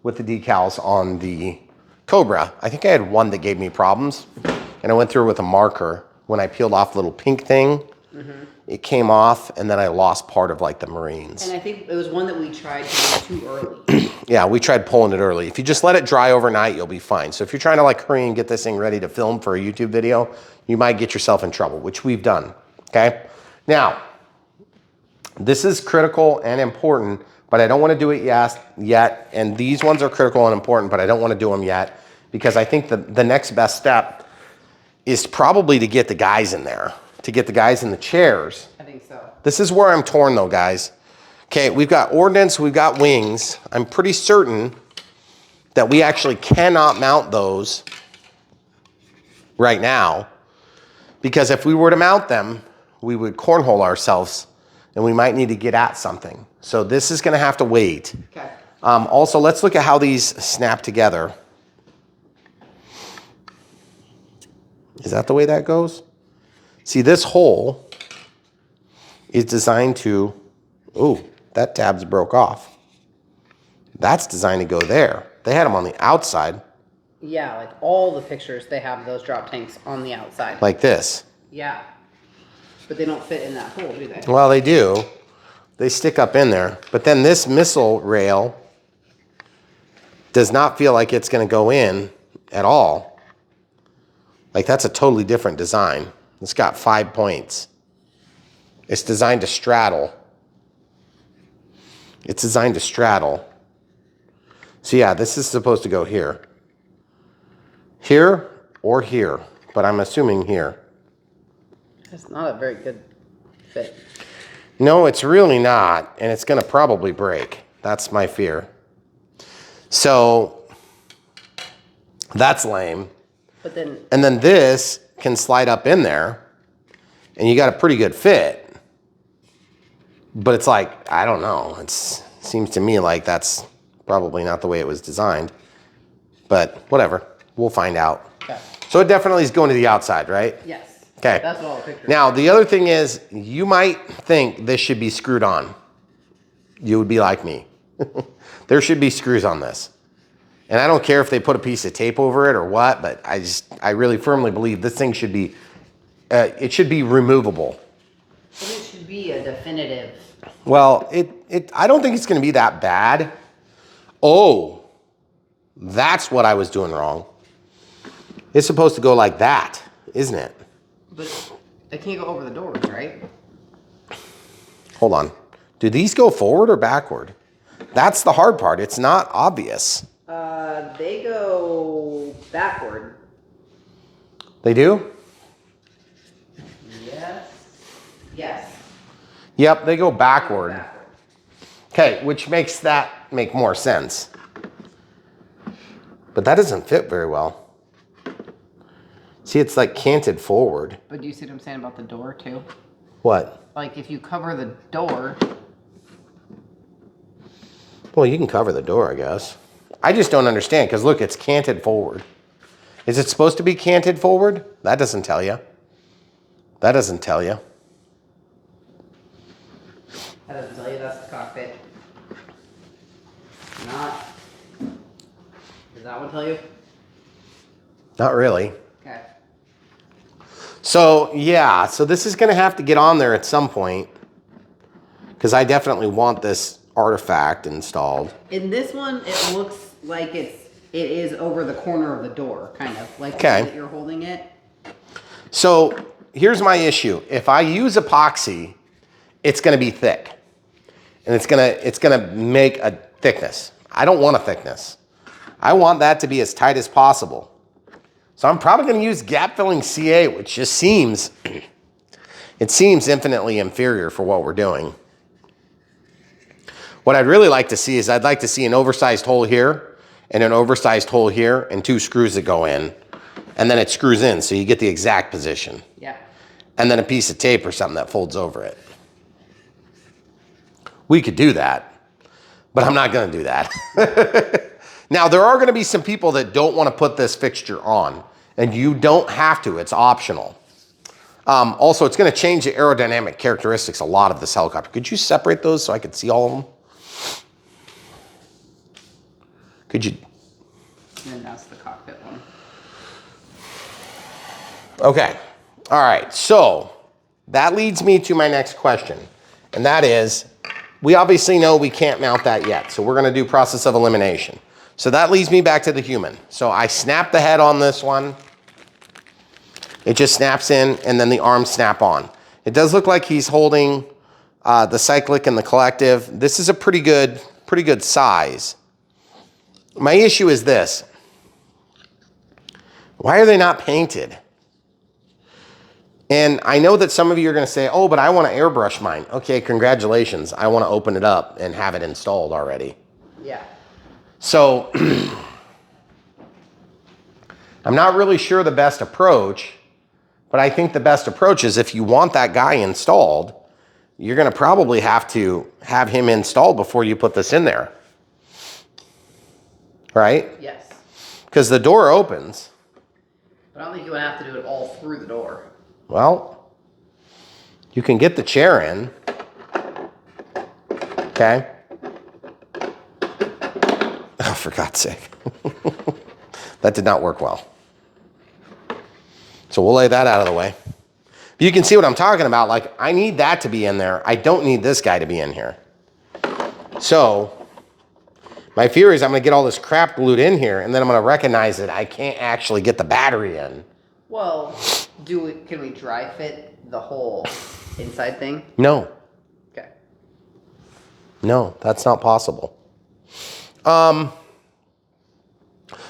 A: with the decals on the Cobra. I think I had one that gave me problems, and I went through with a marker. When I peeled off the little pink thing, it came off, and then I lost part of like the Marines.
B: And I think it was one that we tried to do too early.
A: Yeah, we tried pulling it early. If you just let it dry overnight, you'll be fine. So if you're trying to like hurry and get this thing ready to film for a YouTube video, you might get yourself in trouble, which we've done, okay? Now, this is critical and important, but I don't want to do it yet. And these ones are critical and important, but I don't want to do them yet because I think the next best step is probably to get the guys in there, to get the guys in the chairs.
B: I think so.
A: This is where I'm torn though, guys. Okay, we've got Ordinance, we've got wings. I'm pretty certain that we actually cannot mount those right now because if we were to mount them, we would cornhole ourselves and we might need to get at something. So this is gonna have to wait.
B: Okay.
A: Also, let's look at how these snap together. Is that the way that goes? See, this hole is designed to, ooh, that tab's broke off. That's designed to go there. They had them on the outside.
B: Yeah, like all the pictures, they have those drop tanks on the outside.
A: Like this.
B: Yeah. But they don't fit in that hole, do they?
A: Well, they do. They stick up in there. But then this missile rail does not feel like it's going to go in at all. Like that's a totally different design. It's got 5 points. It's designed to straddle. It's designed to straddle. So yeah, this is supposed to go here. Here or here, but I'm assuming here.
B: It's not a very good fit.
A: No, it's really not, and it's gonna probably break. That's my fear. So that's lame.
B: But then,
A: And then this can slide up in there, and you got a pretty good fit. But it's like, I don't know. It seems to me like that's probably not the way it was designed. But whatever, we'll find out.
B: okay.
A: So it definitely is going to the outside, right?
B: Yes.
A: Okay.
B: That's all the pictures.
A: Now, the other thing is, you might think this should be screwed on. You would be like me. There should be screws on this. And I don't care if they put a piece of tape over it or what, but I really firmly believe this thing should be, it should be removable.
B: But it should be a definitive.
A: Well, I don't think it's going to be that bad. Oh, that's what I was doing wrong. It's supposed to go like that, isn't it?
B: But they can't go over the doors, right?
A: Hold on. Do these go forward or backward? That's the hard part. It's not obvious.
B: They go backward.
A: They do?
B: Yes. Yes.
A: Yep, they go backward. Okay, which makes that make more sense. But that doesn't fit very well. See, it's like canted forward.
B: But do you see what I'm saying about the door too?
A: What?
B: Like if you cover the door.
A: Well, you can cover the door, I guess. I just don't understand, because look, it's canted forward. Is it supposed to be canted forward? That doesn't tell you. That doesn't tell you.
B: That doesn't tell you that's the cockpit. Not. Does that one tell you?
A: Not really.
B: Okay.
A: So, yeah, so this is going to have to get on there at some point, because I definitely want this artifact installed.
B: In this one, it looks like it is over the corner of the door, kind of like the
A: Okay.
B: way that you're holding it.
A: So here's my issue. If I use epoxy, it's going to be thick, and it's going to make a thickness. I don't want a thickness. I want that to be as tight as possible. So I'm probably going to use gap filling CA, which just seems, it seems infinitely inferior for what we're doing. What I'd really like to see is I'd like to see an oversized hole here and an oversized hole here and 2 screws that go in, and then it screws in so you get the exact position.
B: Yeah.
A: And then a piece of tape or something that folds over it. We could do that. but I'm not gonna do that. Now, there are gonna be some people that don't wanna put this fixture on, and you don't have to, it's optional. Also, it's gonna change the aerodynamic characteristics a lot of this helicopter. Could you separate those so I could see all of them? Could you?
B: And that's the cockpit one.
A: Okay, all right, so that leads me to my next question, and that is, we obviously know we can't mount that yet, so we're gonna do process of elimination. So that leads me back to the human. So I snap the head on this one. It just snaps in, and then the arms snap on. It does look like he's holding the cyclic and the collective. This is a pretty good size. My issue is this. Why are they not painted? And I know that some of you are gonna say, oh, but I wanna airbrush mine. Okay, congratulations. I wanna open it up and have it installed already.
B: Yeah.
A: So, I'm not really sure the best approach, but I think the best approach is if you want that guy installed, you're gonna probably have to have him installed before you put this in there. Right?
B: Yes.
A: Because the door opens.
B: But I don't think you would have to do it all through the door.
A: Well, you can get the chair in. Okay? Oh, for God's sake. That did not work well. So we'll lay that out of the way. You can see what I'm talking about. Like, I need that to be in there. I don't need this guy to be in here. So, my fear is I'm gonna get all this crap glued in here, and then I'm gonna recognize that I can't actually get the battery in.
B: Well, can we dry fit the whole inside thing?
A: No.
B: Okay.
A: No, that's not possible.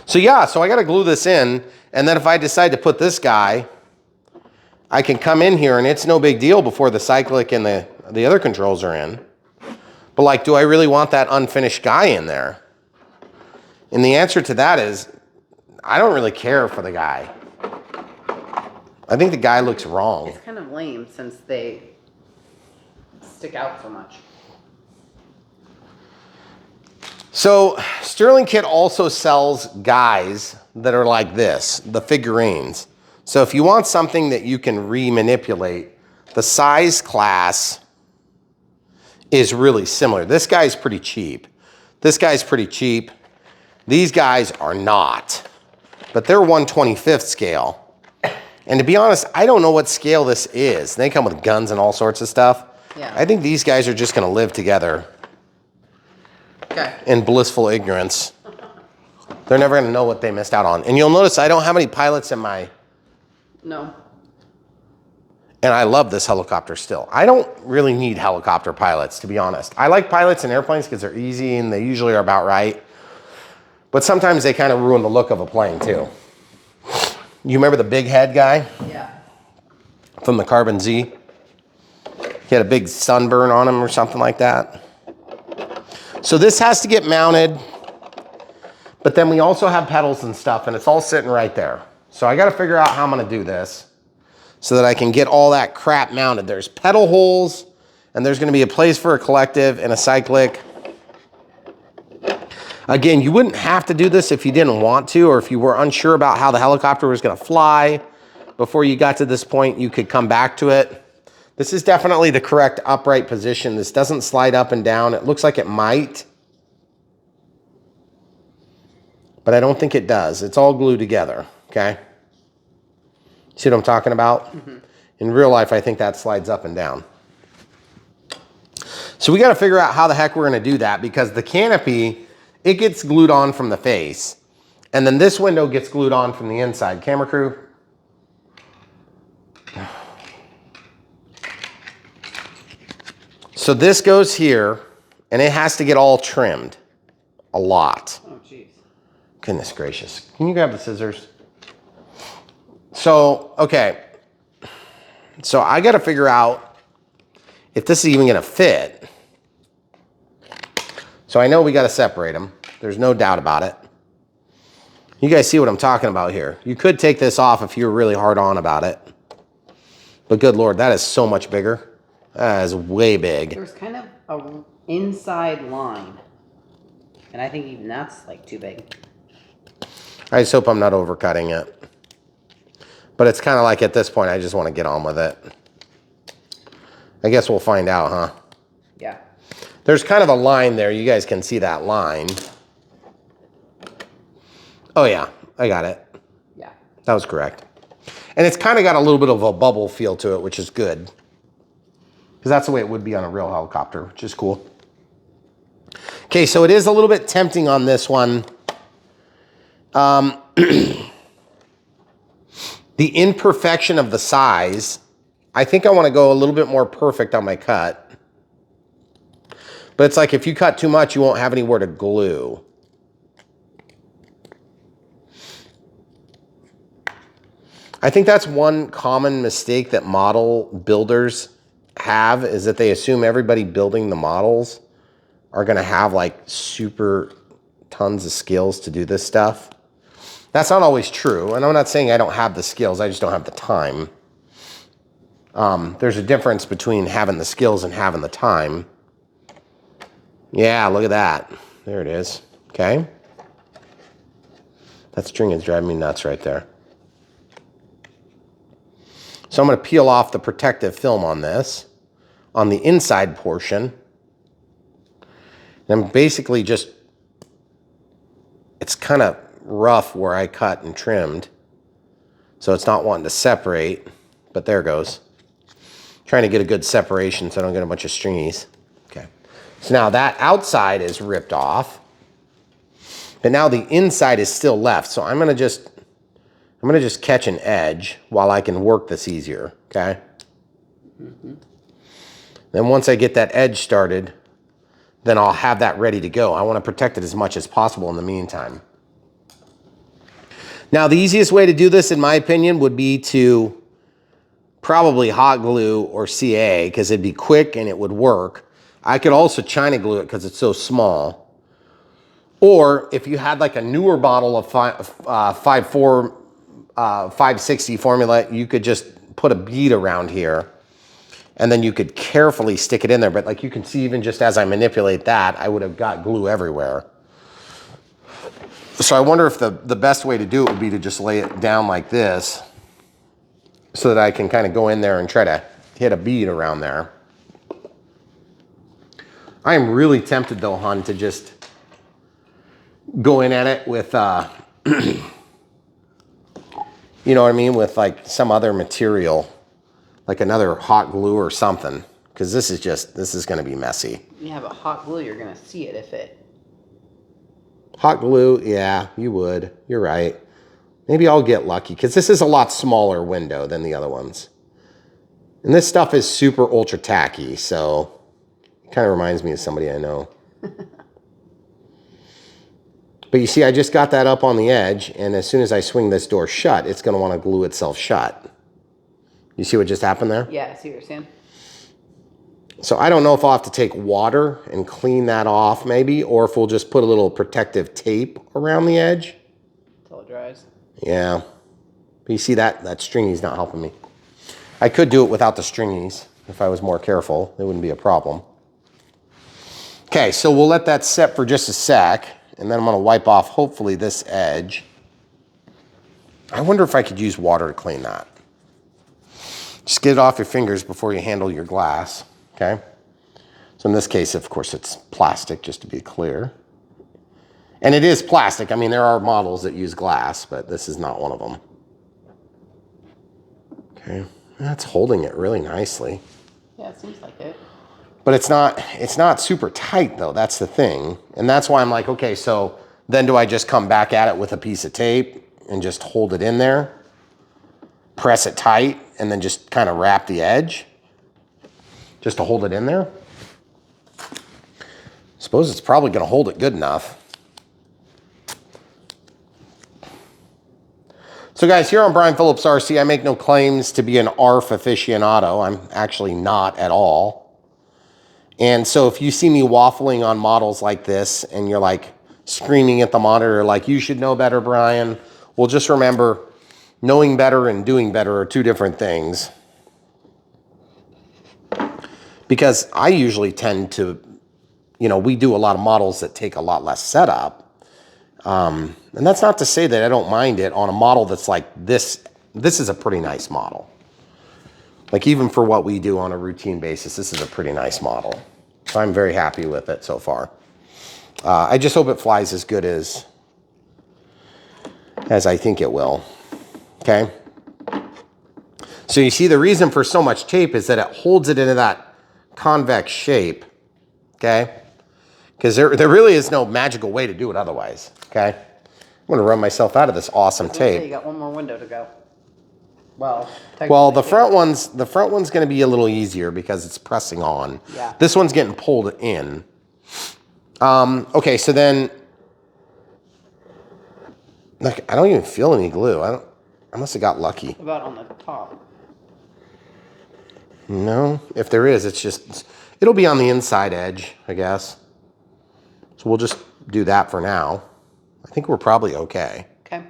A: So yeah, so I gotta glue this in, and then if I decide to put this guy, I can come in here and it's no big deal before the cyclic and the other controls are in. But like, do I really want that unfinished guy in there? And the answer to that is, I don't really care for the guy. I think the guy looks wrong.
B: It's kind of lame since they stick out so much.
A: So Sterling Kit also sells guys that are like this, the figurines. So if you want something that you can remanipulate, the size class is really similar. This guy's pretty cheap. This guy's pretty cheap. These guys are not, but they're 1/25th scale. And to be honest, I don't know what scale this is. They come with guns and all sorts of stuff.
B: Yeah.
A: I think these guys are just gonna live together.
B: Okay.
A: In blissful ignorance. They're never gonna know what they missed out on. And you'll notice I don't have any pilots in my...
B: No.
A: And I love this helicopter still. I don't really need helicopter pilots, to be honest. I like pilots in airplanes because they're easy and they usually are about right. But sometimes they kind of ruin the look of a plane too. You remember the big head guy?
B: Yeah.
A: From the Carbon Z? He had a big sunburn on him or something like that. So this has to get mounted, but then we also have pedals and stuff, and it's all sitting right there. So I gotta figure out how I'm gonna do this so that I can get all that crap mounted. There's pedal holes, and there's gonna be a place for a collective and a cyclic. Again, you wouldn't have to do this if you didn't want to, or if you were unsure about how the helicopter was gonna fly. Before you got to this point, you could come back to it. This is definitely the correct upright position. This doesn't slide up and down. It looks like it might, but I don't think it does. It's all glued together, okay? See what I'm talking about? Mm-hmm. In real life, I think that slides up and down. So we gotta figure out how the heck we're gonna do that, because the canopy, it gets glued on from the face, and then this window gets glued on from the inside. Camera crew. So this goes here, and it has to get all trimmed. A lot.
B: Oh, jeez.
A: Goodness gracious. Can you grab the scissors? So, okay. So I got to figure out if this is even going to fit. So I know we got to separate them. There's no doubt about it. You guys see what I'm talking about here. You could take this off if you were really hard on about it. But good Lord, that is so much bigger. That is way big.
B: There's kind of an inside line. And I think even that's like too big.
A: I just hope I'm not overcutting it. But it's kind of like at this point, I just want to get on with it. I guess we'll find out, huh?
B: Yeah.
A: There's kind of a line there. You guys can see that line. Oh yeah, I got it.
B: Yeah.
A: That was correct. And it's kind of got a little bit of a bubble feel to it, which is good. Because that's the way it would be on a real helicopter, which is cool. Okay, so it is a little bit tempting on this one. The imperfection of the size, I think I want to go a little bit more perfect on my cut. But it's like if you cut too much, you won't have anywhere to glue. I think that's one common mistake that model builders have, is that they assume everybody building the models are going to have like super tons of skills to do this stuff. That's not always true. And I'm not saying I don't have the skills, I just don't have the time. There's a difference between having the skills and having the time. Yeah, look at that. There it is. Okay. That string is driving me nuts right there. So I'm going to peel off the protective film on this, on the inside portion. And I'm basically just, it's kind of rough where I cut and trimmed. So it's not wanting to separate, but there it goes. Trying to get a good separation so I don't get a bunch of stringies. Okay. So now that outside is ripped off. But now the inside is still left. So I'm going to just catch an edge while I can work this easier, okay? Then once I get that edge started, then I'll have that ready to go. I want to protect it as much as possible in the meantime. Now, the easiest way to do this, in my opinion, would be to probably hot glue or CA, because it'd be quick and it would work. I could also China glue it because it's so small. Or if you had like a newer bottle of 560 formula, you could just put a bead around here and then you could carefully stick it in there. But like you can see, even just as I manipulate that, I would have got glue everywhere. So I wonder if the best way to do it would be to just lay it down like this so that I can kind of go in there and try to hit a bead around there. I am really tempted though, hon, to just go in at it with, you know what I mean? With like some other material, like another hot glue or something. Because this is going to be messy.
B: Yeah, but hot glue, you're going to see it if it...
A: Hot glue, yeah, you would. You're right. Maybe I'll get lucky because this is a lot smaller window than the other ones. And this stuff is super ultra tacky, so it kind of reminds me of somebody I know. But you see, I just got that up on the edge, and as soon as I swing this door shut, it's going to want to glue itself shut. You see what just happened there?
B: Yeah, I see what you're saying.
A: So I don't know if I'll have to take water and clean that off maybe, or if we'll just put a little protective tape around the edge.
B: Until it dries.
A: Yeah. But you see that stringy's not helping me. I could do it without the stringies if I was more careful. It wouldn't be a problem. Okay, so we'll let that set for just a sec, and then I'm going to wipe off hopefully this edge. I wonder if I could use water to clean that. Just get it off your fingers before you handle your glass. Okay, so in this case, of course, it's plastic, just to be clear. And it is plastic. I mean, there are models that use glass, but this is not one of them. Okay, that's holding it really nicely.
B: Yeah, it seems like it.
A: But it's not super tight, though. That's the thing. And that's why I'm like, okay, so then do I just come back at it with a piece of tape and just hold it in there, press it tight, and then just kind of wrap the edge? Just to hold it in there. Suppose it's probably going to hold it good enough. So guys, here on Brian Phillips RC, I make no claims to be an ARF aficionado. I'm actually not at all. And so if you see me waffling on models like this and you're like screaming at the monitor like, you should know better, Brian, well, just remember, knowing better and doing better are two different things. Because I usually tend to, you know, we do a lot of models that take a lot less setup. And that's not to say that I don't mind it on a model that's like this. This is a pretty nice model. Like even for what we do on a routine basis, this is a pretty nice model. So I'm very happy with it so far. I just hope it flies as good as I think it will. Okay. So you see the reason for so much tape is that it holds it into that convex shape. Okay. Because there really is no magical way to do it otherwise. Okay. I'm going to run myself out of this awesome tape.
B: You got one more window to go. Well,
A: the front one's going to be a little easier because it's pressing on.
B: Yeah.
A: This one's getting pulled in. Okay, so then, like, I don't even feel any glue. I must have got lucky.
B: What about on the top?
A: No, if there is, it'll be on the inside edge, I guess. So we'll just do that for now. I think we're probably okay.
B: Okay.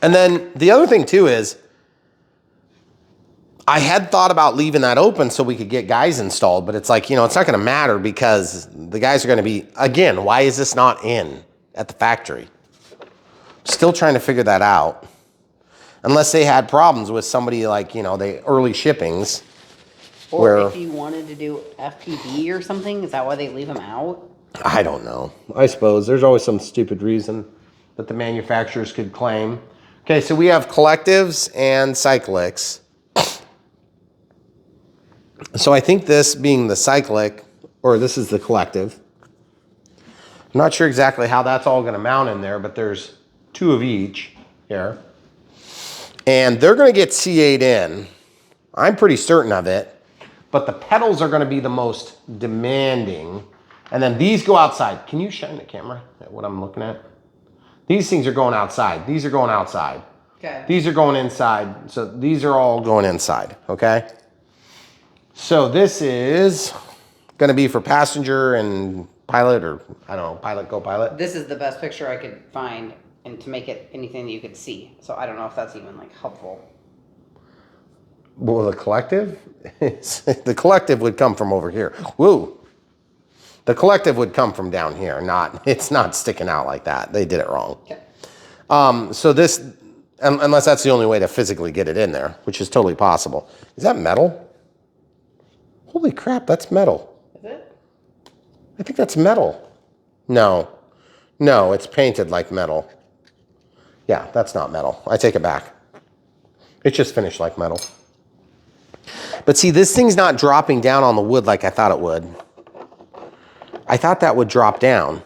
A: And then the other thing too is I had thought about leaving that open so we could get guys installed, but it's like, you know, it's not going to matter because the guys are going to be, again, why is this not in at the factory? Still trying to figure that out. Unless they had problems with somebody like, you know, the early shippings.
B: Or if you wanted to do FPV or something, is that why they leave them out?
A: I don't know. I suppose there's always some stupid reason that the manufacturers could claim. Okay, so we have collectives and cyclics. So I think this being the cyclic, or this is the collective. I'm not sure exactly how that's all going to mount in there, but there's 2 of each here. And they're going to get C8 in. I'm pretty certain of it. But the pedals are going to be the most demanding. And then these go outside. Can you shine the camera at what I'm looking at? These things are going outside. These are going outside.
B: Okay.
A: These are going inside. So these are all going inside, okay? So this is going to be for passenger and pilot, or I don't know, pilot, co-pilot.
B: This is the best picture I could find and to make it anything that you could see. So I don't know if that's even like helpful.
A: Well, the collective? The collective would come from over here. Woo! The collective would come from down here, it's not sticking out like that. They did it wrong.
B: Okay.
A: So this, unless that's the only way to physically get it in there, which is totally possible. Is that metal? Holy crap, that's metal.
B: Is it?
A: I think that's metal. No, it's painted like metal. Yeah, that's not metal. I take it back. It's just finished like metal. But see, this thing's not dropping down on the wood like I thought it would. I thought that would drop down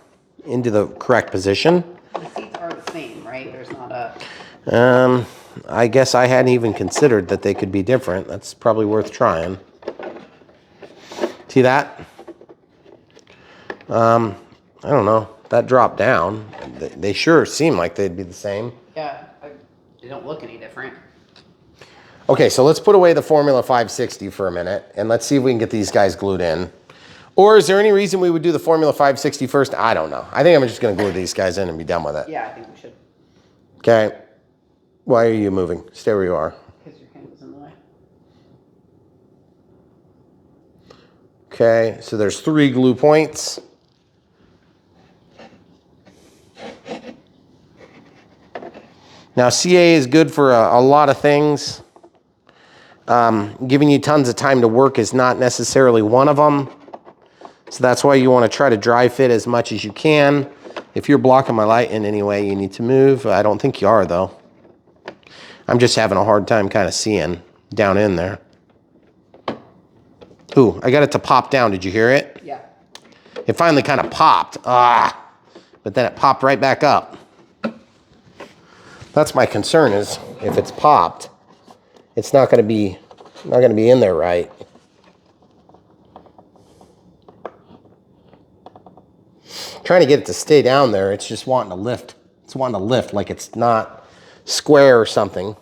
A: into the correct position.
B: The seats are the same, right? There's not a...
A: I guess I hadn't even considered that they could be different. That's probably worth trying. See that? I don't know. That dropped down. They sure seem like they'd be the same.
B: Yeah, they don't look any different.
A: Okay, so let's put away the Formula 560 for a minute, and let's see if we can get these guys glued in. Or is there any reason we would do the Formula 560 first? I don't know. I think I'm just going to glue these guys in and be done with it.
B: Yeah, I think we should.
A: Okay. Why are you moving? Stay where you are.
B: Because your hand was in the way.
A: Okay, so there's 3 glue points. Now, CA is good for a lot of things. Giving you tons of time to work is not necessarily one of them. So that's why you want to try to dry fit as much as you can. If you're blocking my light in any way, you need to move. I don't think you are, though. I'm just having a hard time kind of seeing down in there. Ooh, I got it to pop down. Did you hear it?
B: Yeah.
A: It finally kind of popped. But then it popped right back up. That's my concern, is if it's popped, it's not going to be in there right. Trying to get it to stay down there, it's just wanting to lift. It's wanting to lift like it's not square or something.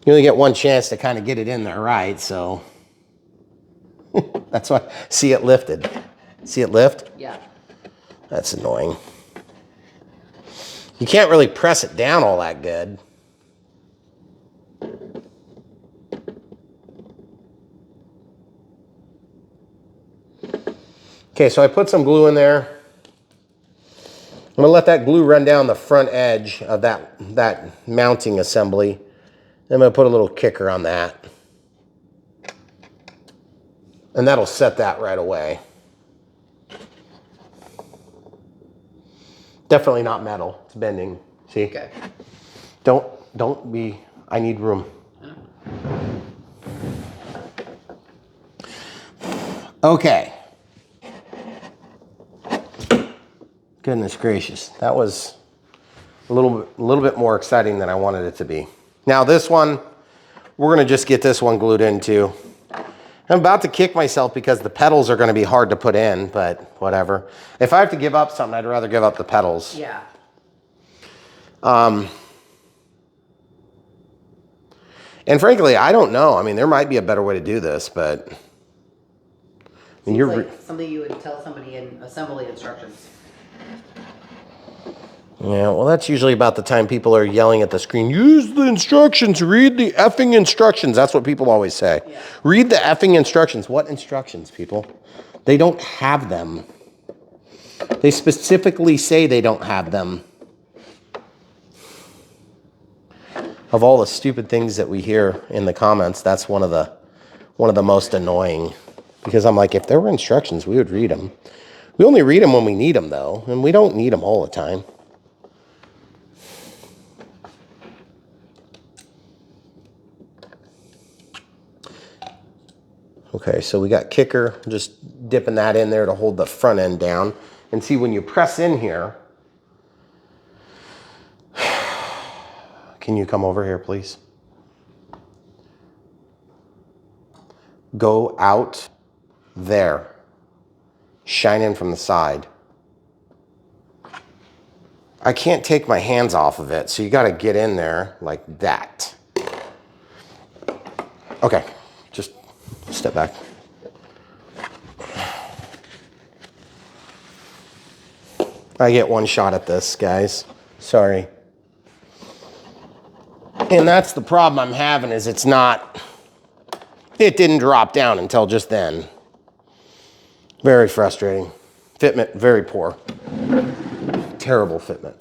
A: You only get one chance to kind of get it in there right, so that's why. See it lifted. See it lift?
B: Yeah.
A: That's annoying. You can't really press it down all that good. Okay, so I put some glue in there. I'm gonna let that glue run down the front edge of that mounting assembly. I'm gonna put a little kicker on that. And that'll set that right away. Definitely not metal, it's bending, see?
B: Okay.
A: Don't be, I need room. Okay. Goodness gracious, that was a little bit more exciting than I wanted it to be. Now this one, we're gonna just get this one glued into. I'm about to kick myself because the pedals are gonna be hard to put in, but whatever. If I have to give up something, I'd rather give up the pedals.
B: Yeah.
A: And frankly, I don't know. I mean, there might be a better way to do this, but I mean,
B: Seems like something you would tell somebody in assembly instructions.
A: Yeah, well, that's usually about the time people are yelling at the screen, use the instructions, read the effing instructions. That's what people always say.
B: Yeah.
A: Read the effing instructions. What instructions, people? They don't have them. They specifically say they don't have them. Of all the stupid things that we hear in the comments, that's one of the most annoying. Because I'm like, if there were instructions, we would read them. We only read them when we need them, though, and we don't need them all the time. Okay, so we got kicker, just dipping that in there to hold the front end down. And see, when you press in here, can you come over here, please? Go out there. Shine in from the side. I can't take my hands off of it, so you gotta get in there like that. Okay, just step back. I get one shot at this, guys. Sorry. And that's the problem I'm having, is it didn't drop down until just then. Very frustrating. Fitment, very poor. Terrible fitment.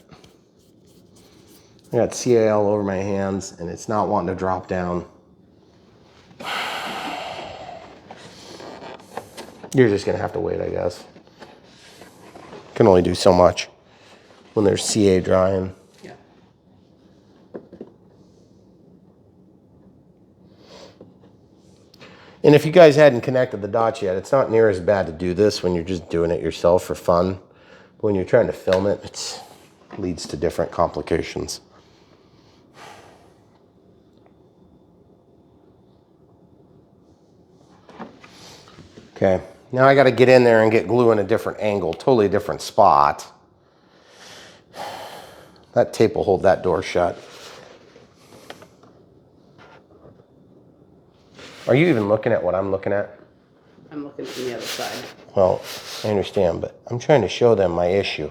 A: I got CA all over my hands and it's not wanting to drop down. You're just gonna have to wait, I guess. Can only do so much when there's CA drying.
B: Yeah.
A: And if you guys hadn't connected the dots yet, it's not near as bad to do this when you're just doing it yourself for fun. But when you're trying to film it, it leads to different complications. Okay, now I gotta get in there and get glue in a different angle, totally different spot. That tape will hold that door shut. Are you even looking at what I'm looking at?
B: I'm looking from the other side.
A: Well, I understand, but I'm trying to show them my issue.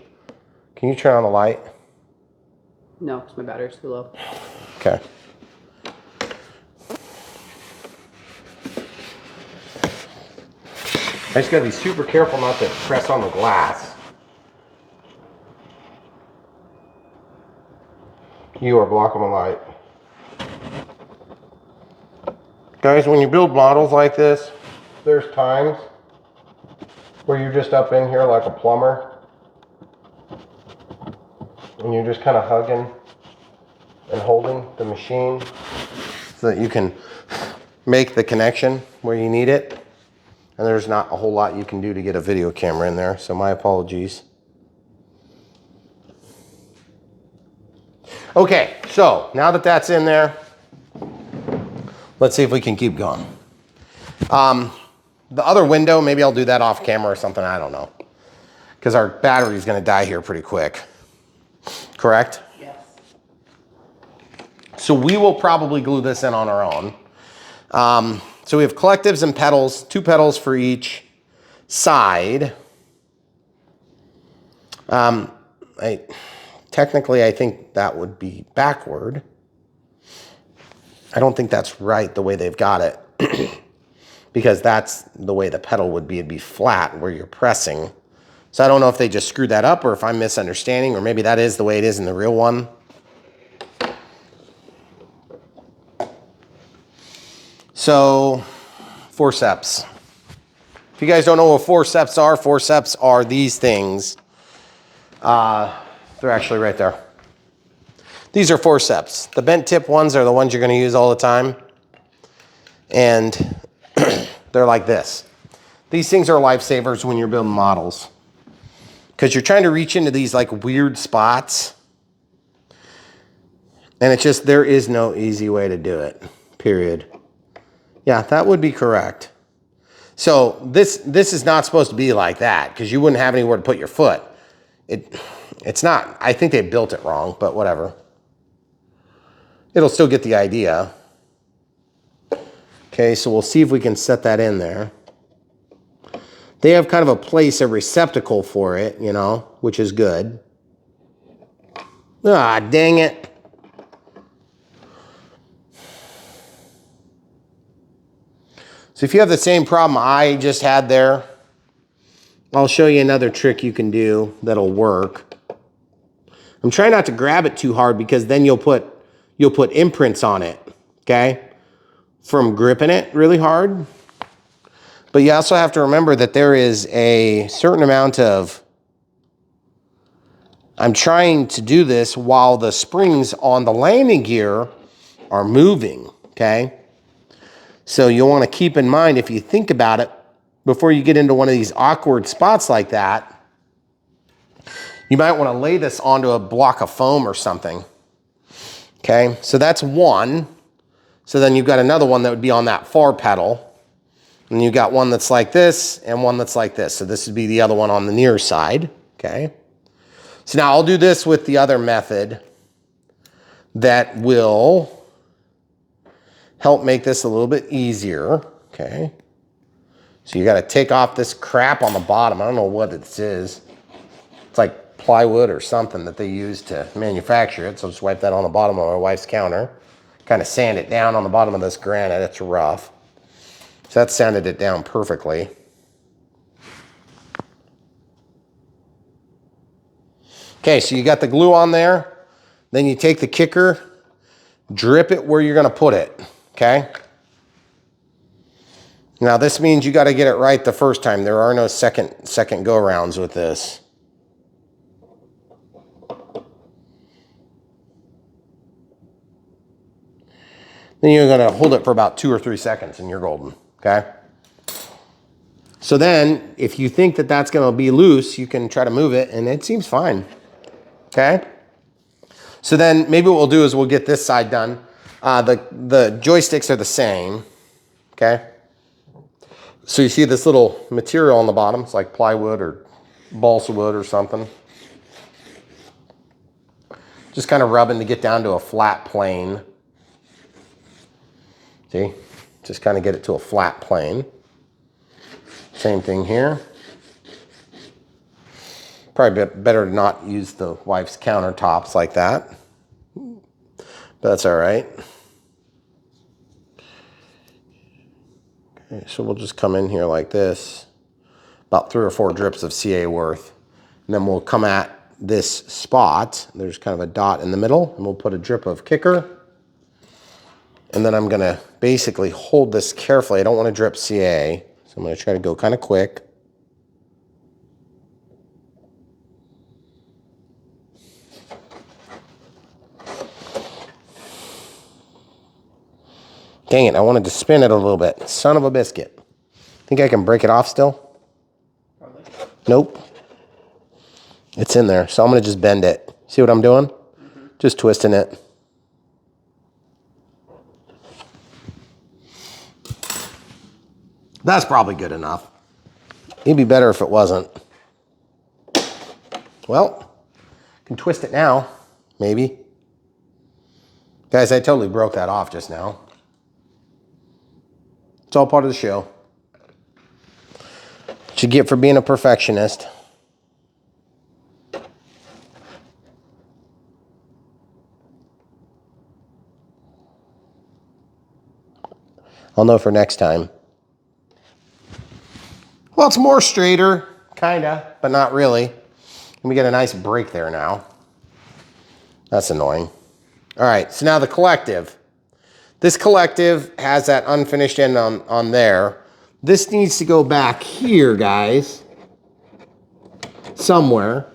A: Can you turn on the light?
B: No, because my battery's too low.
A: Okay. I just gotta be super careful not to press on the glass. You are blocking the light. Guys, when you build models like this, there's times where you're just up in here like a plumber and you're just kind of hugging and holding the machine so that you can make the connection where you need it. And there's not a whole lot you can do to get a video camera in there, so my apologies. Okay, so now that that's in there, let's see if we can keep going. The other window, maybe I'll do that off camera or something, I don't know. Because our battery's gonna die here pretty quick. Correct?
B: Yes.
A: So we will probably glue this in on our own. So we have collectives and pedals, 2 pedals for each side. Technically, I think that would be backward. I don't think that's right the way they've got it. because that's the way the pedal would be. It'd be flat where you're pressing. So I don't know if they just screwed that up or if I'm misunderstanding, or maybe that is the way it is in the real one. So forceps. If you guys don't know what forceps are these things. They're actually right there. These are forceps. The bent tip ones are the ones you're going to use all the time. And they're like this. These things are lifesavers when you're building models, because you're trying to reach into these like weird spots. And it's just, there is no easy way to do it, period. Yeah, that would be correct. So this is not supposed to be like that, because you wouldn't have anywhere to put your foot. It's not, I think they built it wrong, but whatever. It'll still get the idea. Okay, so we'll see if we can set that in there. They have kind of a place, a receptacle for it, you know, which is good. Ah, dang it. So if you have the same problem I just had there, I'll show you another trick you can do that'll work. I'm trying not to grab it too hard, because then you'll put imprints on it, okay? From gripping it really hard. But you also have to remember that there is a certain amount of, I'm trying to do this while the springs on the landing gear are moving, okay? So you'll want to keep in mind, if you think about it, before you get into one of these awkward spots like that, you might want to lay this onto a block of foam or something. Okay, so that's one. So then you've got another one that would be on that far pedal. And you've got one that's like this and one that's like this. So this would be the other one on the near side. Okay. So now I'll do this with the other method that will help make this a little bit easier. Okay. So you got to take off this crap on the bottom. I don't know what this is. It's like plywood or something that they use to manufacture it. So just wipe that on the bottom of my wife's counter. Kind of sand it down on the bottom of this granite. It's rough. So that sanded it down perfectly. Okay, so you got the glue on there. Then you take the kicker, drip it where you're going to put it. Okay. Now this means you got to get it right the first time. There are no second go rounds with this. Then you're going to hold it for about 2 or 3 seconds and you're golden. Okay. So then if you think that that's going to be loose, you can try to move it and it seems fine. Okay. So then maybe what we'll do is we'll get this side done. The joysticks are the same. Okay. So you see this little material on the bottom. It's like plywood or balsa wood or something. Just kind of rubbing to get down to a flat plane. See? Just kind of get it to a flat plane. Same thing here. Probably better to not use the wife's countertops like that. But that's all right. Okay, so we'll just come in here like this. About 3 or 4 drips of CA worth. And then we'll come at this spot. There's kind of a dot in the middle. And we'll put a drip of kicker. And then I'm going to basically hold this carefully. I don't want to drip CA. So I'm going to try to go kind of quick. Dang it, I wanted to spin it a little bit. Son of a biscuit. Think I can break it off still? Probably. Nope. It's in there, so I'm going to just bend it. See what I'm doing? Mm-hmm. Just twisting it. That's probably good enough. It'd be better if it wasn't. Well, I can twist it now, maybe. Guys, I totally broke that off just now. It's all part of the show. What you get for being a perfectionist. I'll know for next time. Well, it's more straighter, kinda, but not really. And we get a nice break there now. That's annoying. All right, so now the collective. This collective has that unfinished end on there. This needs to go back here, guys, somewhere.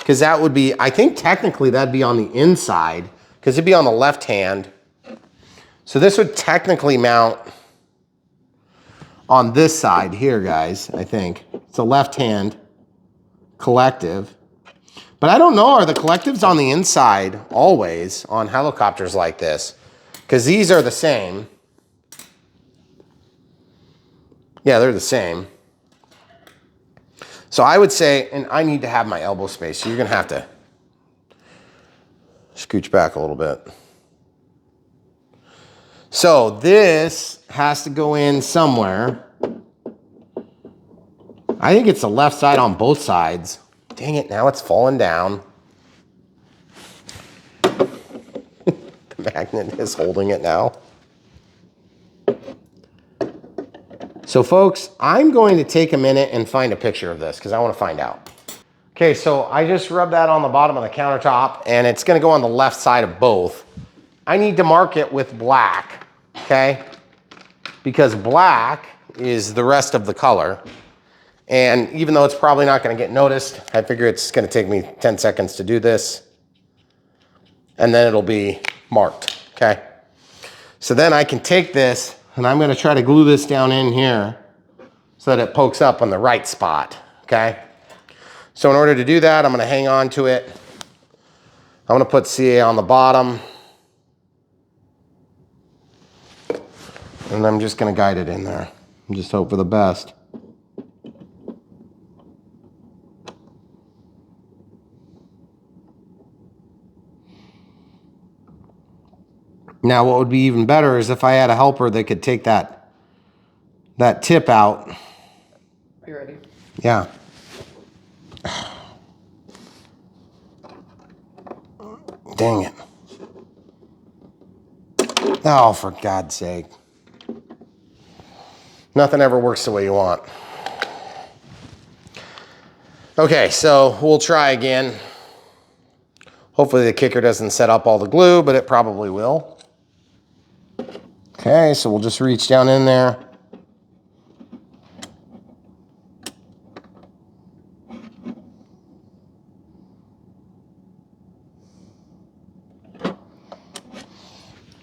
A: Because that would be, I think technically that'd be on the inside, because it'd be on the left hand. So this would technically mount on this side here, guys, I think. It's a left hand collective. But I don't know, are the collectives on the inside always on helicopters like this? Because these are the same. Yeah, they're the same. So I would say, and I need to have my elbow space, so you're gonna have to scooch back a little bit. So this has to go in somewhere. I think it's the left side on both sides. Dang it, now it's falling down. The magnet is holding it now. So folks, I'm going to take a minute and find a picture of this because I want to find out. Okay, so I just rubbed that on the bottom of the countertop and it's going to go on the left side of both. I need to mark it with black, okay? Because black is the rest of the color. And even though it's probably not going to get noticed, I figure it's going to take me 10 seconds to do this. And then it'll be marked, okay? So then I can take this and I'm going to try to glue this down in here so that it pokes up on the right spot, okay? So in order to do that, I'm going to hang on to it. I'm going to put CA on the bottom. And I'm just going to guide it in there and just hope for the best. Now, what would be even better is if I had a helper that could take that tip out.
B: Are you ready?
A: Yeah. Dang it. Oh, for God's sake. Nothing ever works the way you want. Okay, so we'll try again. Hopefully the kicker doesn't set up all the glue, but it probably will. Okay, so we'll just reach down in there.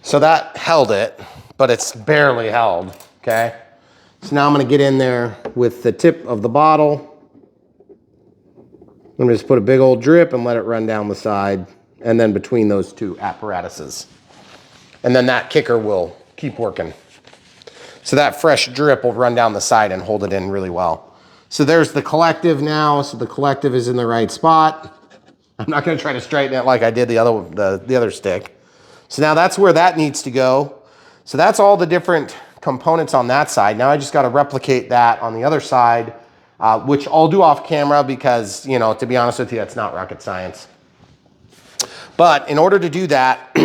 A: So that held it, but it's barely held, okay? So now I'm gonna get in there with the tip of the bottle. I'm gonna just put a big old drip and let it run down the side, and then between those two apparatuses. And then that kicker will keep working. So that fresh drip will run down the side and hold it in really well. So there's the collective now, so the collective is in the right spot. I'm not gonna try to straighten it like I did the other stick. So now that's where that needs to go. So that's all the different components on that side. Now I just gotta replicate that on the other side, which I'll do off camera because, you know, to be honest with you, it's not rocket science. But in order to do that,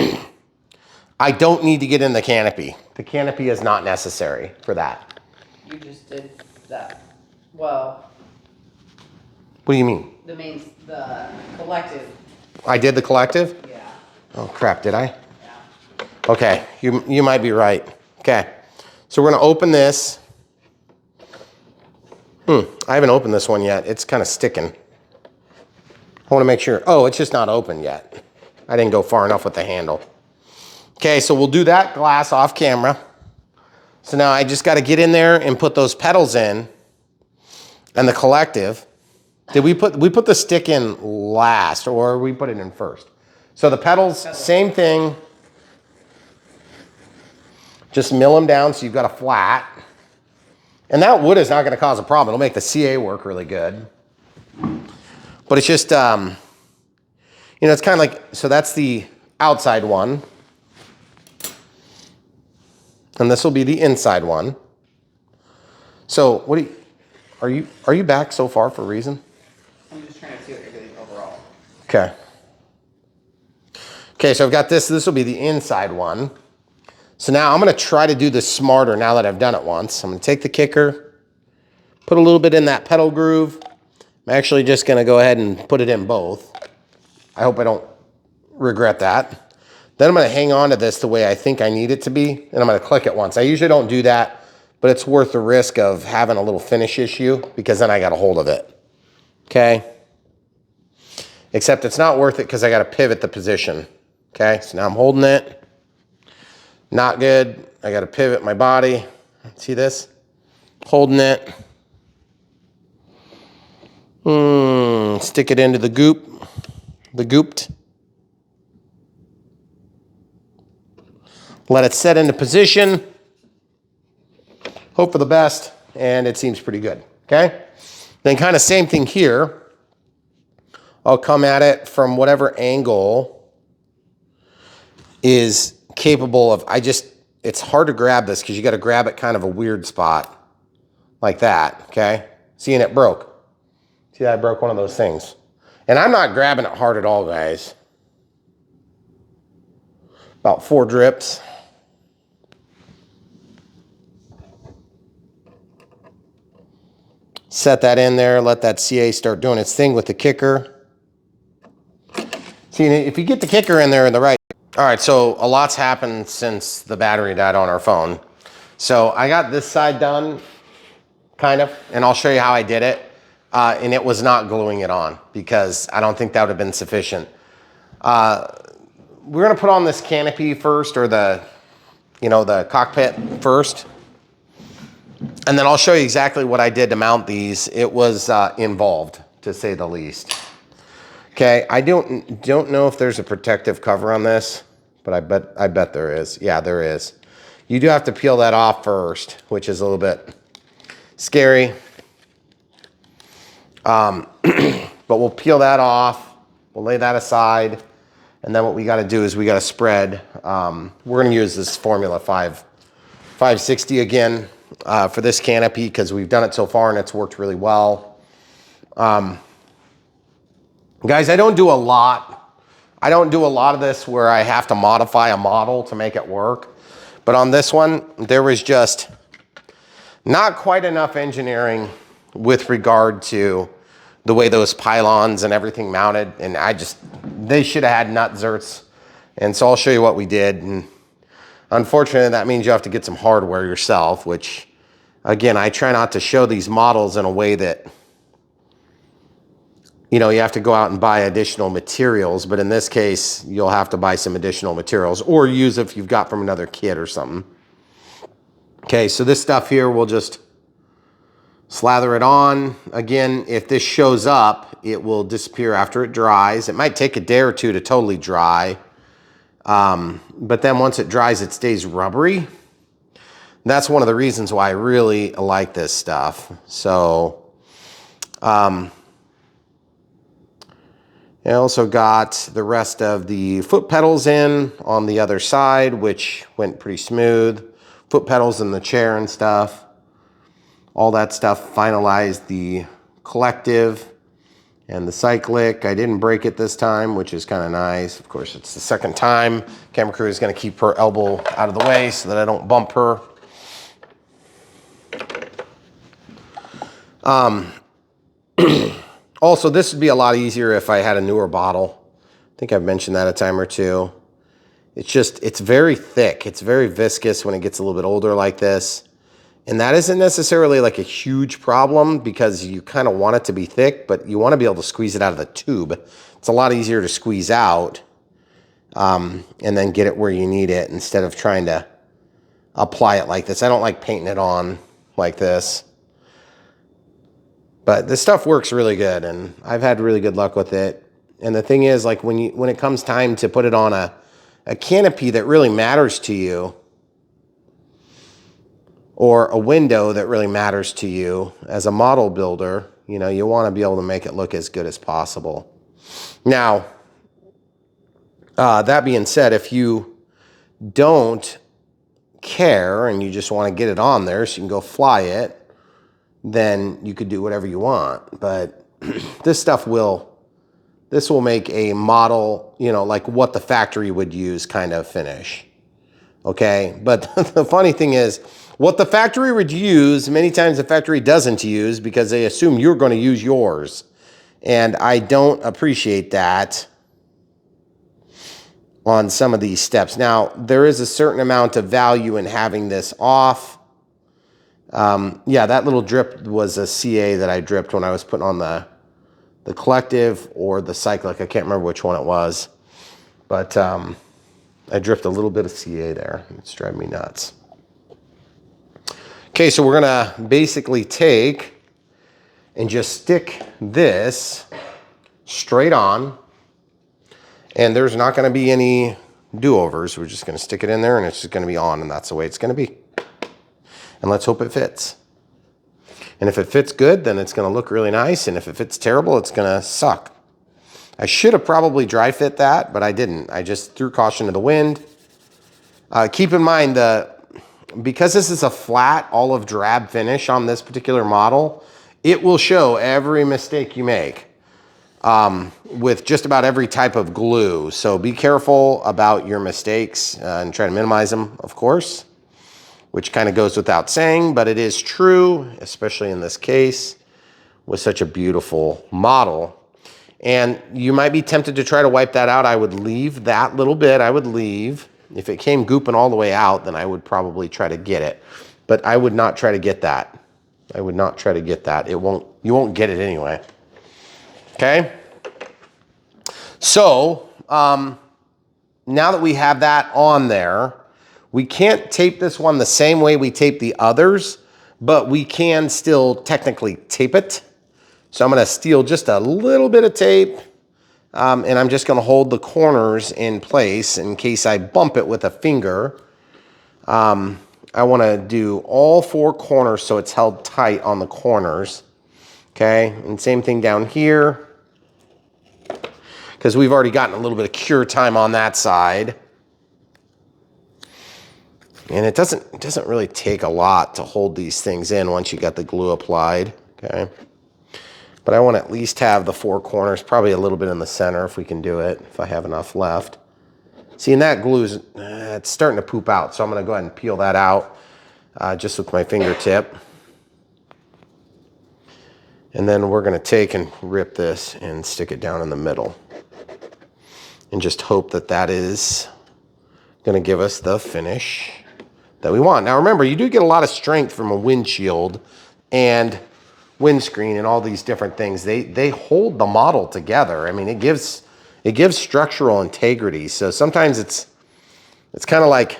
A: I don't need to get in the canopy. The canopy is not necessary for that.
B: You just did that. Well,
A: What do you mean?
B: the collective.
A: I did the collective?
B: Yeah.
A: Oh crap, did I?
B: Yeah.
A: Okay, you might be right. Okay, so we're gonna open this. I haven't opened this one yet. It's kind of sticking. I wanna make sure, oh, it's just not open yet. I didn't go far enough with the handle. Okay, so we'll do that glass off camera. So now I just gotta get in there and put those pedals in and the collective. Did we put the stick in last or we put it in first? So the pedals, same thing. Just mill them down so you've got a flat. And that wood is not gonna cause a problem. It'll make the CA work really good. But it's just, you know, it's kind of like, so that's the outside one. And this will be the inside one. So what do you, are you back so far for a reason?
B: I'm just trying to see what you're doing overall.
A: Okay. Okay, so I've got this will be the inside one. So now I'm gonna try to do this smarter now that I've done it once. I'm gonna take the kicker, Put a little bit in that pedal groove. I'm actually just going to go ahead and put it in both. I hope I don't regret that. Then I'm going to hang on to this the way I think I need it to be, and I'm going to click it once. I usually don't do that, but it's worth the risk of having a little finish issue because then I got a hold of it. Okay? Except it's not worth it because I got to pivot the position. Okay? So now I'm holding it. Not good. I got to pivot my body. See this? Holding it. Stick it into the goop. The gooped. Let it set into position. Hope for the best. And it seems pretty good. Okay? Then kind of same thing here. I'll come at it from whatever angle is capable of, it's hard to grab this because you got to grab it kind of a weird spot like that, okay? Seeing it broke. See that I broke one of those things. And I'm not grabbing it hard at all, guys. About 4 drips. Set that in there, let that CA start doing its thing with the kicker. See, if you get the kicker in there in the right. All right, so a lot's happened since the battery died on our phone. So I got this side done, kind of, and I'll show you how I did it. And it was not gluing it on because I don't think that would have been sufficient. We're gonna put on this canopy first, or the cockpit first. And then I'll show you exactly what I did to mount these. It was involved, to say the least. Okay, I don't know if there's a protective cover on this, but I bet there is. Yeah, there is. You do have to peel that off first, which is a little bit scary. But we'll peel that off. We'll lay that aside. And then what we got to do is we got to spread. We're going to use this Formula 560 again for this canopy because we've done it so far and it's worked really well. Guys, I don't do a lot. I don't do a lot of this where I have to modify a model to make it work. But on this one, there was just not quite enough engineering with regard to the way those pylons and everything mounted. And they should have had nut zerts. And so I'll show you what we did. And unfortunately, that means you have to get some hardware yourself, which, again, I try not to show these models in a way that, you have to go out and buy additional materials. But in this case, you'll have to buy some additional materials or use if you've got from another kit or something. Okay, so this stuff here, we'll just slather it on. Again, if this shows up, it will disappear after it dries. It might take a day or two to totally dry. But then once it dries, it stays rubbery. That's one of the reasons why I really like this stuff. So, I also got the rest of the foot pedals in on the other side, which went pretty smooth. Foot pedals in the chair and stuff. All that stuff finalized the collective and the cyclic. I didn't break it this time, which is kind of nice. Of course, it's the second time. Camera crew is going to keep her elbow out of the way so that I don't bump her. Also, this would be a lot easier if I had a newer bottle. I think I've mentioned that a time or two. It's very thick. It's very viscous when it gets a little bit older like this. And that isn't necessarily like a huge problem because you kind of want it to be thick, but you want to be able to squeeze it out of the tube. It's a lot easier to squeeze out and then get it where you need it instead of trying to apply it like this. I don't like painting it on like this. But this stuff works really good, and I've had really good luck with it. And the thing is, like when it comes time to put it on a canopy that really matters to you, or a window that really matters to you as a model builder, you want to be able to make it look as good as possible. Now, that being said, if you don't care and you just want to get it on there so you can go fly it, then you could do whatever you want. But this will make a model, like what the factory would use kind of finish. okay? But the funny thing is, what the factory would use, many times the factory doesn't use because they assume you're going to use yours. And I don't appreciate that on some of these steps. Now, there is a certain amount of value in having this off. Yeah, that little drip was a CA that I dripped when I was putting on the collective or the cyclic. I can't remember which one it was. But I dripped a little bit of CA there. It's driving me nuts. Okay, so we're gonna basically take and just stick this straight on, and there's not gonna be any do-overs. We're just gonna stick it in there and it's just gonna be on, and that's the way it's gonna be. And let's hope it fits. And if it fits good, then it's gonna look really nice, and if it fits terrible, it's gonna suck. I should have probably dry fit that, but I didn't. I just threw caution to the wind. Keep in mind, because this is a flat olive drab finish on this particular model, it will show every mistake you make with just about every type of glue. So be careful about your mistakes and try to minimize them, of course, which kind of goes without saying, but it is true, especially in this case with such a beautiful model. And you might be tempted to try to wipe that out. I would leave that little bit. I would leave. If it came gooping all the way out, then I would probably try to get it. But I would not try to get that. I would not try to get that. You won't get it anyway. Okay? So, now that we have that on there, we can't tape this one the same way we tape the others, but we can still technically tape it. So I'm gonna steal just a little bit of tape, and I'm just gonna hold the corners in place in case I bump it with a finger. I wanna do all 4 corners so it's held tight on the corners, okay? And same thing down here, because we've already gotten a little bit of cure time on that side. And it doesn't really take a lot to hold these things in once you got the glue applied, okay? But I want to at least have the 4 corners, probably a little bit in the center if we can do it, if I have enough left. See, and that glue's, it's starting to poop out, so I'm going to go ahead and peel that out just with my fingertip. And then we're going to take and rip this and stick it down in the middle. And just hope that that is going to give us the finish that we want. Now remember, you do get a lot of strength from a windshield and windscreen and all these different things. They hold the model together. I mean, it gives structural integrity. So sometimes it's kind of like,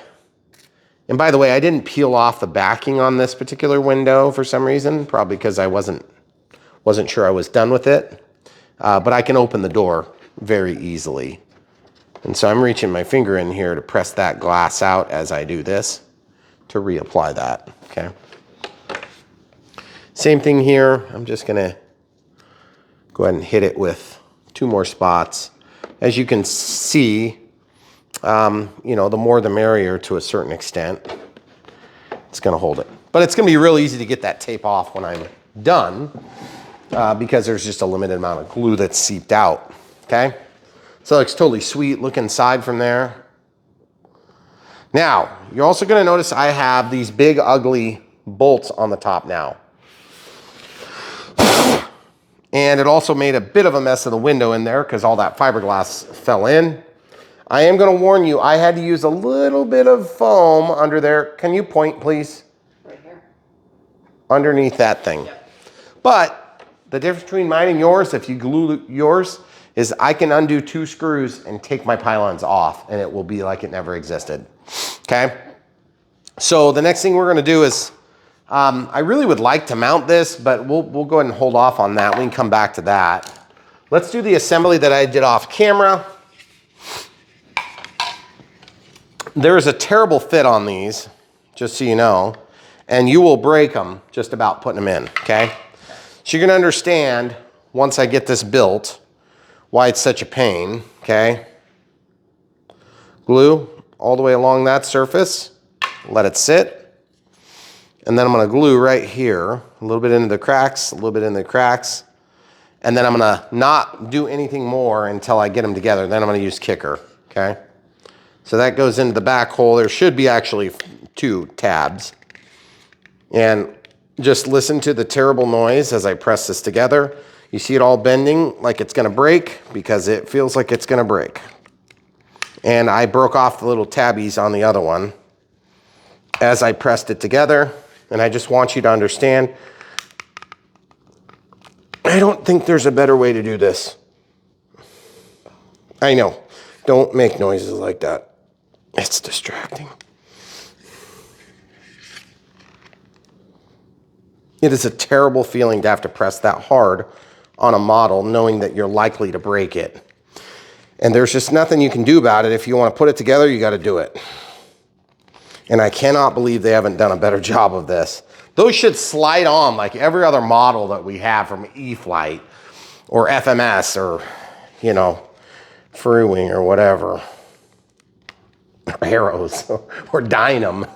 A: and by the way, I didn't peel off the backing on this particular window for some reason, probably because I wasn't sure I was done with it. But I can open the door very easily. And so I'm reaching my finger in here to press that glass out as I do this to reapply that, okay? Same thing here. I'm just gonna go ahead and hit it with 2 more spots. As you can see, you know, the more the merrier to a certain extent. It's gonna hold it. But it's gonna be real easy to get that tape off when I'm done because there's just a limited amount of glue that's seeped out, okay? So it looks totally sweet. Look inside from there. Now, you're also gonna notice I have these big ugly bolts on the top now. And it also made a bit of a mess of the window in there because all that fiberglass fell in. I am gonna warn you, I had to use a little bit of foam under there. Can you point, please?
B: Right here.
A: Underneath that thing.
B: Yep.
A: But the difference between mine and yours, if you glue yours, is I can undo 2 screws and take my pylons off and it will be like it never existed, okay? So the next thing we're gonna do is, I really would like to mount this, but we'll go ahead and hold off on that. We can come back to that. Let's do the assembly that I did off camera. There's a terrible fit on these, just so you know, and you will break them just about putting them in, okay? So you're gonna understand, once I get this built, why it's such a pain, okay? Glue all the way along that surface, let it sit. And then I'm gonna glue right here, a little bit into the cracks, a little bit into the cracks. And then I'm gonna not do anything more until I get them together. Then I'm gonna use kicker, okay? So that goes into the back hole. There should be actually 2 tabs. And just listen to the terrible noise as I press this together. You see it all bending like it's gonna break because it feels like it's gonna break. And I broke off the little tabbies on the other one as I pressed it together. And I just want you to understand, I don't think there's a better way to do this. I know, don't make noises like that. It's distracting. It is a terrible feeling to have to press that hard on a model knowing that you're likely to break it. And there's just nothing you can do about it. If you want to put it together, you got to do it. And I cannot believe they haven't done a better job of this. Those should slide on like every other model that we have from E-flite or FMS or, you know, Freewing or whatever. Or Arrows or Dynam.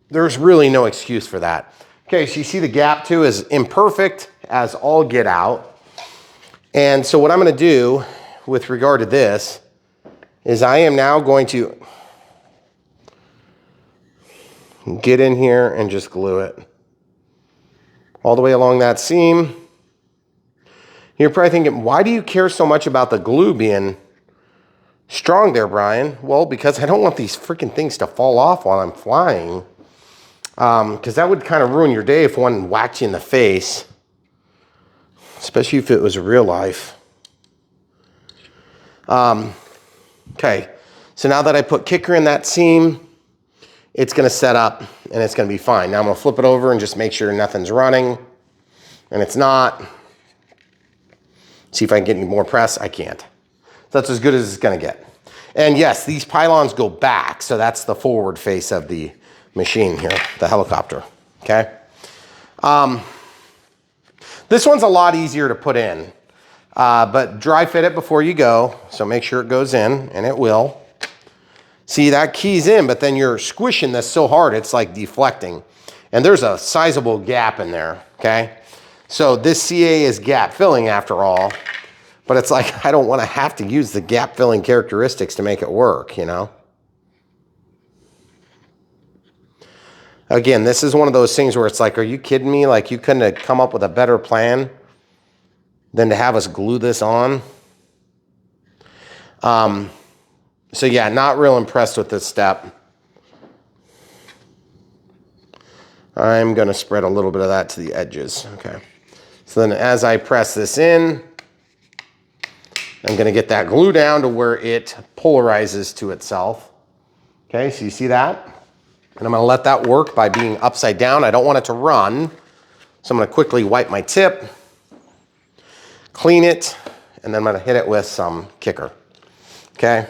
A: There's really no excuse for that. Okay, so you see the gap too is imperfect as all get out. And so what I'm going to do with regard to this is I am now going to get in here and just glue it all the way along that seam. You're probably thinking, why do you care so much about the glue being strong there, Brian? Well, because I don't want these freaking things to fall off while I'm flying. Because that would kind of ruin your day if one whacked you in the face, especially if it was real life. Okay, so now that I put kicker in that seam, it's going to set up and it's going to be fine. Now I'm going to flip it over and just make sure nothing's running, and it's not. See if I can get any more press. I can't. So that's as good as it's going to get. And yes, these pylons go back, so that's the forward face of the machine here, the helicopter, okay? This one's a lot easier to put in, but dry fit it before you go, so make sure it goes in, and it will. See, that keys in, but then you're squishing this so hard, it's like deflecting. And there's a sizable gap in there, okay? So this CA is gap filling after all, but it's like, I don't want to have to use the gap filling characteristics to make it work, you know? Again, this is one of those things where it's like, are you kidding me? Like, you couldn't have come up with a better plan than to have us glue this on? So yeah, not real impressed with this step. I'm going to spread a little bit of that to the edges. Okay. So then as I press this in, I'm going to get that glue down to where it polarizes to itself. Okay, so you see that? And I'm going to let that work by being upside down. I don't want it to run. So I'm going to quickly wipe my tip, clean it, and then I'm going to hit it with some kicker. Okay?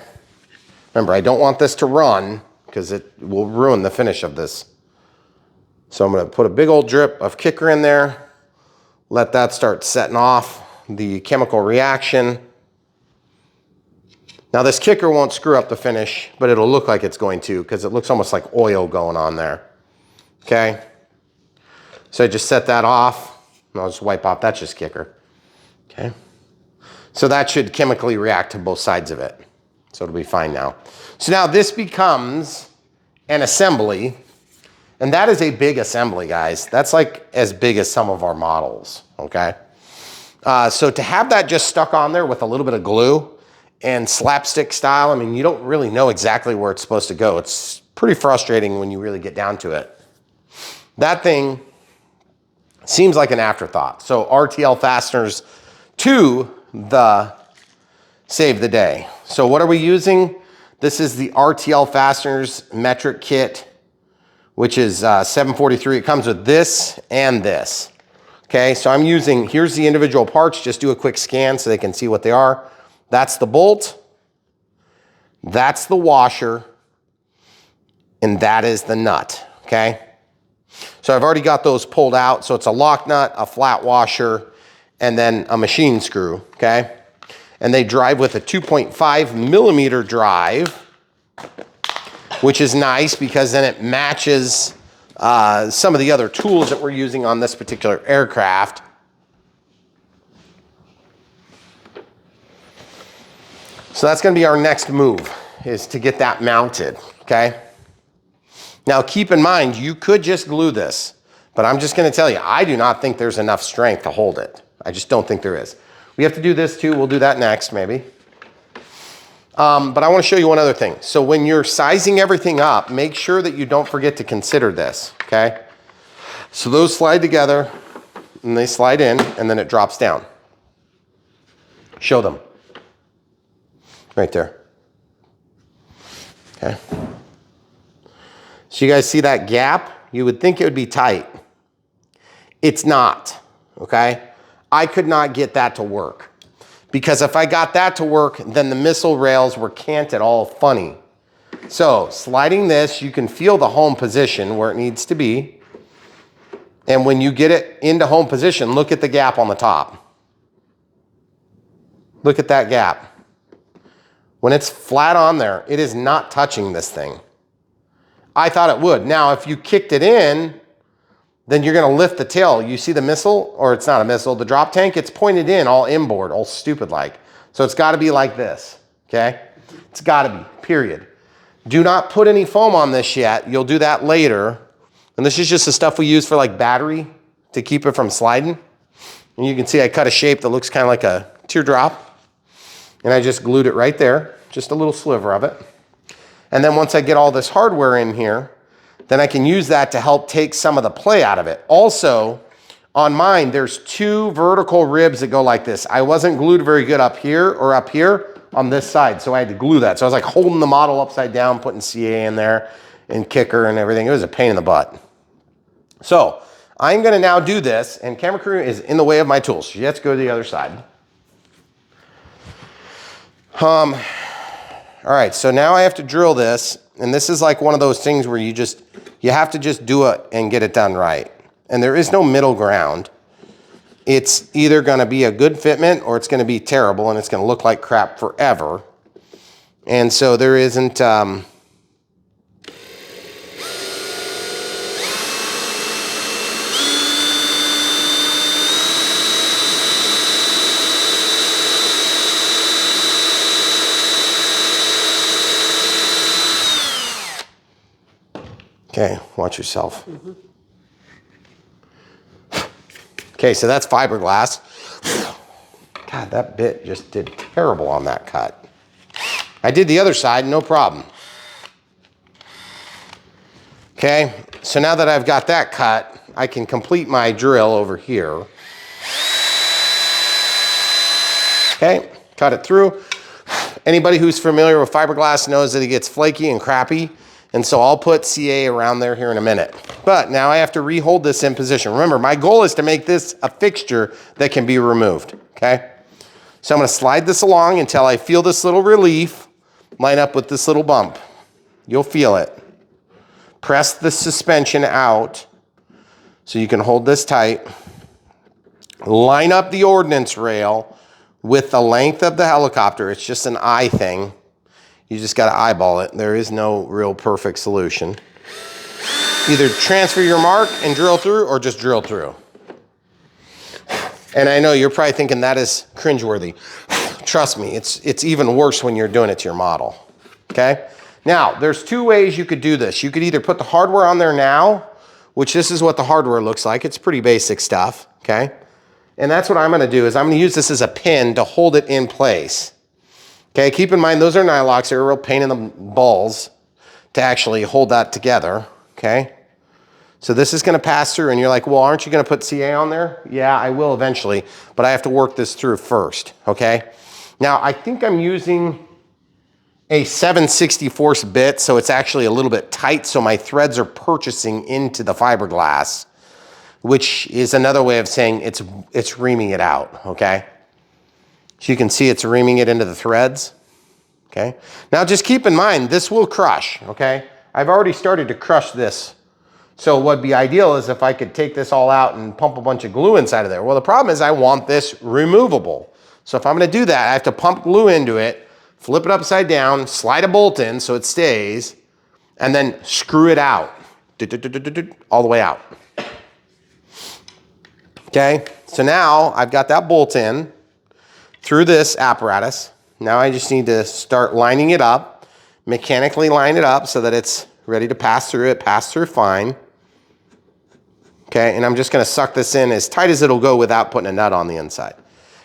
A: Remember, I don't want this to run because it will ruin the finish of this. So I'm going to put a big old drip of kicker in there, let that start setting off the chemical reaction. Now this kicker won't screw up the finish, but it'll look like it's going to because it looks almost like oil going on there. Okay? So I just set that off, and I'll just wipe off, that's just kicker. Okay? So that should chemically react to both sides of it. So it'll be fine now. So now this becomes an assembly, and that is a big assembly, guys. That's like as big as some of our models, okay? So to have that just stuck on there with a little bit of glue and slapstick style, I mean, you don't really know exactly where it's supposed to go. It's pretty frustrating when you really get down to it. That thing seems like an afterthought. So RTL fasteners to the save the day. So what are we using? This is the RTL fasteners metric kit, which is 743. It comes with this and this. Okay, so I'm using, here's the individual parts. Just do a quick scan so they can see what they are. That's the bolt, that's the washer, and that is the nut, okay? So I've already got those pulled out. So it's a lock nut, a flat washer, and then a machine screw, okay? And they drive with a 2.5 millimeter drive, which is nice because then it matches some of the other tools that we're using on this particular aircraft. So that's gonna be our next move, is to get that mounted, okay? Now keep in mind, you could just glue this, but I'm just gonna tell you, I do not think there's enough strength to hold it. I just don't think there is. We have to do this too, we'll do that next maybe. But I wanna show you one other thing. So when you're sizing everything up, make sure that you don't forget to consider this, okay? So those slide together and they slide in and then it drops down. Show them. Right there. Okay. So you guys see that gap? You would think it would be tight. It's not, okay? I could not get that to work. Because if I got that to work, then the missile rails were canted all funny. So sliding this, you can feel the home position where it needs to be. And when you get it into home position, look at the gap on the top. Look at that gap. When it's flat on there, it is not touching this thing. I thought it would. Now, if you kicked it in, then you're gonna lift the tail. You see the missile, or it's not a missile, the drop tank, it's pointed in all inboard, all stupid like. So it's gotta be like this, okay? It's gotta be, period. Do not put any foam on this yet. You'll do that later. And this is just the stuff we use for like battery to keep it from sliding. And you can see I cut a shape that looks kind of like a teardrop. And I just glued it right there, just a little sliver of it. And then once I get all this hardware in here, then I can use that to help take some of the play out of it. Also, on mine, there's 2 vertical ribs that go like this. I wasn't glued very good up here or up here on this side, so I had to glue that. So I was like holding the model upside down, putting CA in there and kicker and everything. It was a pain in the butt. So I'm gonna now do this, and camera crew is in the way of my tools. So let's go to the other side. All right, so now I have to drill this, and this is like one of those things where you have to just do it and get it done right. And there is no middle ground. It's either gonna be a good fitment or it's gonna be terrible and it's gonna look like crap forever. And so there isn't, okay, watch yourself. Okay, so that's fiberglass. God, that bit just did terrible on that cut. I did the other side, no problem. Okay, so now that I've got that cut, I can complete my drill over here. Okay, cut it through. Anybody who's familiar with fiberglass knows that it gets flaky and crappy. And so I'll put CA around there here in a minute. But now I have to re-hold this in position. Remember, my goal is to make this a fixture that can be removed, okay? So I'm gonna slide this along until I feel this little relief line up with this little bump. You'll feel it. Press the suspension out so you can hold this tight. Line up the ordnance rail with the length of the helicopter. It's just an eye thing. You just got to eyeball it. There is no real perfect solution. Either transfer your mark and drill through or just drill through. And I know you're probably thinking that is cringeworthy. Trust me, it's even worse when you're doing it to your model, okay? Now, there's 2 ways you could do this. You could either put the hardware on there now, which this is what the hardware looks like. It's pretty basic stuff, okay? And that's what I'm gonna do, is I'm gonna use this as a pin to hold it in place. Okay, keep in mind, those are nylocks. They're a real pain in the balls to actually hold that together, okay? So this is gonna pass through and you're like, well, aren't you gonna put CA on there? Yeah, I will eventually, but I have to work this through first, okay? Now, I think I'm using a 7/64 bit, so it's actually a little bit tight, so my threads are purchasing into the fiberglass, which is another way of saying it's reaming it out, okay? So you can see it's reaming it into the threads, okay? Now just keep in mind, this will crush, okay? I've already started to crush this. So what'd be ideal is if I could take this all out and pump a bunch of glue inside of there. Well, the problem is I want this removable. So if I'm gonna do that, I have to pump glue into it, flip it upside down, slide a bolt in so it stays, and then screw it out, all the way out. Okay, so now I've got that bolt in through this apparatus, Now I just need to start lining it up, mechanically line it up so that it's ready to pass through it, pass through fine. Okay, and I'm just gonna suck this in as tight as it'll go without putting a nut on the inside.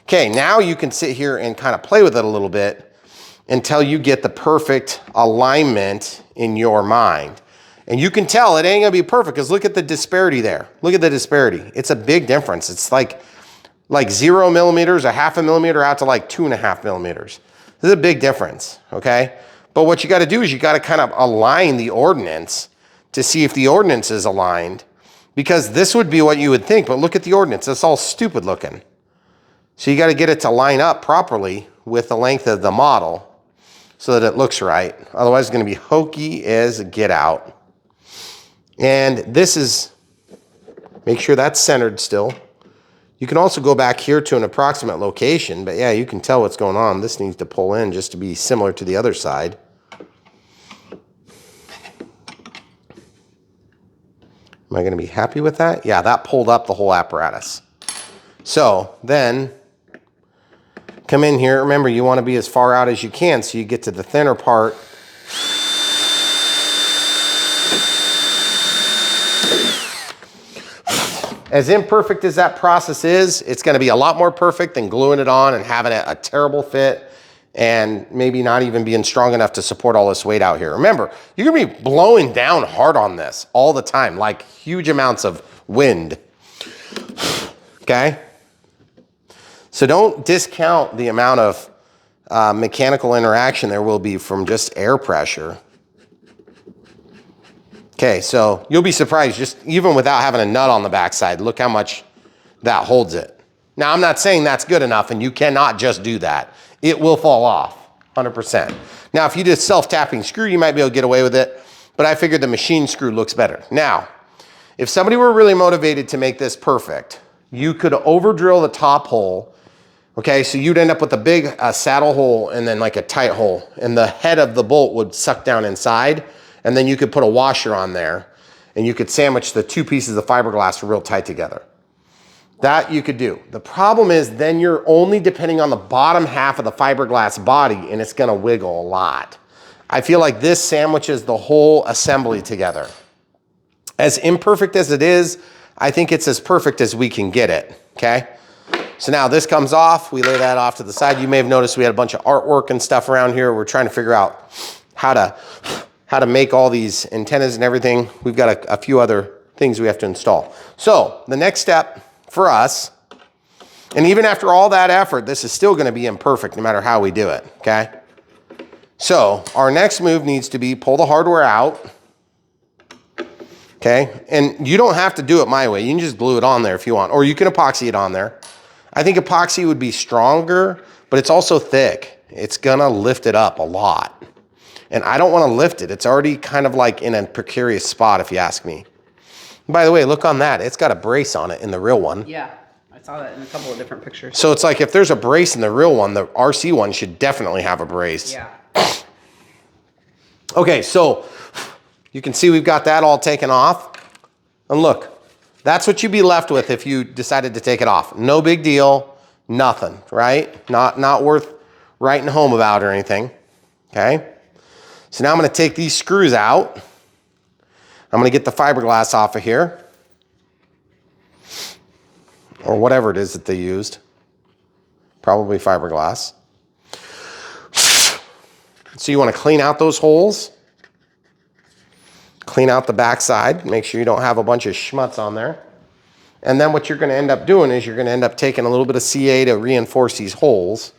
A: Okay, now you can sit here and kind of play with it a little bit until you get the perfect alignment in your mind. And you can tell it ain't gonna be perfect because look at the disparity there. Look at the disparity. It's a big difference. It's like 0 millimeters, a half a millimeter out to like 2.5 millimeters. This is a big difference, okay? But what you gotta do is you gotta kind of align the ordnance to see if the ordnance is aligned, because this would be what you would think, but look at the ordnance. It's all stupid looking. So you gotta get it to line up properly with the length of the model so that it looks right. Otherwise it's gonna be hokey as get out. And this is, make sure that's centered still. You can also go back here to an approximate location, but yeah, you can tell what's going on. This needs to pull in just to be similar to the other side. Am I gonna be happy with that? Yeah, that pulled up the whole apparatus. So then, come in here. Remember, you wanna be as far out as you can so you get to the thinner part. As imperfect as that process is, it's gonna be a lot more perfect than gluing it on and having a terrible fit and maybe not even being strong enough to support all this weight out here. Remember, you're gonna be blowing down hard on this all the time, like huge amounts of wind, okay? So don't discount the amount of mechanical interaction there will be from just air pressure. Okay, so you'll be surprised, just even without having a nut on the backside, look how much that holds it. Now, I'm not saying that's good enough, and you cannot just do that. It will fall off, 100%. Now, if you did self-tapping screw, you might be able to get away with it, but I figured the machine screw looks better. Now, if somebody were really motivated to make this perfect, you could over-drill the top hole, okay? So you'd end up with a big saddle hole and then like a tight hole, and the head of the bolt would suck down inside, and then you could put a washer on there, and you could sandwich the two pieces of fiberglass real tight together. That you could do. The problem is then you're only depending on the bottom half of the fiberglass body, and it's gonna wiggle a lot. I feel like this sandwiches the whole assembly together. As imperfect as it is, I think it's as perfect as we can get it, okay? So now this comes off, we lay that off to the side. You may have noticed we had a bunch of artwork and stuff around here. We're trying to figure out how to make all these antennas and everything. We've got a few other things we have to install. So the next step for us, and even after all that effort, this is still gonna be imperfect no matter how we do it, okay? So our next move needs to be pull the hardware out, okay? And you don't have to do it my way. You can just glue it on there if you want, or you can epoxy it on there. I think epoxy would be stronger, but it's also thick. It's gonna lift it up a lot. And I don't wanna lift it. It's already kind of like in a precarious spot if you ask me. By the way, look on that. It's got a brace on it in the real one.
B: Yeah, I saw that in a couple of different pictures.
A: So it's like if there's a brace in the real one, the RC one should definitely have a brace.
B: Yeah.
A: Okay, so you can see we've got that all taken off. And look, that's what you'd be left with if you decided to take it off. No big deal, nothing, right? Not worth writing home about or anything, okay? So now I'm gonna take these screws out. I'm gonna get the fiberglass off of here, or whatever it is that they used. Probably fiberglass. So you wanna clean out those holes, clean out the backside, make sure you don't have a bunch of schmutz on there. And then what you're gonna end up doing is you're gonna end up taking a little bit of CA to reinforce these holes.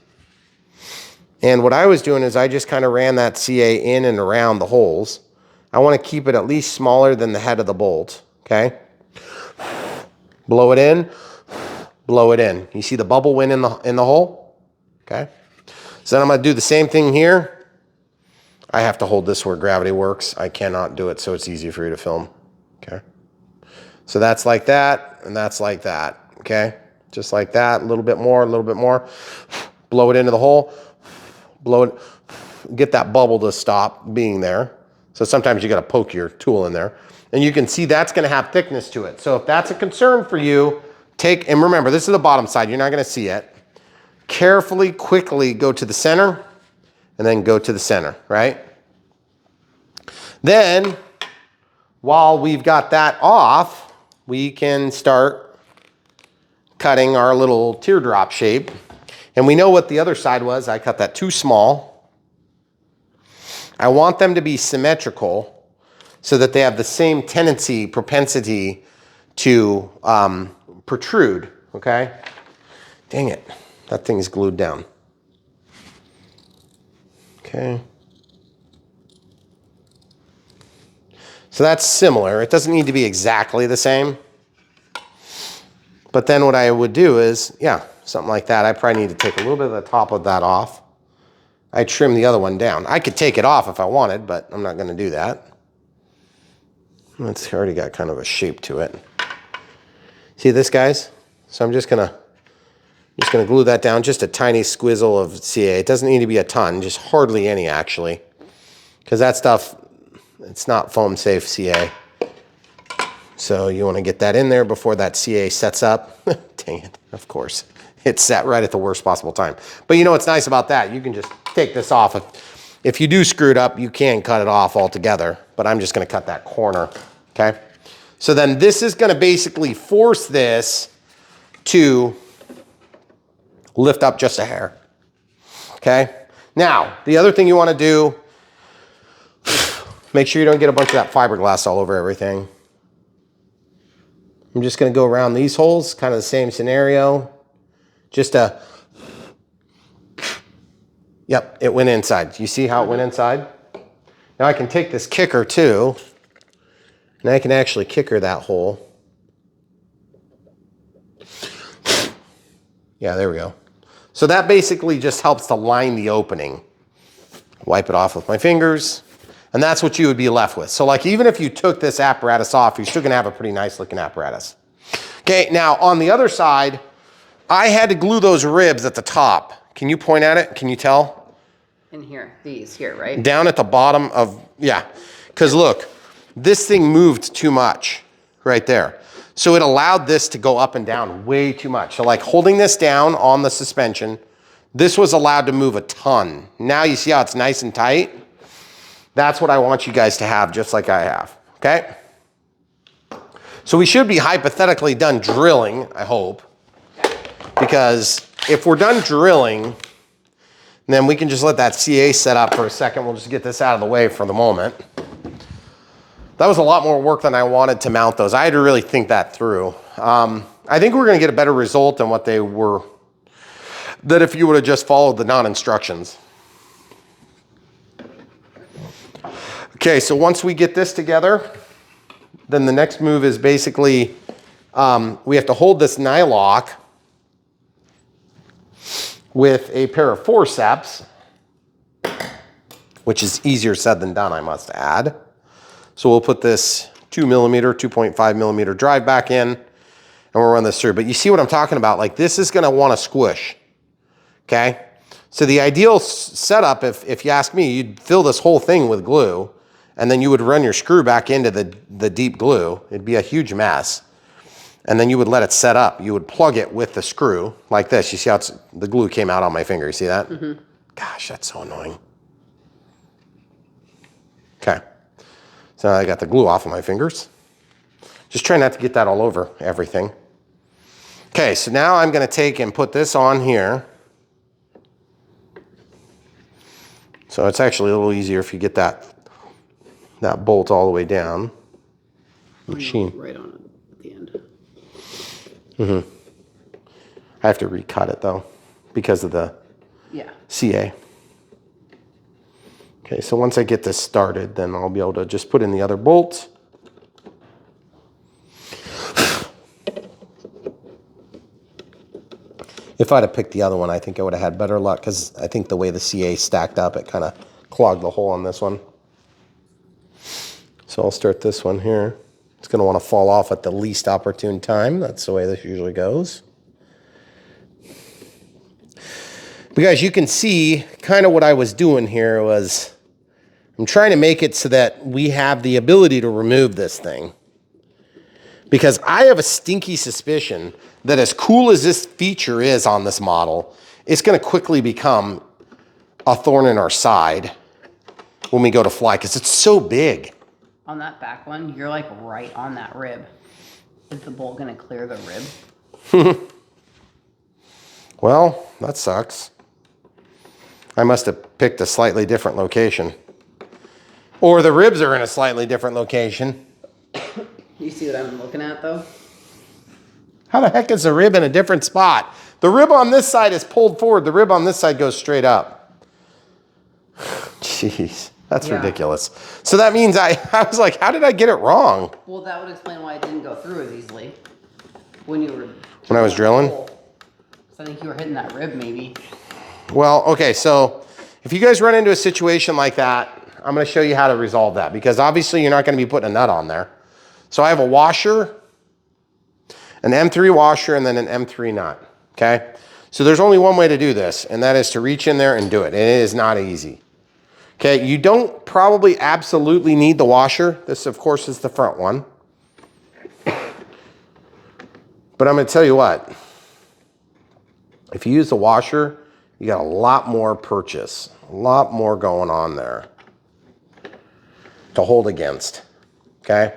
A: And what I was doing is I just kind of ran that CA in and around the holes. I want to keep it at least smaller than the head of the bolt, okay? Blow it in, blow it in. You see the bubble went in the hole? Okay. So then I'm gonna do the same thing here. I have to hold this where gravity works. I cannot do it so it's easy for you to film, okay? So that's like that, and that's like that, okay? Just like that, a little bit more, a little bit more. Blow it into the hole, blow it, get that bubble to stop being there. So sometimes you gotta poke your tool in there. And you can see that's gonna have thickness to it. So if that's a concern for you, and remember, this is the bottom side, you're not gonna see it. carefully, quickly go to the center, and then go to the center, right? Then, while we've got that off, we can start cutting our little teardrop shape. And we know what the other side was. I cut that too small. I want them to be symmetrical so that they have the same propensity to protrude, okay? Dang it, that thing is glued down. Okay. So that's similar. It doesn't need to be exactly the same. But then what I would do is, yeah, something like that. I probably need to take a little bit of the top of that off. I trim the other one down. I could take it off if I wanted, but I'm not going to do that. It's already got kind of a shape to it. See this, guys? So I'm just gonna glue that down, just a tiny squizzle of CA. It doesn't need to be a ton, just hardly any actually, because that stuff, it's not foam safe CA. So you want to get that in there before that CA sets up. Dang it, of course. It set right at the worst possible time. But you know what's nice about that? You can just take this off. If you do screw it up, you can cut it off altogether, but I'm just going to cut that corner, okay? So then this is going to basically force this to lift up just a hair, okay? Now, the other thing you want to do, make sure you don't get a bunch of that fiberglass all over everything. I'm just going to go around these holes, kind of the same scenario. Just yep, it went inside. You see how it went inside? Now I can take this kicker too, and I can actually kicker that hole. Yeah, there we go. So that basically just helps to line the opening. Wipe it off with my fingers, and that's what you would be left with. So like even if you took this apparatus off, you're still gonna have a pretty nice looking apparatus. Okay, now on the other side, I had to glue those ribs at the top. Can you point at it? Can you tell?
B: In here, these here, right?
A: Down at the bottom of, yeah. Because look, this thing moved too much right there. So it allowed this to go up and down way too much. So like holding this down on the suspension, this was allowed to move a ton. Now you see how it's nice and tight? That's what I want you guys to have, just like I have, okay? So we should be hypothetically done drilling, I hope. Because if we're done drilling, then we can just let that CA set up for a second. We'll just get this out of the way for the moment. That was a lot more work than I wanted to mount those. I had to really think that through. I think we're gonna get a better result than what they were, that if you would have just followed the non-instructions. Okay, so once we get this together, then the next move is basically, we have to hold this nylock with a pair of forceps, which is easier said than done, I must add. So we'll put this 2.5 millimeter drive back in, and we'll run this through. But you see what I'm talking about? Like this is gonna wanna squish, okay? So the ideal setup, if you ask me, you'd fill this whole thing with glue, and then you would run your screw back into the deep glue. It'd be a huge mess. And then you would let it set up. You would plug it with the screw like this. You see how the glue came out on my finger. You see that? Mm-hmm. Gosh, that's so annoying. Okay. So now I got the glue off of my fingers. Just try not to get that all over everything. Okay, so now I'm going to take and put this on here. So it's actually a little easier if you get that bolt all the way down. Machine.
B: Right on it at the end.
A: Mm-hmm. I have to recut it though because of the CA. Okay, so once I get this started, then I'll be able to just put in the other bolt. If I'd have picked the other one, I think I would have had better luck because I think the way the CA stacked up, it kind of clogged the hole on this one. So I'll start this one here. It's going to want to fall off at the least opportune time. That's the way this usually goes. But guys, you can see kind of what I was doing here was I'm trying to make it so that we have the ability to remove this thing. Because I have a stinky suspicion that as cool as this feature is on this model, it's going to quickly become a thorn in our side when we go to fly because it's so big.
B: On that back one, you're like right on that rib. Is the bolt gonna clear the rib?
A: Well, that sucks. I must have picked a slightly different location. Or the ribs are in a slightly different location.
B: You see what I'm looking at though?
A: How the heck is the rib in a different spot? The rib on this side is pulled forward. The rib on this side goes straight up. Jeez, that's ridiculous. So that means I was like, how did I get it wrong?
B: Well, that would explain why it didn't go through as easily when you were...
A: When I was drilling?
B: So I think you were hitting that rib maybe.
A: Well, okay, so if you guys run into a situation like that, I'm going to show you how to resolve that because obviously you're not going to be putting a nut on there. So I have a washer, an M3 washer, and then an M3 nut, okay? So there's only one way to do this, and that is to reach in there and do it. And it is not easy. Okay, you don't probably absolutely need the washer. This, of course, is the front one. But I'm going to tell you what. If you use the washer, you got a lot more purchase, a lot more going on there to hold against, okay?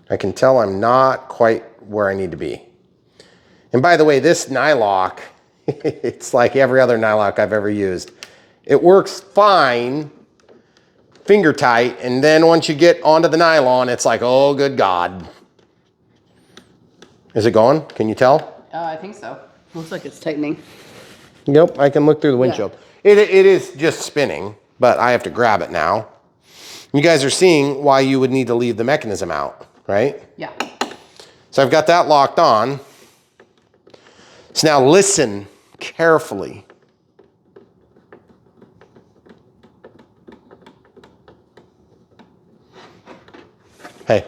A: I can tell I'm not quite where I need to be. And by the way, this nylock, it's like every other nylock I've ever used. It works fine, finger tight, and then once you get onto the nylon, it's like, oh, good God. Is it going? Can you tell?
B: I think so. Looks like it's tightening.
A: Yep, I can look through the windshield. Yeah. It is just spinning, but I have to grab it now. You guys are seeing why you would need to leave the mechanism out, right?
B: Yeah.
A: So I've got that locked on. So now listen carefully. Hey,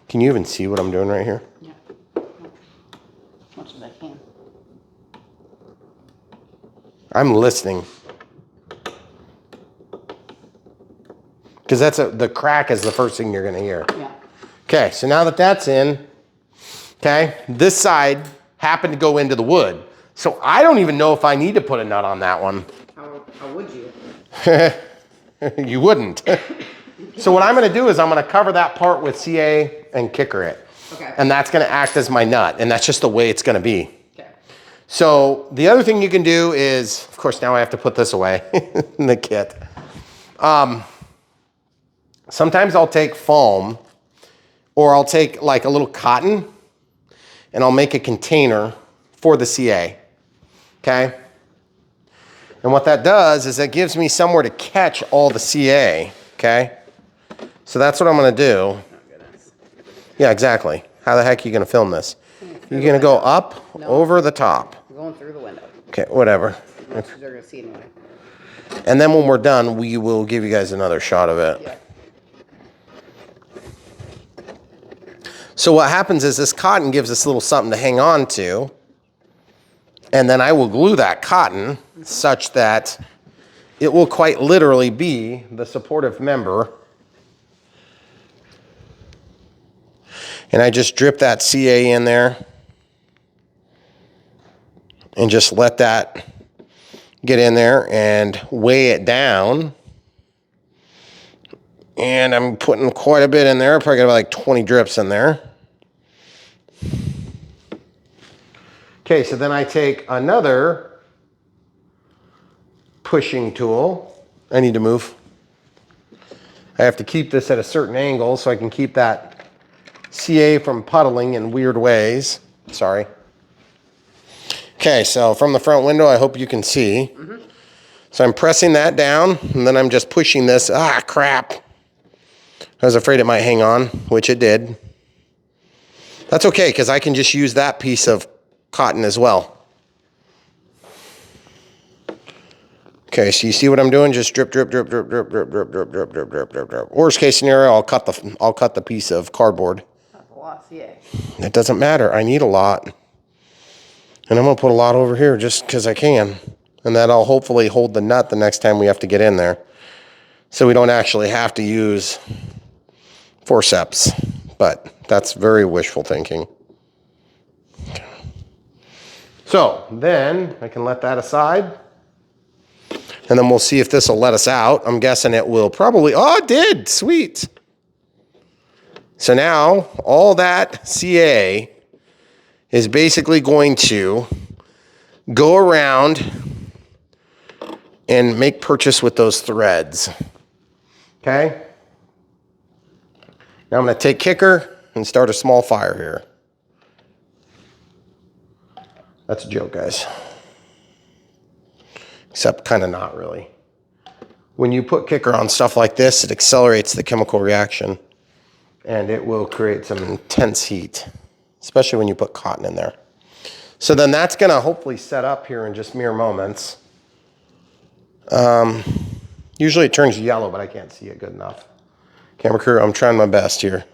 A: can you even see what I'm doing right here?
B: Yeah. As much as I can.
A: I'm listening. Because the crack is the first thing you're going to hear.
B: Yeah.
A: Okay, so now that that's in, okay, this side happened to go into the wood. So I don't even know if I need to put a nut on that one.
B: How would you?
A: You wouldn't. So what I'm going to do is I'm going to cover that part with CA and kicker it.
B: Okay.
A: And that's going to act as my nut. And that's just the way it's going to be.
B: Okay.
A: So the other thing you can do is, of course, now I have to put this away in the kit. Sometimes I'll take foam or I'll take like a little cotton and I'll make a container for the CA, okay? And what that does is it gives me somewhere to catch all the CA, okay? So that's what I'm gonna do.
B: Oh, goodness.
A: Yeah, exactly. How the heck are you gonna film this? You're gonna go up, over the top.
B: I'm going through the window.
A: Okay, whatever.
B: They're gonna see anyway.
A: And then when we're done, we will give you guys another shot of it.
B: Yeah.
A: So what happens is this cotton gives us a little something to hang on to. And then I will glue that cotton such that it will quite literally be the supportive member. And I just drip that CA in there and just let that get in there and weigh it down. And I'm putting quite a bit in there. I probably got about like 20 drips in there. Okay, so then I take another pushing tool. I need to move. I have to keep this at a certain angle so I can keep that CA from puddling in weird ways. Sorry. Okay, so from the front window, I hope you can see. Mm-hmm. So I'm pressing that down, and then I'm just pushing this. Ah, crap. I was afraid it might hang on, which it did. That's okay, because I can just use that piece of cotton as well. Okay, so you see what I'm doing? Just drip, drip, drip, drip, drip, drip, drip, drip, drip, drip, drip, drip, drip. Worst case scenario, I'll cut the piece of cardboard.
B: That's a lot, yeah.
A: It doesn't matter. I need a lot. And I'm going to put a lot over here just because I can. And that'll hopefully hold the nut the next time we have to get in there. So we don't actually have to use forceps. But that's very wishful thinking. So then I can let that aside. And then we'll see if this will let us out. I'm guessing it will probably. Oh, it did. Sweet. So now all that CA is basically going to go around and make purchase with those threads. Okay? Now I'm going to take kicker and start a small fire here. That's a joke, guys. Except kind of not really. When you put kicker on stuff like this, it accelerates the chemical reaction and it will create some intense heat, especially when you put cotton in there. So then that's gonna hopefully set up here in just mere moments. Usually it turns yellow, but I can't see it good enough. Camera crew, I'm trying my best here.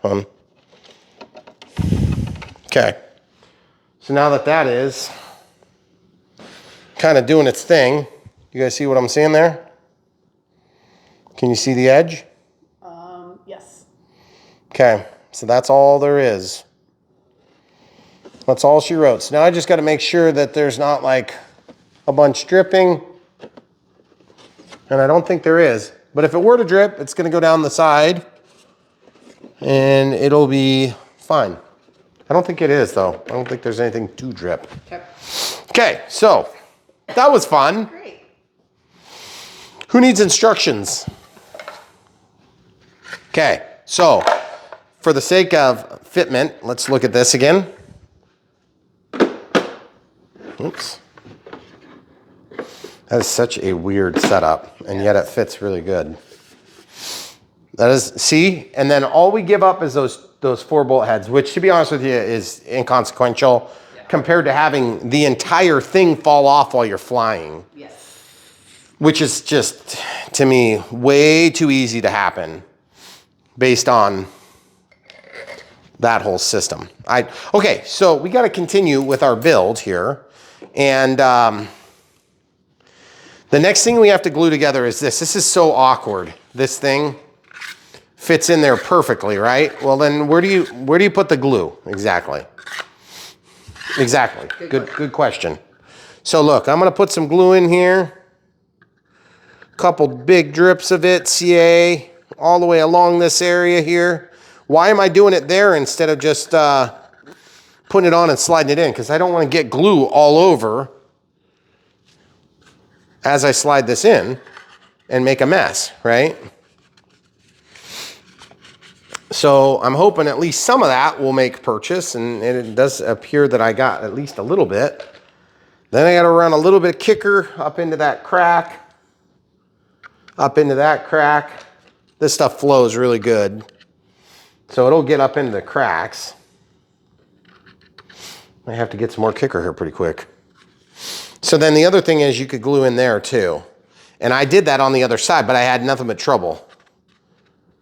A: Okay. So now that that is kind of doing its thing, you guys see what I'm seeing there? Can you see the edge?
B: Yes.
A: Okay, so that's all there is. That's all she wrote. So now I just got to make sure that there's not like a bunch dripping. And I don't think there is. But if it were to drip, it's going to go down the side and it'll be fine. I don't think it is though. I don't think there's anything to drip.
B: Okay.
A: Okay, so that was fun.
B: Great.
A: Who needs instructions? Okay, so for the sake of fitment, let's look at this again. Oops. That is such a weird setup, and yet it fits really good. That is, see? And then all we give up is those 4 bolt heads, which to be honest with you is inconsequential compared to having the entire thing fall off while you're flying.
B: Yes.
A: Which is just, to me, way too easy to happen based on that whole system. Okay, so we got to continue with our build here. And the next thing we have to glue together is this. This is so awkward. This thing fits in there perfectly, right? Well, then where do you put the glue? Exactly. Exactly. Good question. So look, I'm going to put some glue in here. Couple big drips of it, CA, all the way along this area here. Why am I doing it there instead of just putting it on and sliding it in? Because I don't want to get glue all over as I slide this in and make a mess, right? So I'm hoping at least some of that will make purchase, and it does appear that I got at least a little bit. Then I got to run a little bit of kicker up into that crack. Up into that crack. This stuff flows really good. So it'll get up into the cracks. I have to get some more kicker here pretty quick. So then the other thing is you could glue in there too. And I did that on the other side, but I had nothing but trouble.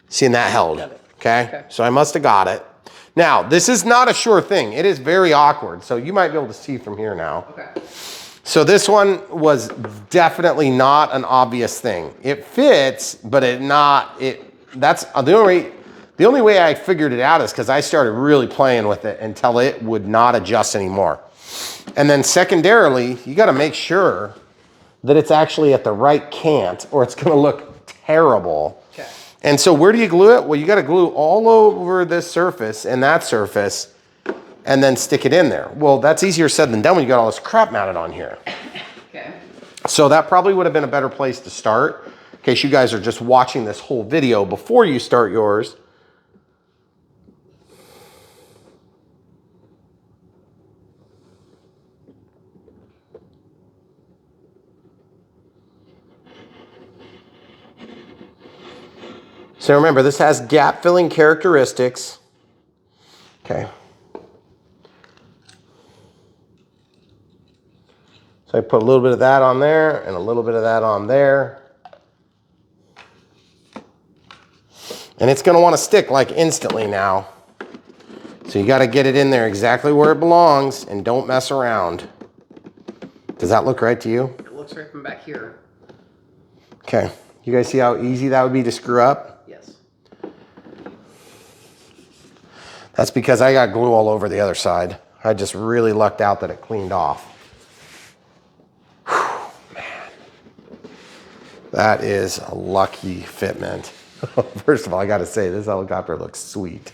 A: Seeing that held, okay? So I must have got it. Now, this is not a sure thing. It is very awkward. So you might be able to see from here now. Okay. So this one was definitely not an obvious thing. It fits, but that's the only way I figured it out is because I started really playing with it until it would not adjust anymore. And then secondarily, you got to make sure that it's actually at the right cant or it's going to look terrible. Okay. And so where do you glue it? Well, you got to glue all over this surface and that surface and then stick it in there. Well, that's easier said than done when you got all this crap mounted on here. Okay. So that probably would have been a better place to start in case you guys are just watching this whole video before you start yours. So remember, this has gap filling characteristics. Okay. So I put a little bit of that on there and a little bit of that on there. And it's going to want to stick like instantly now. So you got to get it in there exactly where it belongs and don't mess around. Does that look right to you?
B: It looks right from back here.
A: Okay. You guys see how easy that would be to screw up?
B: Yes.
A: That's because I got glue all over the other side. I just really lucked out that it cleaned off. That is a lucky fitment. First of all, I gotta say, this helicopter looks sweet.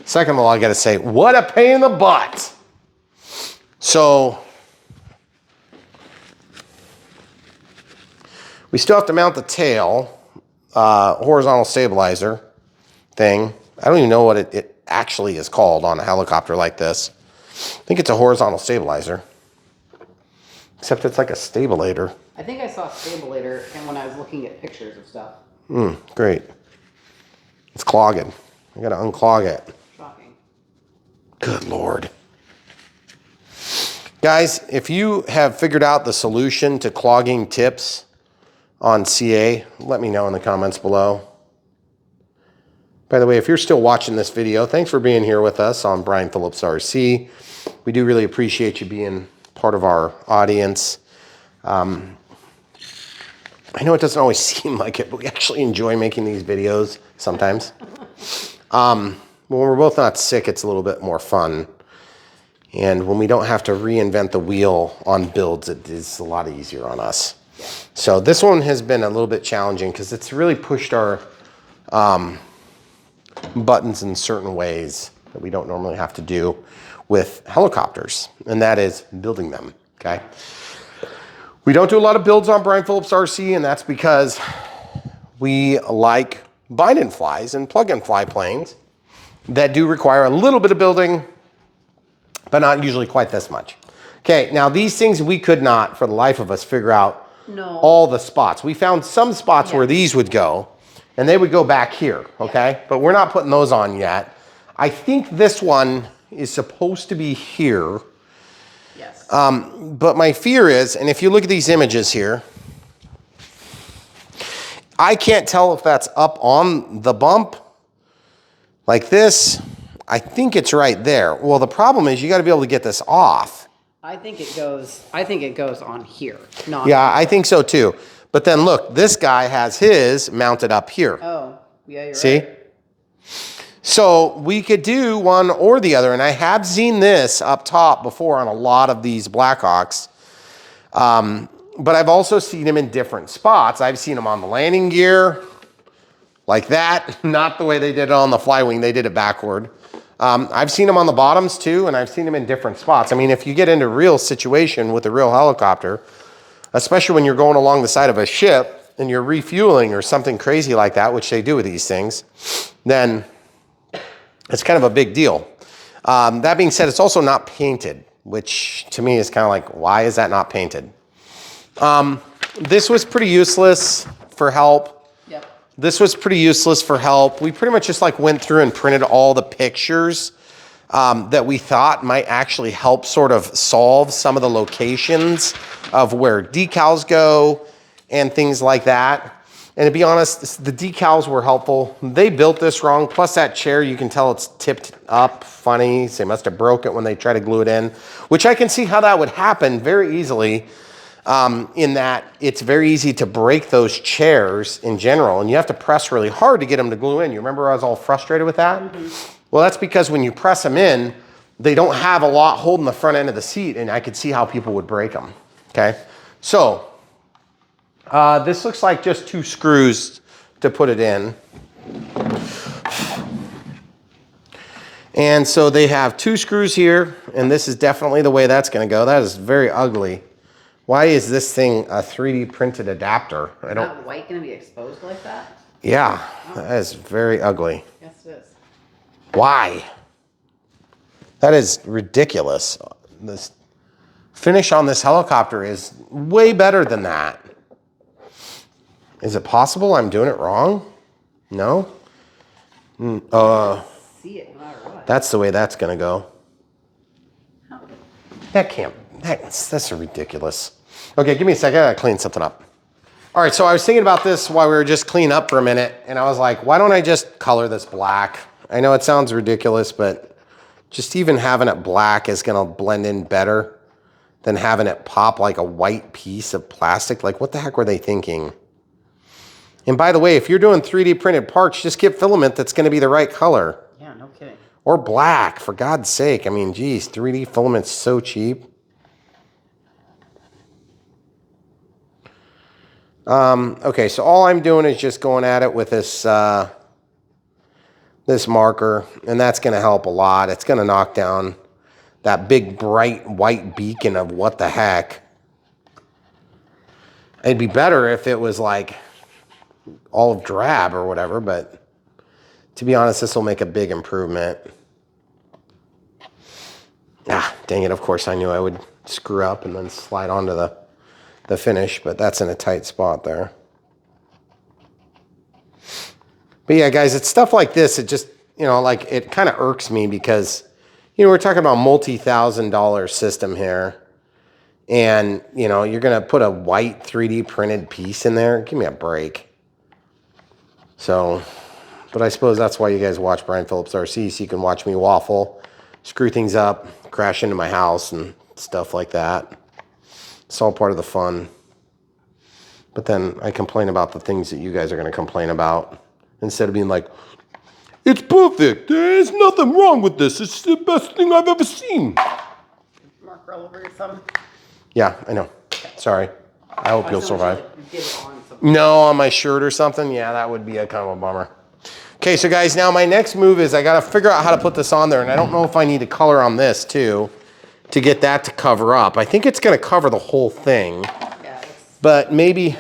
A: Second of all, I gotta say, what a pain in the butt. So, we still have to mount the tail, horizontal stabilizer thing. I don't even know what it actually is called on a helicopter like this. I think it's a horizontal stabilizer. Except it's like a stabilator.
B: I think I saw stabilator and when I was looking at pictures of stuff.
A: Great. It's clogging. I gotta unclog it.
B: Shocking.
A: Good Lord. Guys, if you have figured out the solution to clogging tips on CA, let me know in the comments below. By the way, if you're still watching this video, thanks for being here with us on Brian Phillips RC. We do really appreciate you being part of our audience. I know it doesn't always seem like it, but we actually enjoy making these videos sometimes. When we're both not sick, it's a little bit more fun. And when we don't have to reinvent the wheel on builds, it is a lot easier on us.
B: Yeah.
A: So this one has been a little bit challenging because it's really pushed our buttons in certain ways that we don't normally have to do with helicopters, and that is building them, okay? We don't do a lot of builds on Brian Phillips RC, and that's because we like bind and flies and plug and fly planes that do require a little bit of building, but not usually quite this much. Okay, now these things we could not, for the life of us, figure out all the spots. We found some spots where these would go, and they would go back here, okay? But we're not putting those on yet. I think this one is supposed to be here.
B: Yes.
A: But my fear is, and if you look at these images here, I can't tell if that's up on the bump like this. I think it's right there. Well, the problem is you got to be able to get this off.
B: I think it goes on here. Not
A: Yeah, I think so too. But then look, this guy has his mounted up here.
B: Oh, yeah, you're
A: See?
B: right.
A: So we could do one or the other, and I have seen this up top before on a lot of these Blackhawks. But I've also seen them in different spots. I've seen them on the landing gear, like that. Not the way they did it on the Flywing. They did it backward. I've seen them on the bottoms too, and I've seen them in different spots. I mean, if you get into a real situation with a real helicopter, especially when you're going along the side of a ship and you're refueling or something crazy like that, which they do with these things, then it's kind of a big deal. That being said, it's also not painted, which to me is kind of like, why is that not painted? This was pretty useless for help.
B: Yep.
A: This was pretty useless for help. We pretty much just like went through and printed all the pictures that we thought might actually help sort of solve some of the locations of where decals go and things like that. And to be honest, the decals were helpful. They built this wrong. Plus that chair, you can tell it's tipped up funny. So they must have broke it when they try to glue it in, which I can see how that would happen very easily. In that it's very easy to break those chairs in general, and you have to press really hard to get them to glue in. You remember I was all frustrated with that? Mm-hmm. Well, that's because when you press them in, they don't have a lot holding the front end of the seat, and I could see how people would break them, okay? So, this looks like just 2 screws to put it in. And so they have 2 screws here, and this is definitely the way that's gonna go. That is very ugly. Why is this thing a 3D printed adapter? I don't.
B: Not white going to be exposed like that?
A: Yeah, that is very ugly.
B: Yes, it is.
A: Why? That is ridiculous. This finish on this helicopter is way better than that. Is it possible I'm doing it wrong? No?
B: See it no matter what.
A: That's the way that's gonna go.
B: How?
A: That can't, that's ridiculous. Okay, give me a second, I gotta clean something up. All right, so I was thinking about this while we were just cleaning up for a minute, and I was like, why don't I just color this black? I know it sounds ridiculous, but just even having it black is gonna blend in better than having it pop like a white piece of plastic. Like, what the heck were they thinking? And by the way, if you're doing 3D printed parts, just get filament that's gonna be the right color.
B: Yeah, no kidding.
A: Or black, for God's sake. I mean, geez, 3D filament's so cheap. Okay, so all I'm doing is just going at it with this this marker, and that's going to help a lot. It's going to knock down that big bright white beacon of what the heck. It'd be better if it was like olive drab or whatever, but to be honest, this will make a big improvement. Ah, dang it, of course I knew I would screw up and then slide onto the finish, but that's in a tight spot there. But yeah, guys, it's stuff like this. It just, you know, like it kind of irks me because, you know, we're talking about multi-$1,000 system here. And, you know, you're going to put a white 3D printed piece in there. Give me a break. So, but I suppose that's why you guys watch Brian Phillips RC, so you can watch me waffle, screw things up, crash into my house and stuff like that. It's all part of the fun. But then I complain about the things that you guys are going to complain about instead of being like, it's perfect. There's nothing wrong with this. It's the best thing I've ever seen.
B: Marker all over your thumb.
A: Yeah, I know. Sorry. I hope you'll survive.
B: Get it on something.
A: No, on my shirt or something? Yeah, that would be a kind of a bummer. Okay, so guys, now my next move is I got to figure out how to put this on there, and I don't know if I need to color on this too to get that to cover up. I think it's going to cover the whole thing,
B: Yeah,
A: but maybe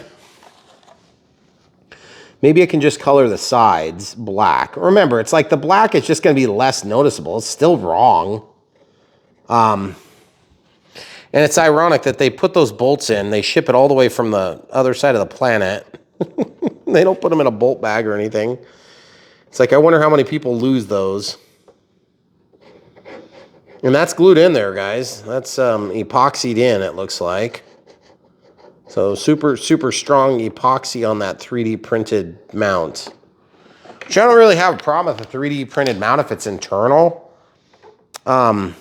A: I can just color the sides black. Remember, it's like the black is just going to be less noticeable. It's still wrong. And it's ironic that they put those bolts in. They ship it all the way from the other side of the planet. They don't put them in a bolt bag or anything. It's like, I wonder how many people lose those. And that's glued in there, guys. That's epoxied in, it looks like. So super, super strong epoxy on that 3D printed mount. Which I don't really have a problem with a 3D printed mount if it's internal. And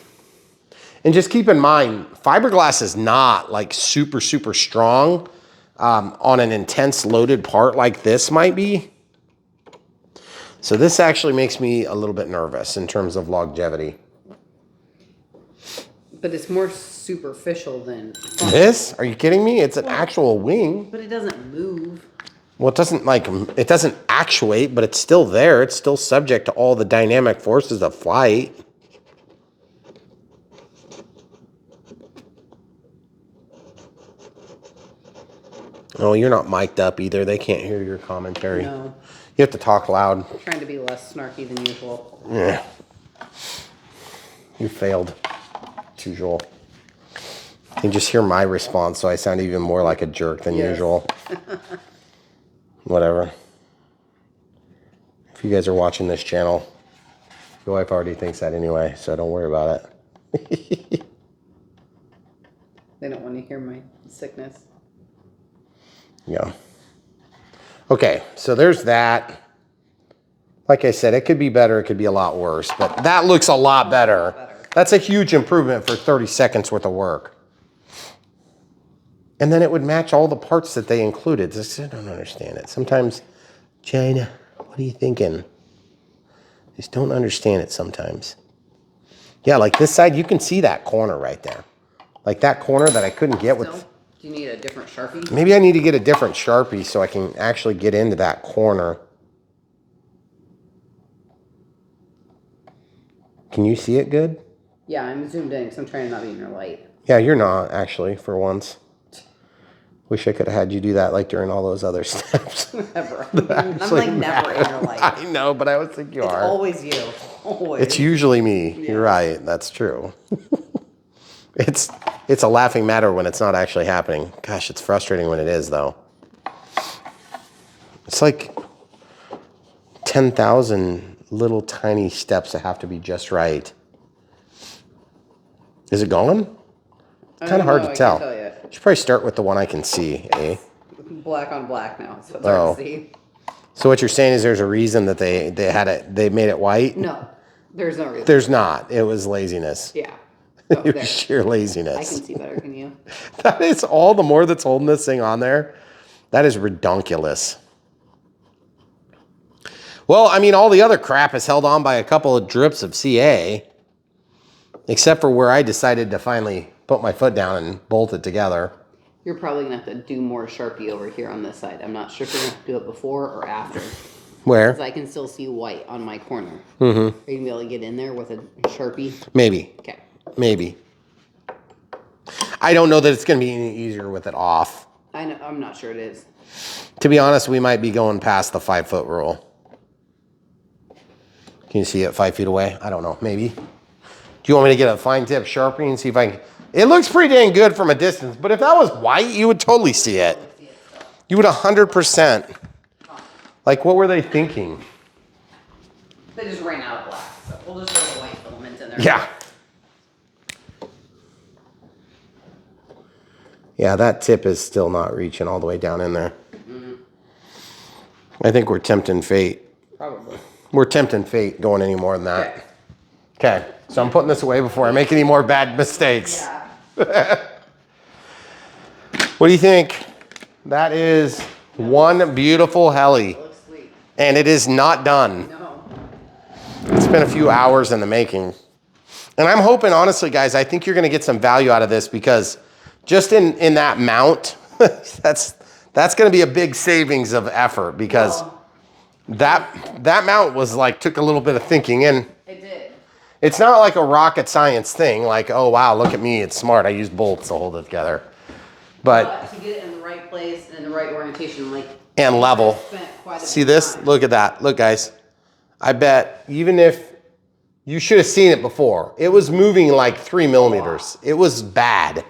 A: just keep in mind, fiberglass is not like super, super strong on an intense loaded part like this might be. So this actually makes me a little bit nervous in terms of longevity.
B: but it's more superficial than
A: This? Are you kidding me? It's an actual wing.
B: But it doesn't move.
A: Well, it doesn't actuate, but it's still there. It's still subject to all the dynamic forces of flight. Oh, you're not mic'd up either. They can't hear your commentary.
B: No.
A: You have to talk loud.
B: I'm trying to be less snarky than usual.
A: Yeah. You failed. As usual. You can just hear my response, so I sound even more like a jerk than usual. Whatever. If you guys are watching this channel, your wife already thinks that anyway, so don't worry about it.
B: They don't want to hear my sickness.
A: Yeah. Okay, so there's that. Like I said, it could be better, it could be a lot worse, but that looks a lot better. That's a huge improvement for 30 seconds worth of work. And then it would match all the parts that they included. I don't understand it. Sometimes, China, what are you thinking? Just don't understand it sometimes. Yeah, like this side, you can see that corner right there. Like that corner that I couldn't get with...
B: Do you need a different Sharpie?
A: Maybe I need to get a different Sharpie so I can actually get into that corner. Can you see it good?
B: Yeah, I'm zoomed in because I'm trying to not be in your light.
A: Yeah, you're not, actually, for once. Wish I could have had you do that like during all those other steps.
B: Never. I'm like never in your light.
A: I know, but I always think you are.
B: It's always you. Always.
A: It's usually me. Yeah. You're right. That's true. It's a laughing matter when it's not actually happening. Gosh, it's frustrating when it is, though. It's like 10,000 little tiny steps that have to be just right. Is it going? It's kind of hard to tell. I should probably start with the one I can see, eh?
B: Black on black now, so it's hard to see.
A: So what you're saying is there's a reason that they made it white?
B: No, there's no reason.
A: There's not. It was laziness.
B: Yeah.
A: Oh, it was sheer laziness.
B: I can see better than you.
A: That is all the more that's holding this thing on there. That is redonkulous. Well, I mean, all the other crap is held on by a couple of drips of CA, except for where I decided to finally put my foot down and bolt it together.
B: You're probably gonna have to do more Sharpie over here on this side. I'm not sure if you're gonna have to do it before or after.
A: Where?
B: Because I can still see white on my corner.
A: Mm-hmm.
B: Are you gonna be able to get in there with a Sharpie?
A: Maybe.
B: Okay.
A: Maybe. I don't know that it's going to be any easier with it off.
B: I know. I'm not sure it is.
A: To be honest, we might be going past the 5 foot rule. Can you see it 5 feet away? I don't know. Maybe. Do you want me to get a fine tip Sharpie and see if I can? It looks pretty dang good from a distance, but if that was white, you would totally see it. You would 100%. Like, what were they thinking?
B: They just ran out of black, so we'll just throw the white filament in there.
A: Yeah. Yeah, that tip is still not reaching all the way down in there. Mm-hmm. I think we're tempting fate.
B: Probably.
A: We're tempting fate going any more than that. Okay, so I'm putting this away before I make any more bad mistakes.
B: Yeah.
A: What do you think? That is one beautiful heli.
B: It looks sweet.
A: And it is not done.
B: No.
A: It's been a few hours in the making. And I'm hoping, honestly, guys, I think you're going to get some value out of this because just in that mount, that's going to be a big savings of effort because that mount was like, took a little bit of thinking in.
B: It did.
A: It's not like a rocket science thing, like, oh, wow, look at me, it's smart. I used bolts to hold it together. But
B: to get it in the right place and in the right orientation, like.
A: And level. See this? Look at that. Look, guys. I bet even if you should have seen it before, it was moving like 3 millimeters. It was bad.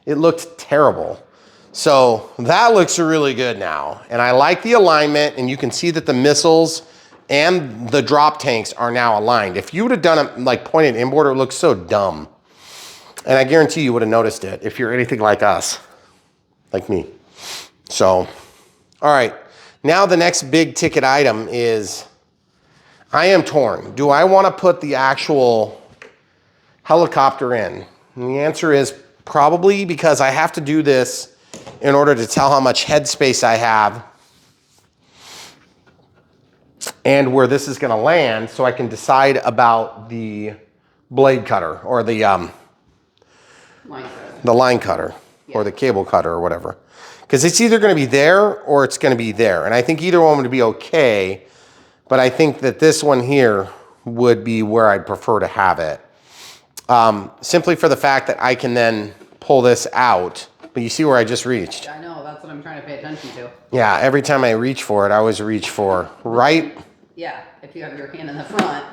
A: It looked terrible. So that looks really good now. And I like the alignment, and you can see that the missiles and the drop tanks are now aligned. If you would have done it like pointed inboard, it would look so dumb. And I guarantee you would have noticed it if you're anything like us, like me. So, all right. Now the next big ticket item is, I am torn. Do I want to put the actual helicopter in? And the answer is probably, because I have to do this in order to tell how much headspace I have and where this is going to land, so I can decide about the blade cutter or the line cutter or the cable cutter or whatever. Because it's either going to be there or it's going to be there. And I think either one would be okay, but I think that this one here would be where I'd prefer to have it. Simply for the fact that I can then pull this out. But you see where I just reached?
B: I know, that's what I'm trying to pay attention to.
A: Yeah, every time I reach for it, I always reach for right.
B: Yeah, if you have your hand in the front.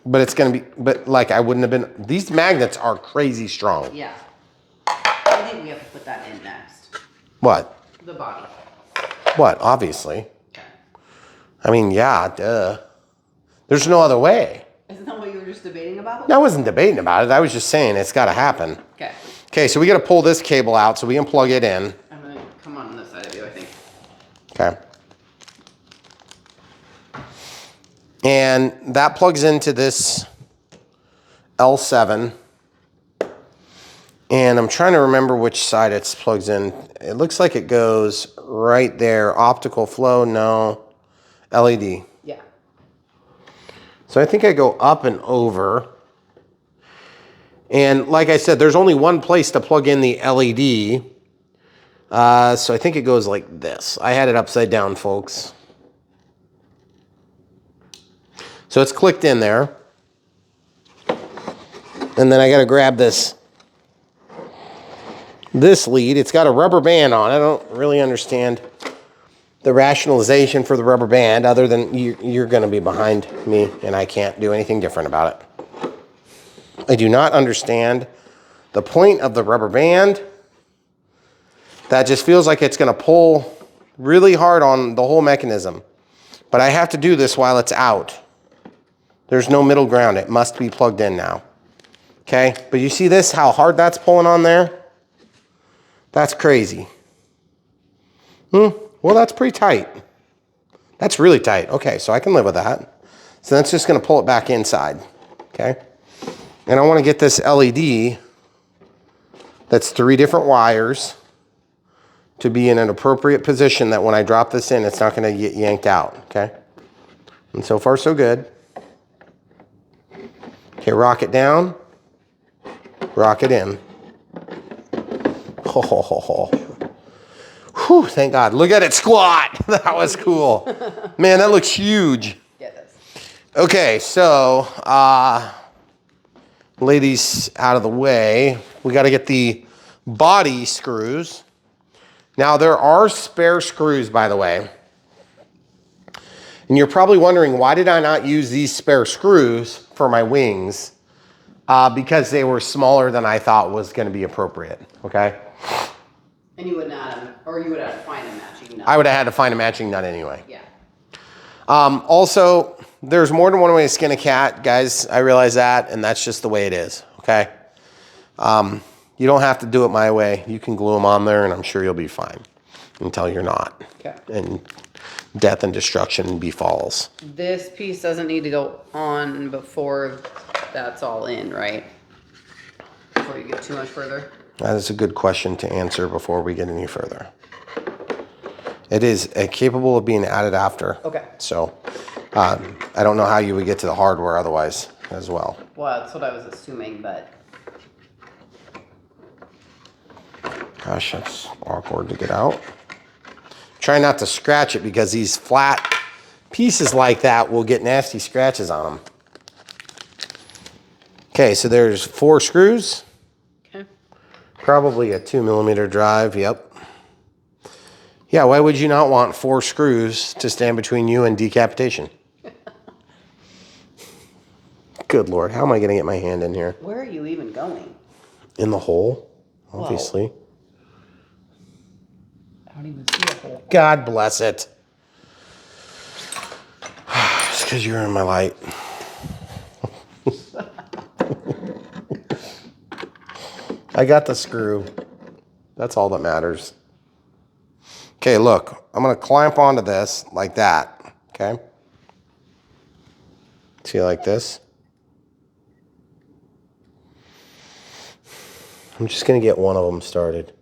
A: But it's going to be, but like I wouldn't have been, these magnets are crazy strong.
B: Yeah. I think we have to put that in next.
A: What?
B: The body.
A: What? Obviously.
B: Okay.
A: I mean, yeah, duh. There's no other way.
B: Isn't that what you were just debating about?
A: I wasn't debating about it. I was just saying it's got to happen.
B: Okay.
A: Okay, so we got to pull this cable out so we can plug it in.
B: I'm going to come on this side of you, I think.
A: Okay. And that plugs into this L7. And I'm trying to remember which side it plugs in. It looks like it goes right there. Optical flow, no. LED.
B: Yeah.
A: So I think I go up and over. And like I said, there's only one place to plug in the LED. So I think it goes like this. I had it upside down, folks. So it's clicked in there. And then I got to grab this lead. It's got a rubber band on it. I don't really understand the rationalization for the rubber band other than you're going to be behind me and I can't do anything different about it. I do not understand the point of the rubber band. That just feels like it's going to pull really hard on the whole mechanism. But I have to do this while it's out. There's no middle ground. It must be plugged in now. Okay, but you see this, how hard that's pulling on there? That's crazy. Well, that's pretty tight. That's really tight. Okay, so I can live with that. So that's just going to pull it back inside. Okay, and I want to get this LED, that's 3 different wires, to be in an appropriate position that when I drop this in, it's not going to get yanked out. Okay, and so far so good. Okay, rock it down, rock it in. Oh. Whew, thank God. Look at it squat. That was cool. Man, that looks huge.
B: Yeah, it does.
A: Okay, so lay these out of the way. We got to get the body screws. Now, there are spare screws, by the way. And you're probably wondering, why did I not use these spare screws for my wings? Because they were smaller than I thought was going to be appropriate, okay?
B: And you would not have, or you would have to find a matching nut.
A: I would have had to find a matching nut anyway.
B: Yeah.
A: Also, there's more than one way to skin a cat, guys. I realize that, and that's just the way it is, okay? You don't have to do it my way. You can glue them on there, and I'm sure you'll be fine until you're not.
B: Okay.
A: And death and destruction befalls.
B: This piece doesn't need to go on before that's all in, right? Before you get too much further.
A: That is a good question to answer before we get any further. It is capable of being added after.
B: Okay.
A: So I don't know how you would get to the hardware otherwise as well.
B: Well, that's what I was assuming, but.
A: Gosh, that's awkward to get out. Try not to scratch it because these flat pieces like that will get nasty scratches on them. Okay, so there's 4 screws.
B: Okay.
A: Probably a 2mm drive, yep. Yeah, why would you not want 4 screws to stand between you and decapitation? Good Lord, how am I going to get my hand in here?
B: Where are you even going?
A: In the hole, obviously.
B: Whoa. I don't even see a hole.
A: God bless it. It's because you're in my light. I got the screw. That's all that matters. Okay, look. I'm going to clamp onto this like that. Okay? See, like this. I'm just going to get one of them started.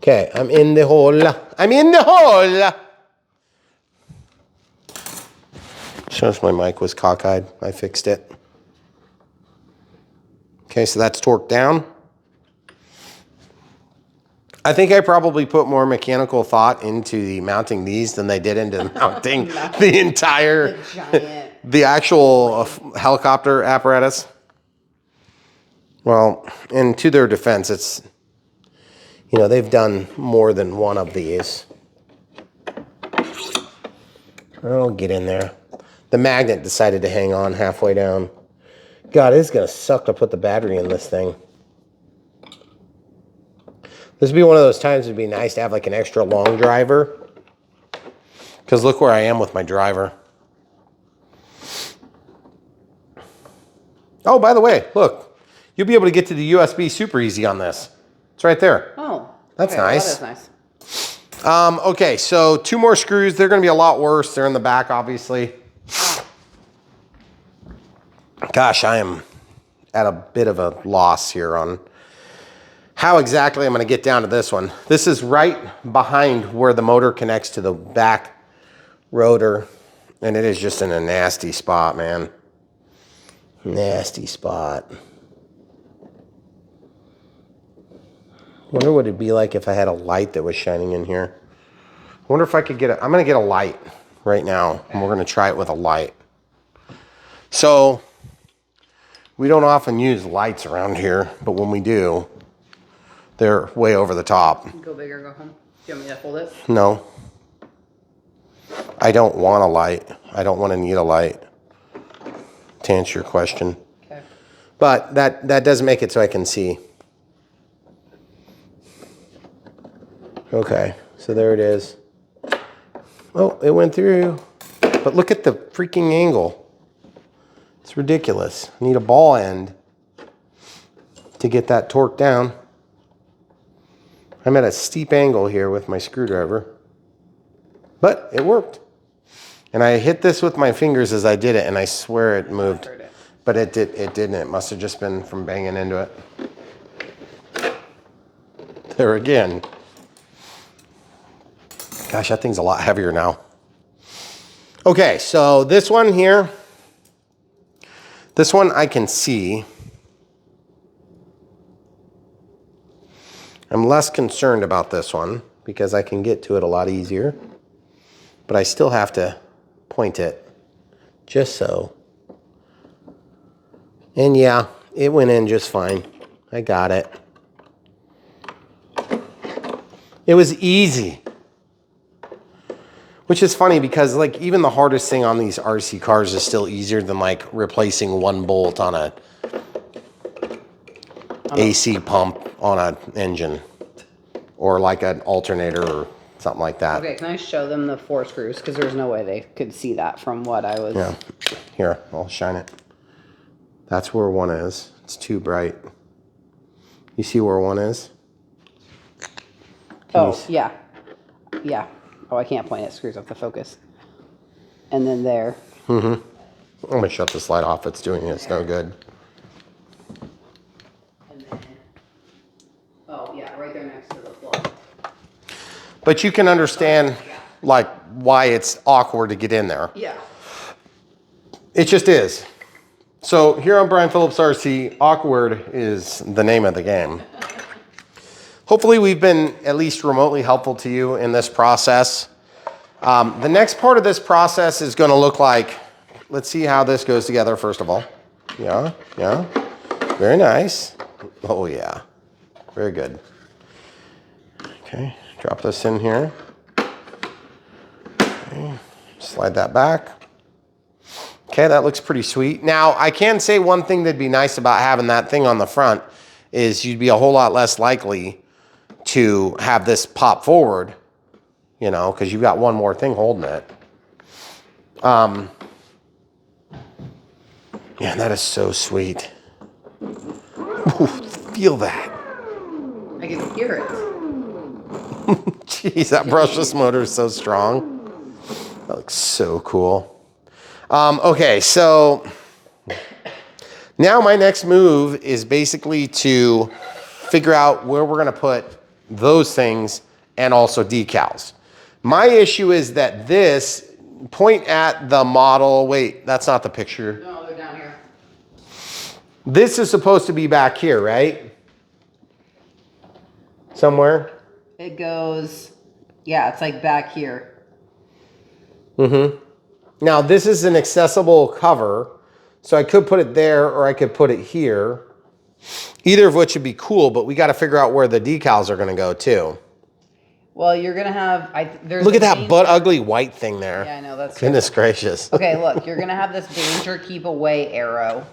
A: Okay, I'm in the hole. I'm in the hole. Shows my mic was cockeyed. I fixed it. Okay, so that's torqued down. I think I probably put more mechanical thought into the mounting these than they did into mounting the entire, the actual helicopter apparatus. Well, and to their defense, it's, you know, they've done more than one of these. Oh, get in there. The magnet decided to hang on halfway down. God, it's going to suck to put the battery in this thing. This would be one of those times it'd be nice to have like an extra long driver. Because look where I am with my driver. Oh, by the way, look. You'll be able to get to the USB super easy on this. It's right there.
B: Oh.
A: That's
B: okay,
A: nice.
B: Well, that is nice.
A: Okay, so 2 more screws. They're going to be a lot worse. They're in the back, obviously. Gosh, I am at a bit of a loss here on how exactly I'm going to get down to this one. This is right behind where the motor connects to the back rotor, and it is just in a nasty spot, man. Nasty spot. Wonder what it'd be like if I had a light that was shining in here. Wonder if I could get I'm going to get a light right now, and we're going to try it with a light. So we don't often use lights around here, but when we do, they're way over the top.
B: Go big or go home. Do you want me to hold it?
A: No. I don't want a light. I don't want to need a light, to answer your question.
B: Okay.
A: But that does make it so I can see. Okay, so there it is. Oh, it went through. But look at the freaking angle. It's ridiculous. I need a ball end to get that torqued down. I'm at a steep angle here with my screwdriver. But it worked. And I hit this with my fingers as I did it, and I swear it moved. But it didn't. It must have just been from banging into it. There again. Gosh, that thing's a lot heavier now. Okay, so this one here, this one I can see. I'm less concerned about this one because I can get to it a lot easier, but I still have to point it just so. And yeah, it went in just fine. I got it. It was easy. Which is funny because like even the hardest thing on these RC cars is still easier than like replacing one bolt on a AC pump on an engine or like an alternator or something like that.
B: Okay, can I show them the 4 screws? Because there's no way they could see that from what I was...
A: Yeah. Here, I'll shine it. That's where one is. It's too bright. You see where one is?
B: Yeah. Yeah. Oh, I can't point it. It screws up the focus. And then there.
A: I'm going to shut this light off. It's doing it. It's no good.
B: And then... Oh, yeah, right there next to the plug.
A: But you can understand, like, why it's awkward to get in there.
B: Yeah.
A: It just is. So here on Brian Phillips RC, awkward is the name of the game. Hopefully we've been at least remotely helpful to you in this process. The next part of this process is going to look like, let's see how this goes together first of all. Yeah, yeah, very nice. Oh yeah, very good. Okay, drop this in here. Okay, slide that back. Okay, that looks pretty sweet. Now, I can say one thing that'd be nice about having that thing on the front is you'd be a whole lot less likely to have this pop forward, you know, because you've got one more thing holding it. Yeah, that is so sweet. Ooh, feel that.
B: I can hear it.
A: Jeez, that brushless motor is so strong. That looks so cool. Okay, so now my next move is basically to figure out where we're going to put those things and also decals. My issue is that this, point at the model, wait, that's not the picture.
B: No, they're down here.
A: This is supposed to be back here, right? Somewhere?
B: It goes, yeah, it's like back here.
A: Now this is an accessible cover, so I could put it there or I could put it here. Either of which would be cool, but we got to figure out where the decals are going to go too.
B: Well, you're going to have...
A: Look at that butt ugly white thing there.
B: Yeah, I know. That's
A: Goodness gracious.
B: Okay, look. You're going to have this danger keep away arrow,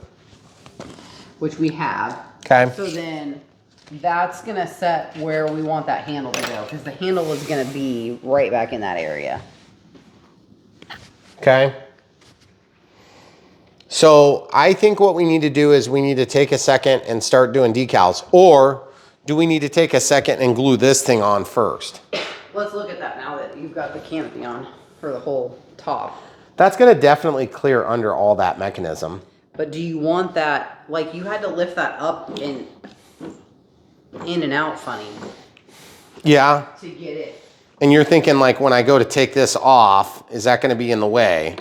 B: which we have.
A: Okay.
B: So then that's going to set where we want that handle to go, because the handle is going to be right back in that area.
A: Okay. So I think what we need to do is we need to take a second and start doing decals. Or do we need to take a second and glue this thing on first?
B: Let's look at that now that you've got the canopy on for the whole top.
A: That's going to definitely clear under all that mechanism.
B: But do you want that, like you had to lift that up and in and out funny
A: Yeah.
B: to get it.
A: And you're thinking like when I go to take this off, is that going to be in the way?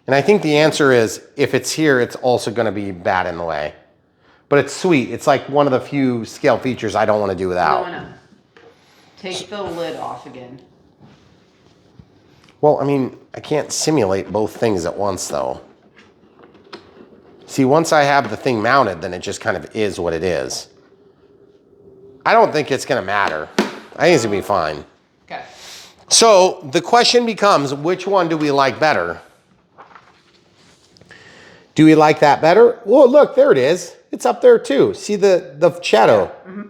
A: And I think the answer is if it's here, it's also going to be bad in the way. But it's sweet. It's like one of the few scale features I don't want to do without.
B: No. Take the lid off again.
A: Well, I mean, I can't simulate both things at once though. See, once I have the thing mounted, then it just kind of is what it is. I don't think it's going to matter. I think it's going to be fine.
B: Okay.
A: So the question becomes, which one do we like better? Do we like that better? Well, look, there it is. It's up there too. See the shadow? Yeah.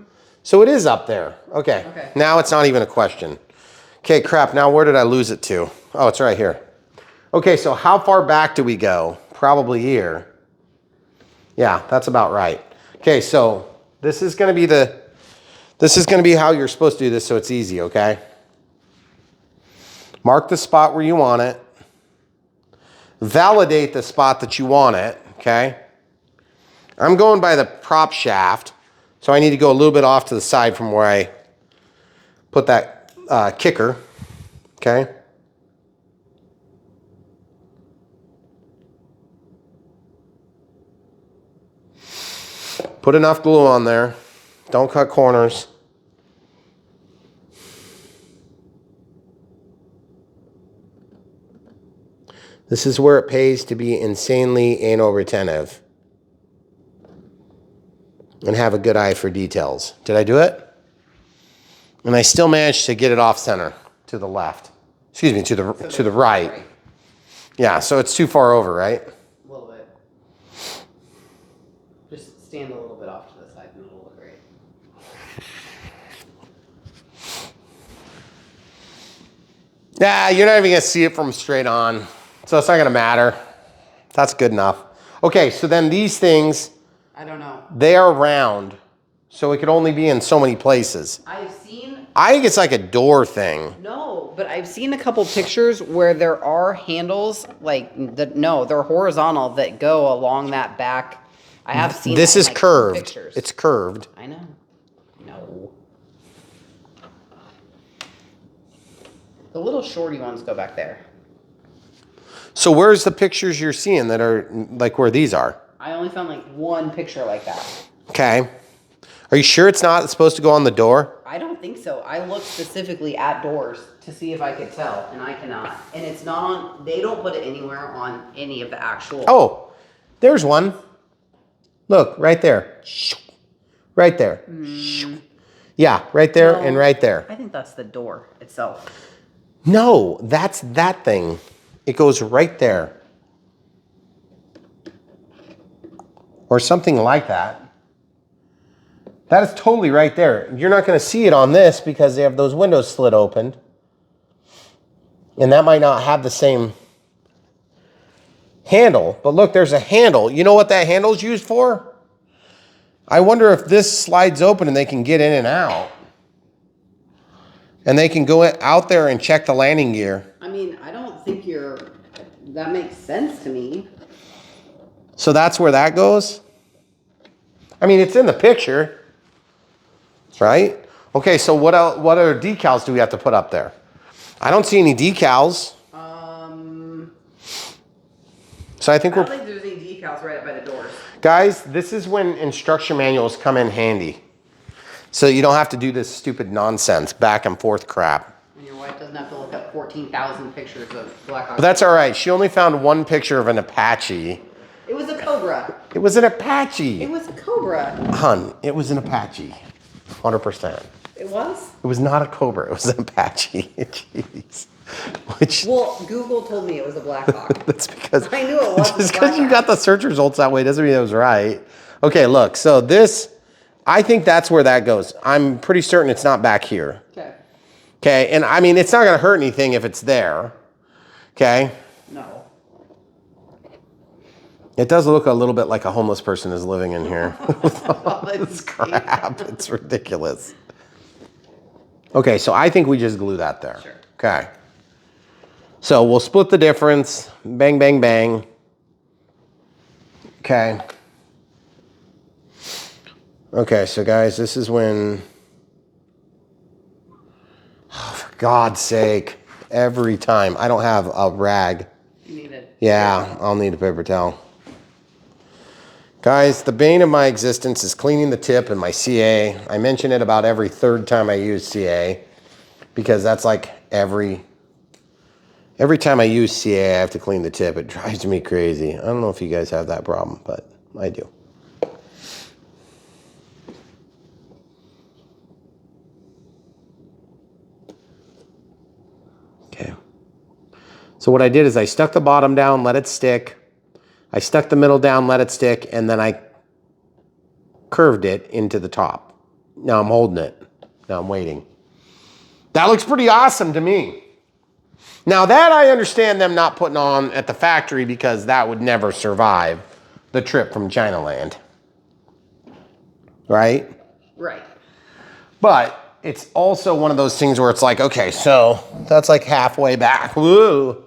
A: So it is up there. Okay. Now it's not even a question. Okay, crap. Now where did I lose it to? Oh, it's right here. Okay, so how far back do we go? Probably here. Yeah, that's about right. Okay, so this is going to be how you're supposed to do this so it's easy, okay? Mark the spot where you want it. Validate the spot that you want it, okay? I'm going by the prop shaft, so I need to go a little bit off to the side from where I put that kicker, okay? Put enough glue on there. Don't cut corners. This is where it pays to be insanely anal retentive and have a good eye for details. Did I do it? And I still managed to get it off center to the left. Excuse me, to the right. Yeah, so it's too far over, right?
B: A little bit. Just stand a little bit off to the side and it'll look great.
A: Yeah, you're not even gonna see it from straight on. So it's not gonna matter. That's good enough. Okay, so then these things,
B: I don't know.
A: they are round. So it could only be in so many places. I think it's like a door thing.
B: No, but I've seen a couple pictures where there are handles, like, they're horizontal that go along that back. I have seen
A: this
B: that in,
A: is
B: like,
A: curved.
B: pictures.
A: It's curved.
B: I know. No. The little shorty ones go back there.
A: So where's the pictures you're seeing that are like where these are?
B: I only found like one picture like that.
A: Okay. Are you sure it's not supposed to go on the door?
B: I don't think so. I looked specifically at doors to see if I could tell, and I cannot. And it's not on, they don't put it anywhere on any of the actual.
A: Oh, there's one. Look, right there. Right there. Yeah, right there
B: No,
A: and right there.
B: I think that's the door itself.
A: No, that's that thing. It goes right there. Or something like that. That is totally right there. You're not going to see it on this because they have those windows slit open. And that might not have the same handle. But look, there's a handle. You know what that handle's used for? I wonder if this slides open and they can get in and out. And they can go out there and check the landing gear.
B: I mean, I don't think that makes sense to me.
A: So that's where that goes? I mean, it's in the picture. Right? Okay, so what other decals do we have to put up there? I don't see any decals. So I think
B: I don't think there's any decals right up by the doors.
A: Guys, this is when instruction manuals come in handy. So you don't have to do this stupid nonsense, back and forth crap.
B: And your wife doesn't have to look up 14,000 pictures of blackhawk.
A: But that's all right. She only found one picture of an Apache.
B: It was a Cobra.
A: It was an Apache.
B: It was a Cobra.
A: Hun, it was an Apache. 100%.
B: It was?
A: It was not a Cobra. It was an Apache. Jeez.
B: Well, Google told me it was a blackhawk.
A: That's because
B: I knew it wasn't
A: just because you got the search results that way doesn't mean it was right. Okay, look. So this, I think that's where that goes. I'm pretty certain it's not back here.
B: Okay.
A: Okay, and I mean, it's not going to hurt anything if it's there. Okay.
B: No.
A: It does look a little bit like a homeless person is living in here.
B: This
A: crap. It's ridiculous. Okay, so I think we just glue that there.
B: Sure.
A: Okay. So we'll split the difference. Bang, bang, bang. Okay. Okay, so guys, this is when, oh, for God's sake, every time. I don't have a rag.
B: You need it.
A: Yeah, I'll need a paper towel. Guys, the bane of my existence is cleaning the tip in my CA. I mention it about every third time I use CA because that's like every time I use CA, I have to clean the tip. It drives me crazy. I don't know if you guys have that problem, but I do. Okay. So what I did is I stuck the bottom down, let it stick. I stuck the middle down, let it stick, and then I curved it into the top. Now I'm holding it. Now I'm waiting. That looks pretty awesome to me. Now that I understand them not putting on at the factory because that would never survive the trip from China land. Right?
B: Right.
A: But it's also one of those things where it's like, okay, so that's like halfway back. Woo!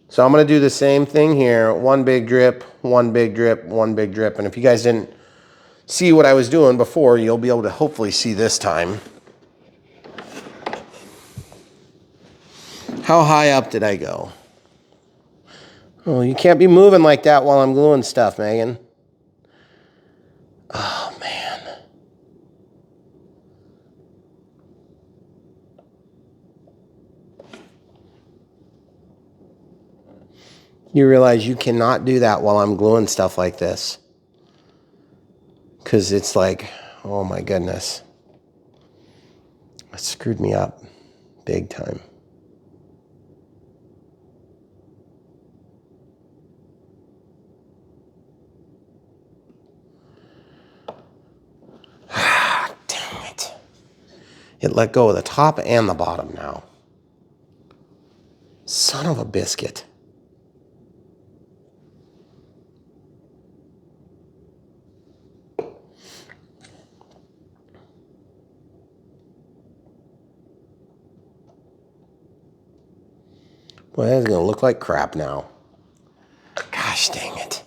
A: So I'm going to do the same thing here. One big drip, one big drip, one big drip. And if you guys didn't see what I was doing before, you'll be able to hopefully see this time. How high up did I go? Oh, you can't be moving like that while I'm gluing stuff, Megan. Oh, man. You realize you cannot do that while I'm gluing stuff like this. Because it's like, oh my goodness. It screwed me up big time. Dang it. It let go of the top and the bottom now. Son of a biscuit. Boy, that's gonna look like crap now. Gosh dang it.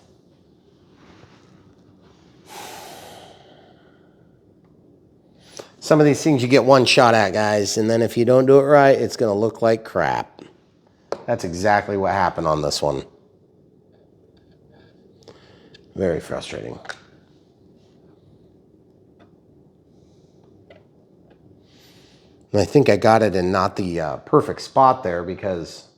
A: Some of these things you get one shot at, guys, and then if you don't do it right, it's gonna look like crap. That's exactly what happened on this one. Very frustrating. And I think I got it in not the perfect spot there because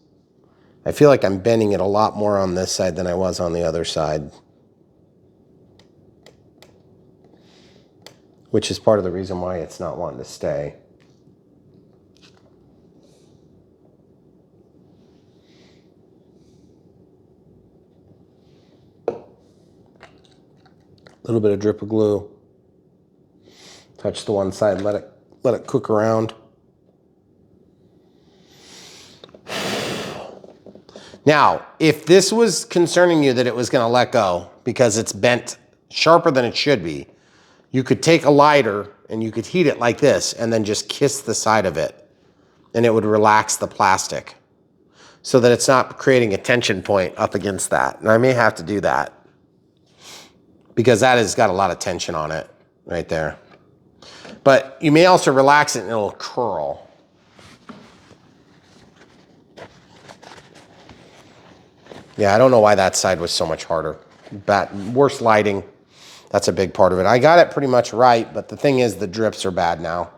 A: I feel like I'm bending it a lot more on this side than I was on the other side. Which is part of the reason why it's not wanting to stay. A little bit of drip of glue. Touch the one side, let it cook around. Now, if this was concerning you that it was gonna let go because it's bent sharper than it should be, you could take a lighter and you could heat it like this and then just kiss the side of it and it would relax the plastic so that it's not creating a tension point up against that. And I may have to do that because that has got a lot of tension on it right there. But you may also relax it and it'll curl. Yeah, I don't know why that side was so much harder. Worse lighting, that's a big part of it. I got it pretty much right, but the thing is the drips are bad now.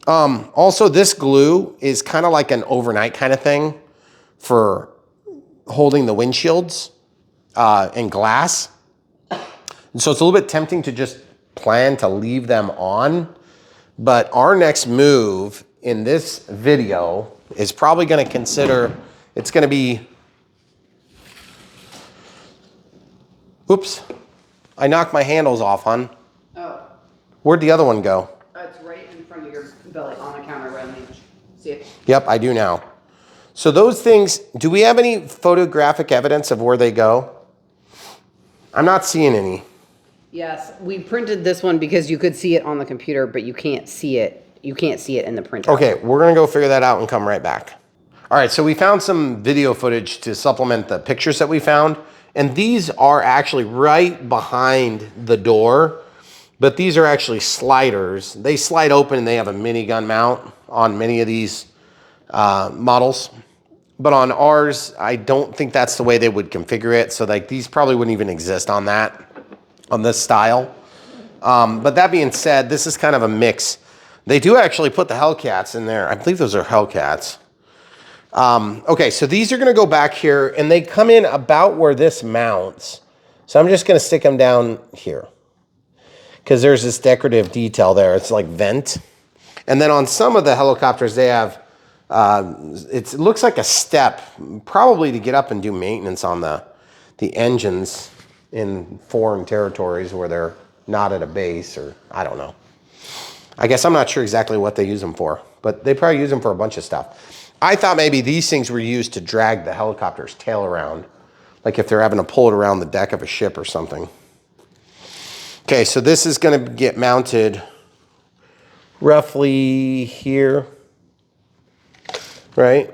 A: Also, this glue is kind of like an overnight kind of thing for holding the windshields and glass. And so it's a little bit tempting to just plan to leave them on. But our next move in this video is probably going to consider, it's going to be, oops, I knocked my handles off, hon.
B: Oh.
A: Where'd the other one go?
B: It's right in front of your belly on the counter right on the edge. See it?
A: Yep, I do now. So those things, do we have any photographic evidence of where they go? I'm not seeing any.
B: Yes, we printed this one because you could see it on the computer, but you can't see it. You can't see it in the printer.
A: Okay, we're gonna go figure that out and come right back. All right, so we found some video footage to supplement the pictures that we found. And these are actually right behind the door, but these are actually sliders. They slide open and they have a minigun mount on many of these models. But on ours, I don't think that's the way they would configure it. So like these probably wouldn't even exist on this style. But that being said, this is kind of a mix. They do actually put the Hellcats in there. I believe those are Hellcats. Okay, so these are gonna go back here and they come in about where this mounts. So I'm just gonna stick them down here because there's this decorative detail there. It's like vent. And then on some of the helicopters, they have, it looks like a step, probably to get up and do maintenance on the engines in foreign territories where they're not at a base, or I don't know. I guess I'm not sure exactly what they use them for, but they probably use them for a bunch of stuff. I thought maybe these things were used to drag the helicopter's tail around, like if they're having to pull it around the deck of a ship or something. Okay, so this is going to get mounted roughly here, right?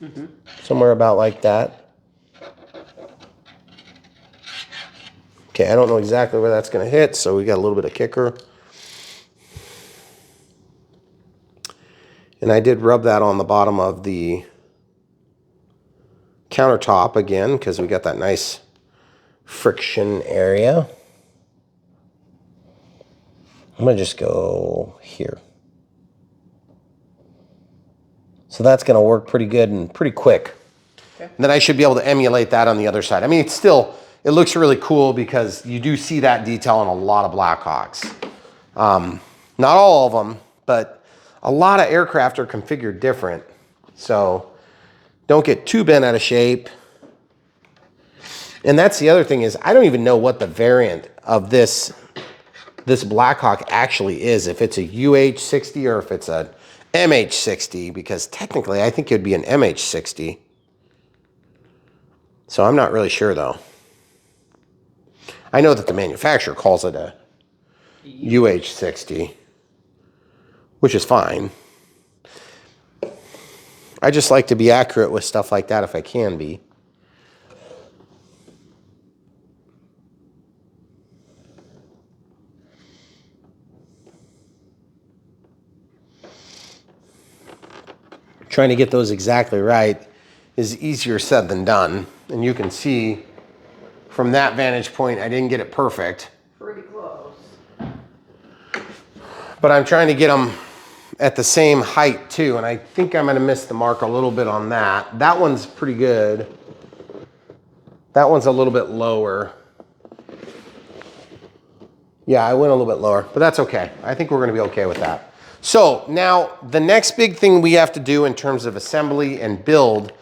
A: Mm-hmm. Somewhere about like that. Okay, I don't know exactly where that's going to hit, so we got a little bit of kicker. And I did rub that on the bottom of the countertop again, because we got that nice friction area. I'm going to just go here. So that's going to work pretty good and pretty quick.
B: Okay.
A: Then I should be able to emulate that on the other side. I mean, it looks really cool because you do see that detail on a lot of Blackhawks. Not all of them, but a lot of aircraft are configured different. So don't get too bent out of shape. And that's the other thing is I don't even know what the variant of this Blackhawk actually is, if it's a UH-60 or if it's a MH-60, because technically I think it would be an MH-60. So I'm not really sure though. I know that the manufacturer calls it a UH-60, which is fine. I just like to be accurate with stuff like that if I can be. Trying to get those exactly right is easier said than done. And you can see from that vantage point, I didn't get it perfect.
B: Pretty close.
A: But I'm trying to get them at the same height too. And I think I'm gonna miss the mark a little bit on that. That one's pretty good. That one's a little bit lower. Yeah, I went a little bit lower, but that's okay. I think we're gonna be okay with that. So now the next big thing we have to do in terms of assembly and build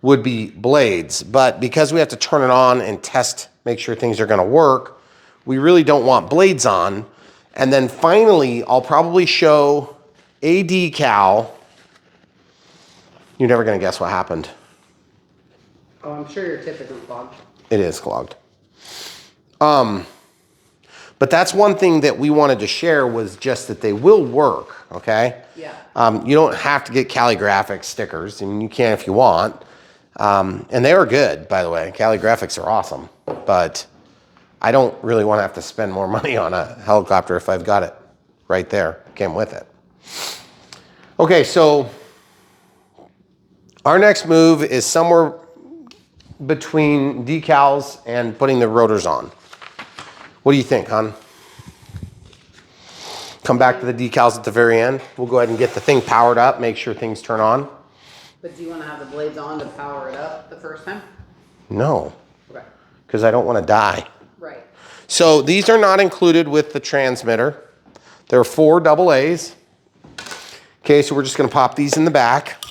A: would be blades. But because we have to turn it on and test, make sure things are gonna work, we really don't want blades on. And then finally, I'll probably show a decal. You're never gonna guess what happened.
B: Oh, I'm sure your tip isn't clogged.
A: It is clogged. But that's one thing that we wanted to share was just that they will work, okay?
B: Yeah.
A: You don't have to get calligraphic stickers. I mean, you can if you want. And they are good, by the way. Calligraphics are awesome. But I don't really want to have to spend more money on a helicopter if I've got it right there. Came with it. Okay, so our next move is somewhere between decals and putting the rotors on. What do you think, hon? Come back to the decals at the very end. We'll go ahead and get the thing powered up, make sure things turn on.
B: But do you want to have the blades on to power it up the first time?
A: No,
B: Okay.
A: because I don't want to die.
B: Right.
A: So these are not included with the transmitter. There are 4 AA's. Okay, so we're just going to pop these in the back.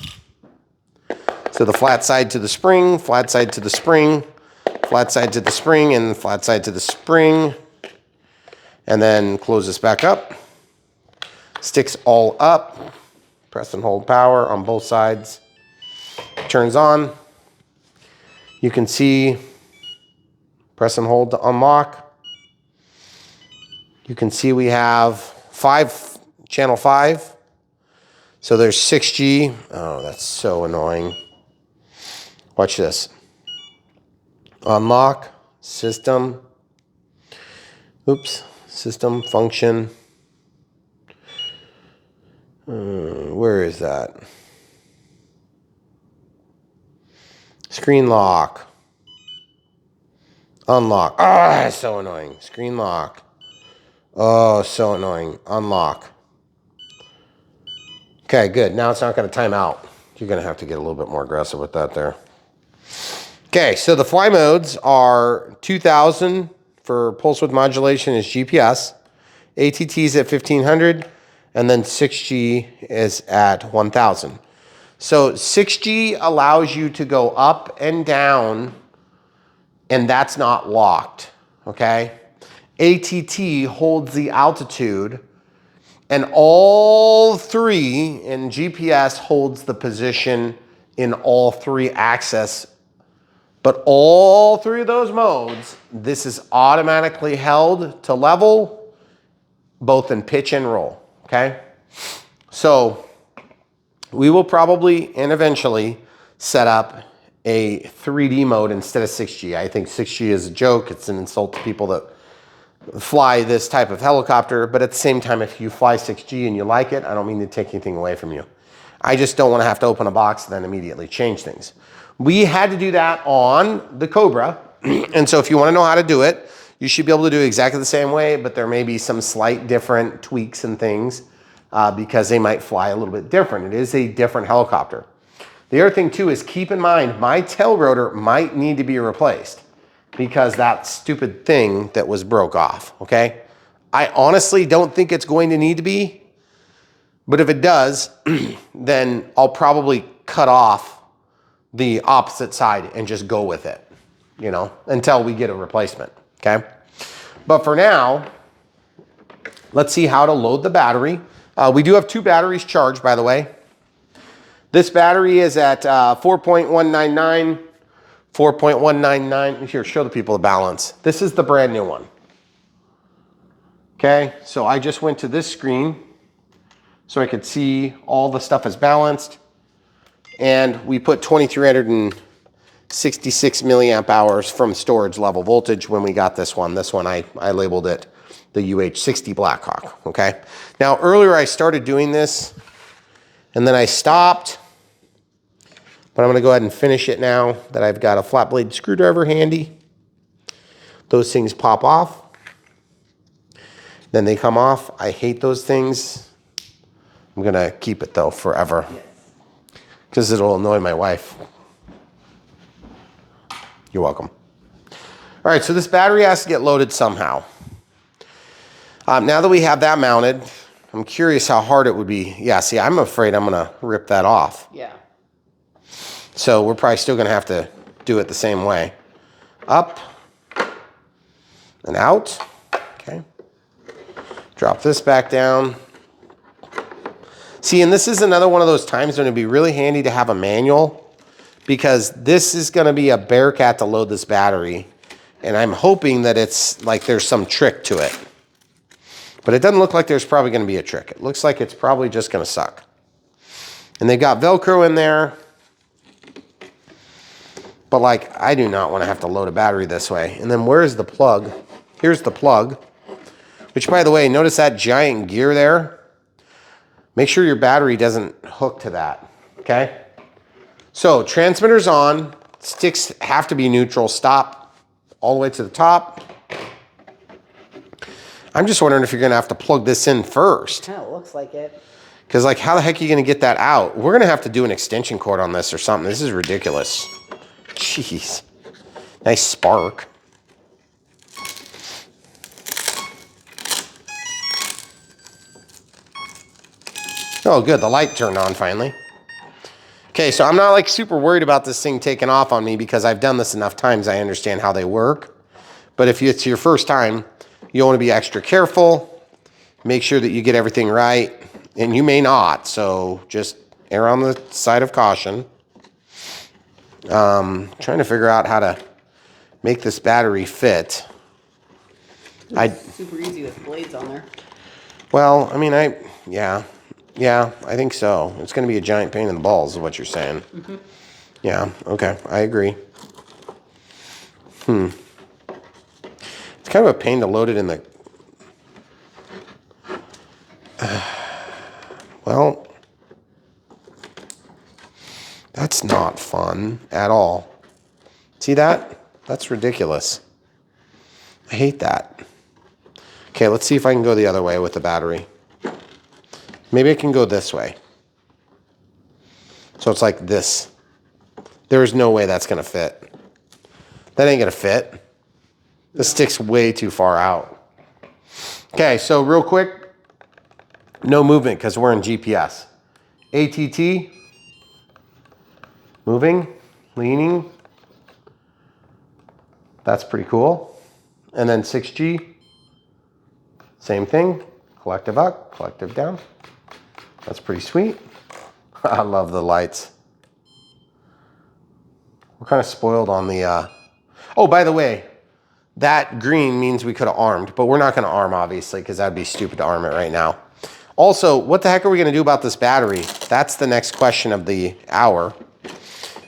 A: So the flat side to the spring, flat side to the spring, flat side to the spring, and flat side to the spring. And then close this back up. Sticks all up. Press and hold power on both sides. Turns on. You can see, press and hold to unlock. You can see we have channel 5. So there's 6G. Oh, that's so annoying. Watch this. Unlock, system, oops, system, function. Where is that? Screen lock. Unlock. Ah, that's so annoying. Screen lock. Oh, so annoying. Unlock. Okay, good. Now it's not going to time out. You're going to have to get a little bit more aggressive with that there. Okay, so the fly modes are 2000 for pulse width modulation is GPS, ATT's at 1500, and then 6G is at 1000. So 6G allows you to go up and down, and that's not locked, okay? ATT holds the altitude, and all 3 in GPS holds the position in all 3 axes. But all 3 of those modes, this is automatically held to level, both in pitch and roll, okay? So we will probably and eventually set up a 3D mode instead of 6G. I think 6G is a joke. It's an insult to people that fly this type of helicopter. But at the same time, if you fly 6G and you like it, I don't mean to take anything away from you. I just don't want to have to open a box and then immediately change things. We had to do that on the Cobra. And so if you want to know how to do it, you should be able to do it exactly the same way, but there may be some slight different tweaks and things because they might fly a little bit different. It is a different helicopter. The other thing too is keep in mind, my tail rotor might need to be replaced because that stupid thing that was broke off, okay? I honestly don't think it's going to need to be, but if it does, then I'll probably cut off the opposite side and just go with it, you know, until we get a replacement, okay? But for now, let's see how to load the battery. We do have 2 batteries charged, by the way. This battery is at 4.199, 4.199. Here, show the people the balance. This is the brand new one. Okay, so I just went to this screen so I could see all the stuff is balanced. And we put 2366 milliamp hours from storage level voltage when we got this one. This one, I labeled it the UH-60 Blackhawk, okay? Now, earlier I started doing this, and then I stopped, but I'm gonna go ahead and finish it now that I've got a flat blade screwdriver handy. Those things pop off, then they come off. I hate those things. I'm gonna keep it though forever because it'll annoy my wife. You're welcome. All right, so this battery has to get loaded somehow. Now that we have that mounted, I'm curious how hard it would be. Yeah, see, I'm afraid I'm gonna rip that off.
B: Yeah.
A: So we're probably still gonna have to do it the same way. Up and out, okay. Drop this back down. See, and this is another one of those times when it'd be really handy to have a manual because this is gonna be a bear cat to load this battery. And I'm hoping that it's like there's some trick to it. But it doesn't look like there's probably gonna be a trick. It looks like it's probably just gonna suck. And they've got Velcro in there. But like, I do not wanna have to load a battery this way. And then where's the plug? Here's the plug. Which, by the way, notice that giant gear there? Make sure your battery doesn't hook to that, okay? So, transmitter's on. Sticks have to be neutral. Stop all the way to the top. I'm just wondering if you're gonna have to plug this in first.
B: Kind of looks like it.
A: Because like, how the heck are you gonna get that out? We're gonna have to do an extension cord on this or something. This is ridiculous. Jeez. Nice spark. Oh, good, the light turned on finally. Okay, so I'm not like super worried about this thing taking off on me because I've done this enough times, I understand how they work. But if it's your first time, you want to be extra careful, make sure that you get everything right, and you may not, so just err on the side of caution. Trying to figure out how to make this battery fit.
B: It's super easy with blades on there.
A: Well, I mean, yeah, I think so. It's going to be a giant pain in the balls, is what you're saying. Mm-hmm. Yeah, okay, I agree. It's kind of a pain to load it in the... well, that's not fun at all. See that? That's ridiculous. I hate that. Okay, let's see if I can go the other way with the battery. Maybe I can go this way. So it's like this. There is no way that's gonna fit. That ain't gonna fit. The stick's way too far out. Okay, so real quick, no movement because we're in GPS. ATT, moving, leaning. That's pretty cool. And then 6G, same thing. Collective up, collective down. That's pretty sweet. I love the lights. We're kind of spoiled on the... Oh, by the way, that green means we could have armed, but we're not going to arm, obviously, because that'd be stupid to arm it right now. Also, what the heck are we going to do about this battery? That's the next question of the hour.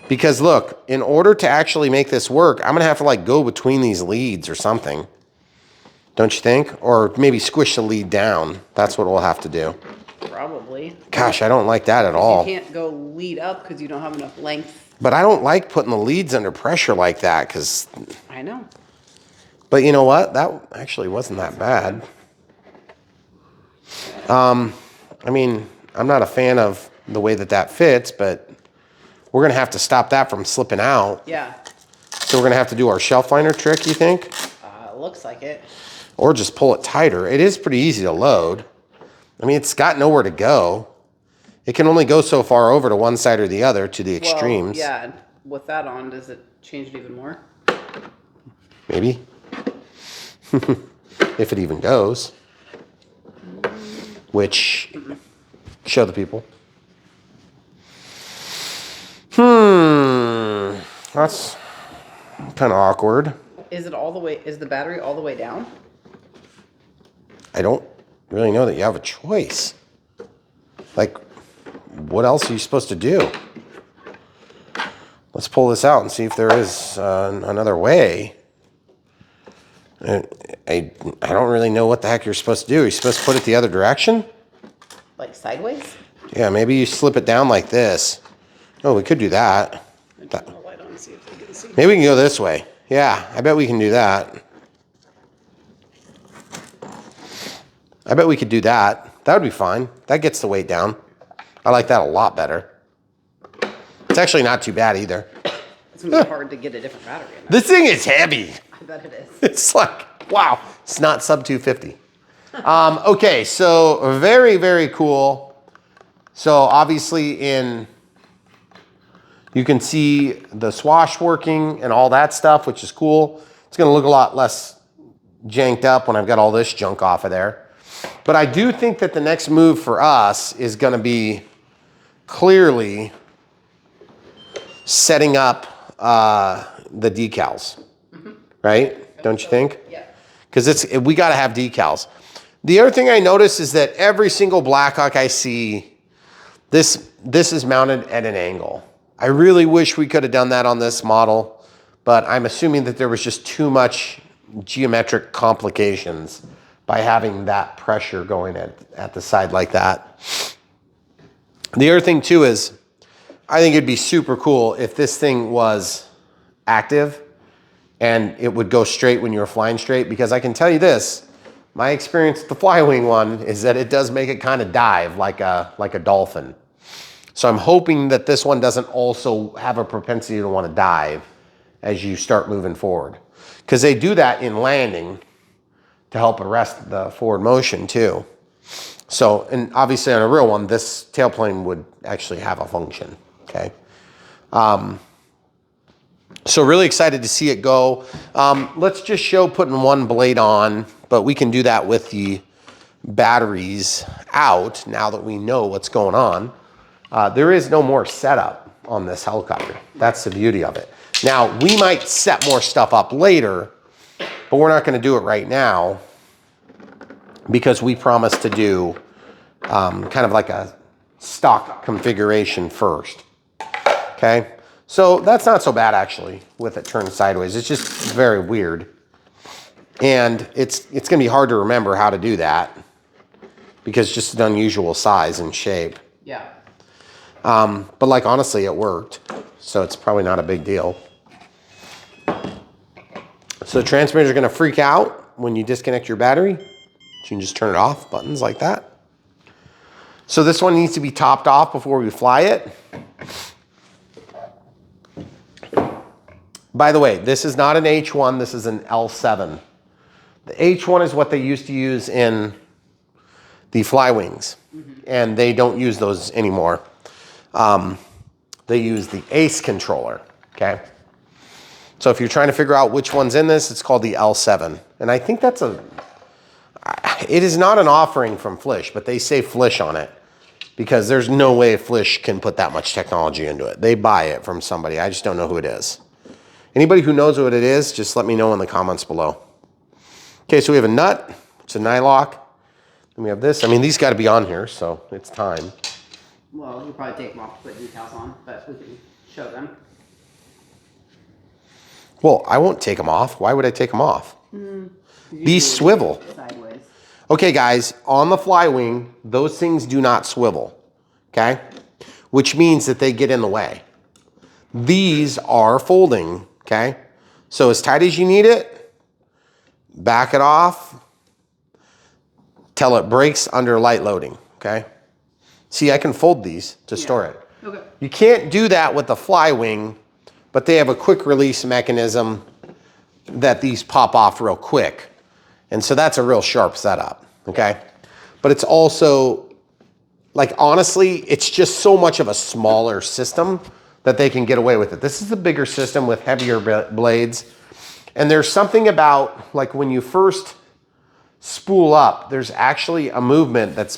A: Because look, in order to actually make this work, I'm going to have to like go between these leads or something. Don't you think? Or maybe squish the lead down. That's what we'll have to do.
B: Probably.
A: Gosh, I don't like that at all.
B: You can't go lead up because you don't have enough length.
A: But I don't like putting the leads under pressure like that because...
B: I know.
A: But you know what? That actually wasn't that bad. I mean, I'm not a fan of the way that that fits, but we're gonna have to stop that from slipping out.
B: Yeah.
A: So we're gonna have to do our shelf liner trick, you think?
B: Looks like it.
A: Or just pull it tighter. It is pretty easy to load. I mean, it's got nowhere to go. It can only go so far over to one side or the other, to the extremes.
B: Well, yeah, with that on, does it change it even more?
A: Maybe. If it even goes. Which, show the people. That's kind of awkward.
B: Is it all the way, is the battery all the way down?
A: I don't really know that you have a choice. Like, what else are you supposed to do? Let's pull this out and see if there is another way. I don't really know what the heck you're supposed to do. Are you supposed to put it the other direction?
B: Like sideways?
A: Yeah, maybe you slip it down like this. Oh, we could do that.
B: Turn the light on and see if they can see.
A: Maybe we can go this way. Yeah, I bet we can do that. I bet we could do that. That would be fine. That gets the weight down. I like that a lot better. It's actually not too bad either.
B: It's gonna be hard to get a different battery in there.
A: This thing is heavy.
B: I bet it is.
A: It's like, wow, it's not sub 250. Okay, so very, very cool. So obviously you can see the swash working and all that stuff, which is cool. It's gonna look a lot less janked up when I've got all this junk off of there. But I do think that the next move for us is gonna be clearly setting up the decals, right? Don't you think?
B: Yeah.
A: Because we gotta have decals. The other thing I notice is that every single Blackhawk I see, this is mounted at an angle. I really wish we could have done that on this model, but I'm assuming that there was just too much geometric complications by having that pressure going at the side like that. The other thing too is, I think it'd be super cool if this thing was active and it would go straight when you were flying straight, because I can tell you this, my experience with the Flywing one is that it does make it kind of dive like a dolphin. So I'm hoping that this one doesn't also have a propensity to want to dive as you start moving forward. Because they do that in landing to help arrest the forward motion too. So, and obviously on a real one, this tailplane would actually have a function, okay? So really excited to see it go. Let's just show putting one blade on, but we can do that with the batteries out now that we know what's going on. There is no more setup on this helicopter. That's the beauty of it. Now, we might set more stuff up later, but we're not gonna do it right now because we promised to do kind of like a stock configuration first, okay? So that's not so bad actually with it turned sideways. It's just very weird. And it's gonna be hard to remember how to do that because it's just an unusual size and shape.
B: Yeah.
A: But like honestly, it worked. So it's probably not a big deal. So the transmitters are gonna freak out when you disconnect your battery. You can just turn it off, buttons like that. So this one needs to be topped off before we fly it. By the way, this is not an H1, this is an L7. The H1 is what they used to use in the Flywings, and they don't use those anymore. They use the ACE controller, okay? So if you're trying to figure out which one's in this, it's called the L7. And I think that's it is not an offering from Flish, but they say Flish on it because there's no way Flish can put that much technology into it. They buy it from somebody. I just don't know who it is. Anybody who knows what it is, just let me know in the comments below. Okay, so we have a nut. It's a nylock. And we have this. I mean, these got to be on here, so it's time.
B: Well, you'll probably take them off to put decals on, but we can show them.
A: Well, I won't take them off. Why would I take them off? These swivel.
B: Sideways.
A: Okay, guys, on the Flywing, those things do not swivel, okay? Which means that they get in the way. These are folding, okay? So as tight as you need it, back it off till it breaks under light loading, okay? See, I can fold these to store it.
B: Okay.
A: You can't do that with the Flywing, but they have a quick release mechanism that these pop off real quick. And so that's a real sharp setup, okay? But it's also, like, honestly, it's just so much of a smaller system that they can get away with it. This is a bigger system with heavier blades. And there's something about, like, when you first spool up, there's actually a movement that's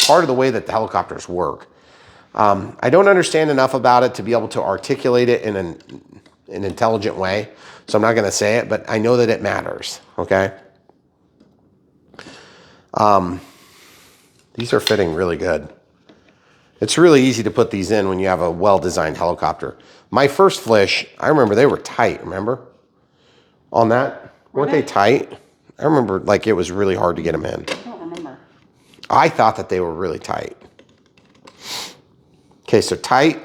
A: part of the way that the helicopters work. I don't understand enough about it to be able to articulate it in an intelligent way. So I'm not going to say it, but I know that it matters, okay? These are fitting really good. It's really easy to put these in when you have a well-designed helicopter. My first Flish, I remember they were tight, remember? On that, weren't they tight? I remember, like, it was really hard to get them in.
B: I don't remember.
A: I thought that they were really tight. Okay, so tight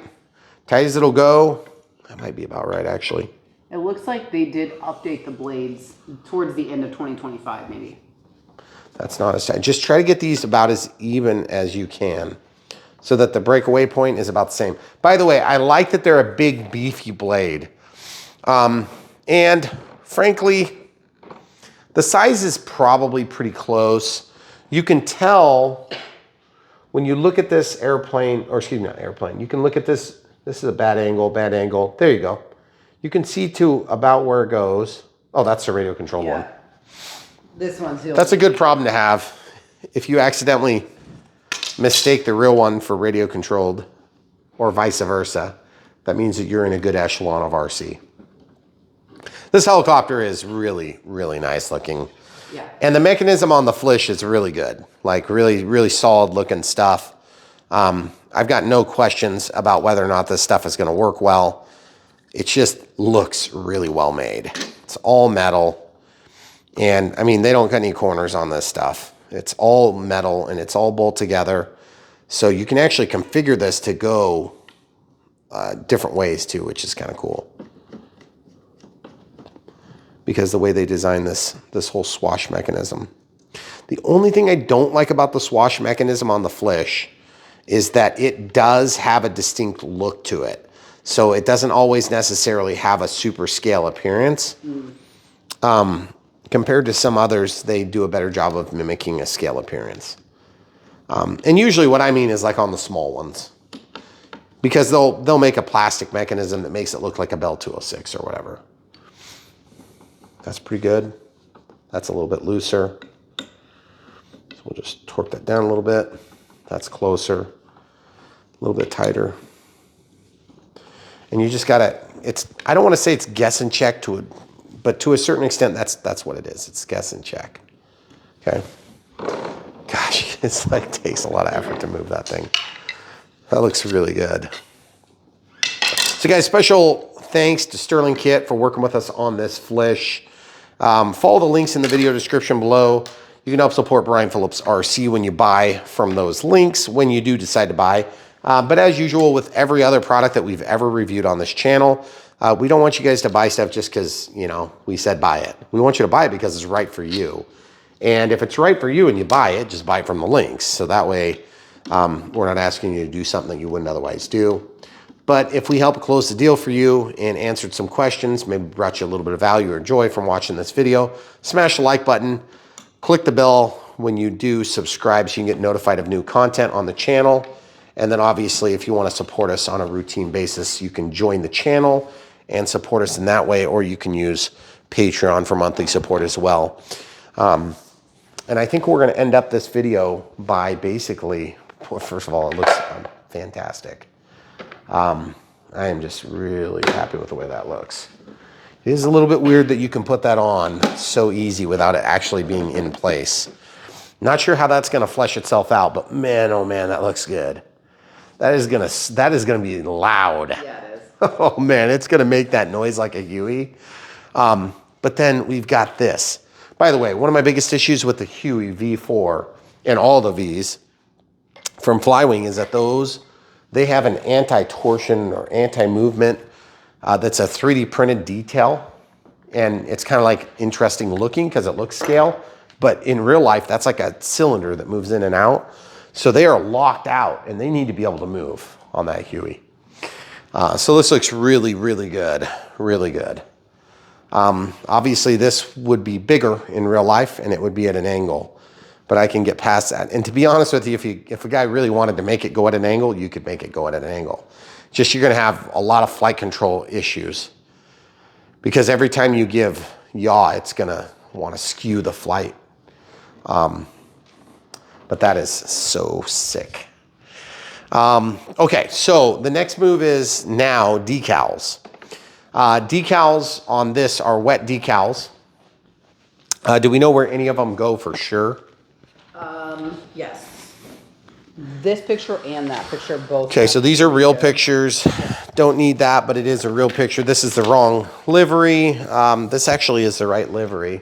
A: as it'll go. That might be about right, actually.
B: It looks like they did update the blades towards the end of 2025, maybe.
A: That's not as tight. Just try to get these about as even as you can so that the breakaway point is about the same. By the way, I like that they're a big, beefy blade. And frankly, the size is probably pretty close. You can tell when you look at this airplane, or excuse me, not airplane, you can look at this. This is a bad angle, bad angle. There you go. You can see to about where it goes. Oh, that's the radio controlled one.
B: This one's the
A: That's a good problem to have. If you accidentally mistake the real one for radio controlled or vice versa, that means that you're in a good echelon of RC. This helicopter is really, really nice looking.
B: Yeah.
A: And the mechanism on the Flish is really good. Like really, really solid looking stuff. I've got no questions about whether or not this stuff is going to work well. It just looks really well made. It's all metal. And I mean, they don't got any corners on this stuff. It's all metal and it's all bolted together. So you can actually configure this to go different ways too, which is kind of cool. Because the way they designed this whole swash mechanism. The only thing I don't like about the swash mechanism on the Flish is that it does have a distinct look to it. So it doesn't always necessarily have a super scale appearance. Compared to some others, they do a better job of mimicking a scale appearance. And usually what I mean is like on the small ones. Because they'll make a plastic mechanism that makes it look like a Bell 206 or whatever. That's pretty good. That's a little bit looser. So we'll just torque that down a little bit. That's closer. A little bit tighter. And you just gotta, I don't want to say it's guess and check to it, but to a certain extent, that's what it is. It's guess and check. Okay. Gosh, it's like takes a lot of effort to move that thing. That looks really good. So guys, special thanks to Sterling Kit for working with us on this Flish. Follow the links in the video description below. You can help support Brian Phillips RC when you buy from those links, when you do decide to buy. But as usual, with every other product that we've ever reviewed on this channel, we don't want you guys to buy stuff just because, you know, we said buy it. We want you to buy it because it's right for you. And if it's right for you and you buy it, just buy it from the links. So that way, we're not asking you to do something that you wouldn't otherwise do. But if we help close the deal for you and answered some questions, maybe brought you a little bit of value or joy from watching this video, smash the like button, click the bell when you do subscribe so you can get notified of new content on the channel. And then obviously, if you want to support us on a routine basis, you can join the channel and support us in that way, or you can use Patreon for monthly support as well. And I think we're going to end up this video by basically, first of all, it looks fantastic. I am just really happy with the way that looks. It is a little bit weird that you can put that on so easy without it actually being in place. Not sure how that's going to flesh itself out, but man, oh man, that looks good. That is gonna be loud.
B: Yeah, it is.
A: Oh man, it's gonna make that noise like a Huey. But then we've got this. By the way, one of my biggest issues with the Huey V4 and all the Vs from Flywing is that they have an anti-torsion or anti-movement that's a 3D printed detail. And it's kind of like interesting looking because it looks scale. But in real life, that's like a cylinder that moves in and out. So they are locked out and they need to be able to move. on that Huey. So this looks really, really good, really good. Obviously this would be bigger in real life and it would be at an angle, but I can get past that. And to be honest with you, if a guy really wanted to make it go at an angle, you could make it go at an angle. Just you're gonna have a lot of flight control issues because every time you give yaw, it's gonna wanna skew the flight. But that is so sick. Okay, so the next move is now decals. Decals on this are wet decals. Do we know where any of them go for sure?
B: Yes. This picture and that picture both.
A: Okay, so these are real pictures. Don't need that, but it is a real picture. This is the wrong livery. This actually is the right livery.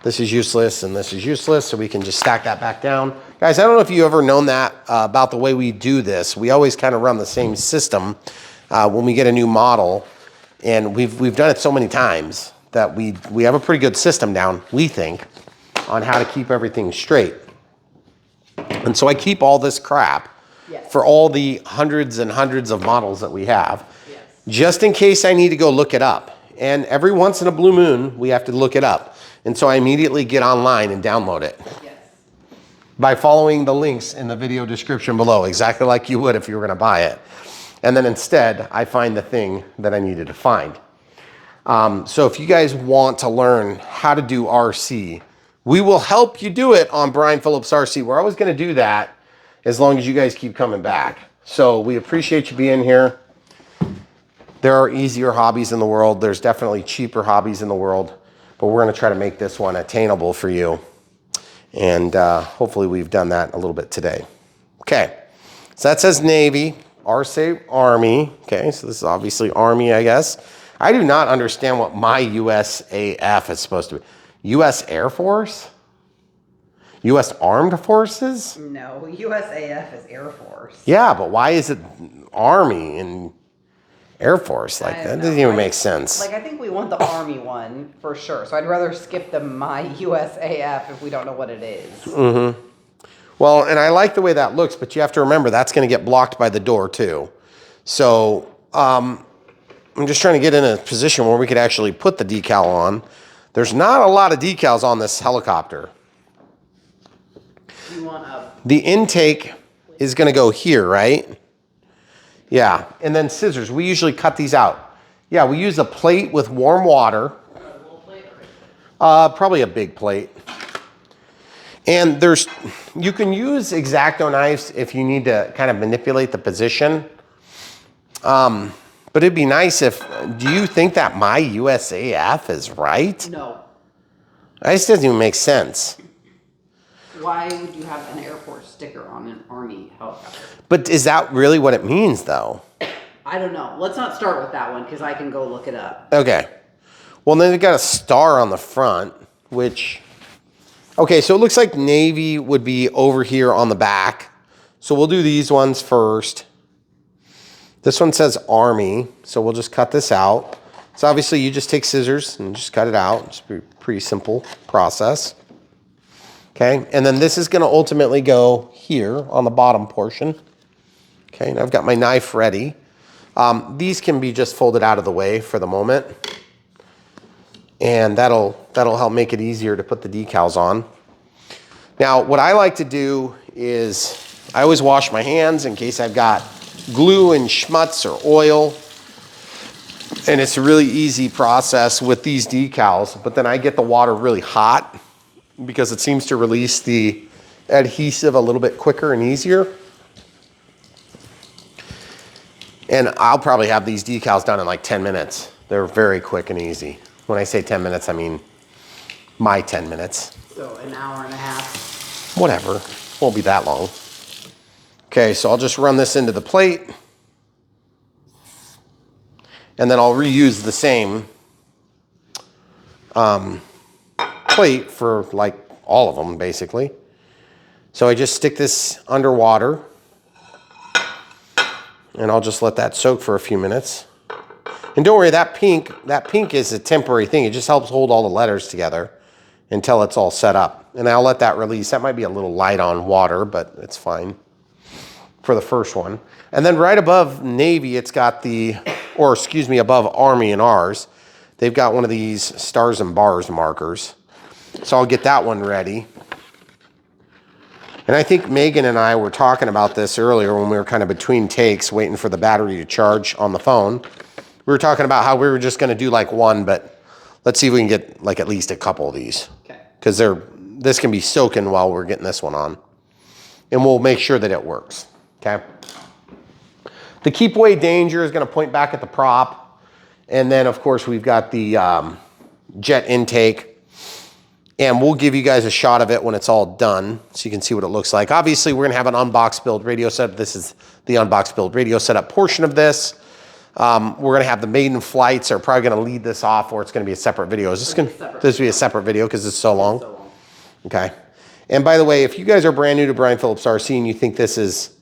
A: This is useless and this is useless, so we can just stack that back down. Guys, I don't know if you ever known that about the way we do this. We always kind of run the same system when we get a new model, and we've done it so many times that we have a pretty good system down, we think, on how to keep everything straight. And so I keep all this crap for all the hundreds and hundreds of models that we have, just in case I need to go look it up. And every once in a blue moon, we have to look it up. And so I immediately get online and download it by following the links in the video description below, exactly like you would if you were gonna buy it. And then instead, I find the thing that I needed to find. So if you guys want to learn how to do RC, we will help you do it on Brian Phillips RC. We're always gonna do that as long as you guys keep coming back. So we appreciate you being here. There are easier hobbies in the world. There's definitely cheaper hobbies in the world, but we're gonna try to make this one attainable for you. And hopefully we've done that a little bit today. Okay, so that says Navy, ours say Army. Okay, so this is obviously Army, I guess. I do not understand what my USAF is supposed to be. US Air Force? US Armed Forces?
B: No, USAF is Air Force.
A: Yeah, but why is it Army and Air Force? Like, that doesn't even make sense.
B: Like, I think we want the Army one for sure. So I'd rather skip the my USAF if we don't know what it is.
A: Mm-hmm. Well, and I like the way that looks, but you have to remember that's going to get blocked by the door too. So I'm just trying to get in a position where we could actually put the decal on. There's not a lot of decals on this helicopter.
B: You want a...
A: The intake is going to go here, right? Yeah, and then scissors. We usually cut these out. Yeah, we use a plate with warm water.
B: A little plate or...
A: Probably a big plate. And you can use X-Acto knives if you need to kind of manipulate the position. But it'd be nice if, do you think that my USAF is right?
B: No.
A: That just doesn't even make sense.
B: Why would you have an Air Force sticker on an Army helicopter?
A: But is that really what it means though?
B: I don't know. Let's not start with that one because I can go look it up.
A: Okay. Well, then they've got a star on the front, which, okay, so it looks like Navy would be over here on the back. So we'll do these ones first. This one says Army, so we'll just cut this out. So obviously you just take scissors and just cut it out. It's a pretty simple process. Okay, and then this is gonna ultimately go here on the bottom portion. Okay, and I've got my knife ready. These can be just folded out of the way for the moment. And that'll help make it easier to put the decals on. Now, what I like to do is I always wash my hands in case I've got glue and schmutz or oil. And it's a really easy process with these decals, but then I get the water really hot because it seems to release the adhesive a little bit quicker and easier. And I'll probably have these decals done in like 10 minutes. They're very quick and easy. When I say 10 minutes, I mean my 10 minutes.
B: So an hour and a half.
A: Whatever, won't be that long. Okay, so I'll just run this into the plate. And then I'll reuse the same plate for like all of them basically. So I just stick this underwater and I'll just let that soak for a few minutes. And don't worry, that pink is a temporary thing. It just helps hold all the letters together until it's all set up. And I'll let that release. That might be a little light on water, but it's fine. for the first one. And then right above Navy, it's got the, or excuse me, above Army and ours, they've got one of these stars and bars markers. So I'll get that one ready. And I think Megan and I were talking about this earlier when we were kind of between takes, waiting for the battery to charge on the phone. We were talking about how we were just going to do like one, but let's see if we can get like at least a couple of these.
B: Okay.
A: Because this can be soaking while we're getting this one on. And we'll make sure that it works, okay? The keep away danger is going to point back at the prop. And then, of course, we've got the jet intake. And we'll give you guys a shot of it when it's all done so you can see what it looks like. Obviously, we're going to have an unbox build radio setup. This is the unbox build radio setup portion of this. We're going to have the maiden flights are probably going to lead this off, or it's going to be a separate video. Is this going to be a separate video because it's so long? Okay. And by the way, if you guys are brand new to Brian Phillips RC and you think this is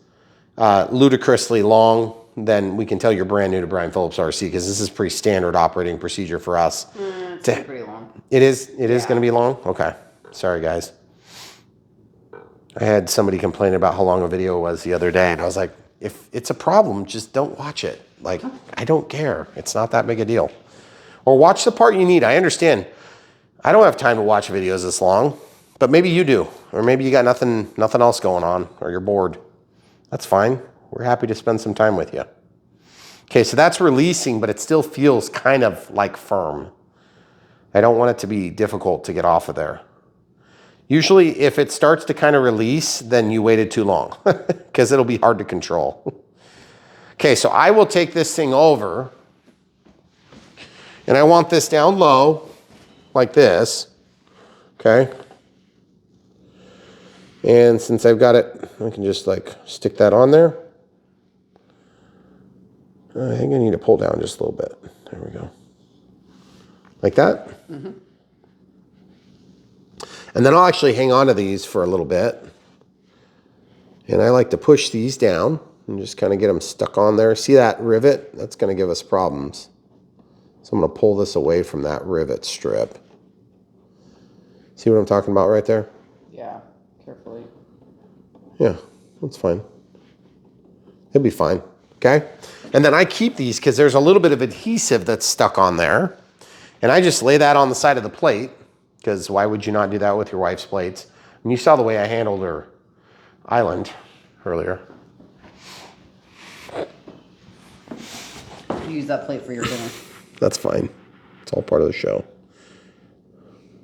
A: ludicrously long, then we can tell you're brand new to Brian Phillips RC because this is pretty standard operating procedure for us.
B: It's pretty long.
A: It is going to be long? Okay. Sorry, guys. I had somebody complain about how long a video was the other day, and I was like, if it's a problem, just don't watch it. Like, I don't care. It's not that big a deal. Or watch the part you need. I understand. I don't have time to watch videos this long, but maybe you do. Or maybe you got nothing else going on, or you're bored. That's fine. We're happy to spend some time with you. Okay, so that's releasing, but it still feels kind of like firm. I don't want it to be difficult to get off of there. Usually, if it starts to kind of release, then you waited too long because it'll be hard to control. Okay, so I will take this thing over, and I want this down low, like this, okay? And since I've got it, I can just like stick that on there. I think I need to pull down just a little bit. There we go. Like that. Mm-hmm. And then I'll actually hang on to these for a little bit. And I like to push these down and just kind of get them stuck on there. See that rivet? That's going to give us problems. So I'm going to pull this away from that rivet strip. See what I'm talking about right there?
B: Yeah, carefully.
A: Yeah, that's fine. It'll be fine, okay? And then I keep these because there's a little bit of adhesive that's stuck on there. And I just lay that on the side of the plate because why would you not do that with your wife's plates? And you saw the way I handled her island earlier.
B: Use that plate for your dinner.
A: That's fine. It's all part of the show.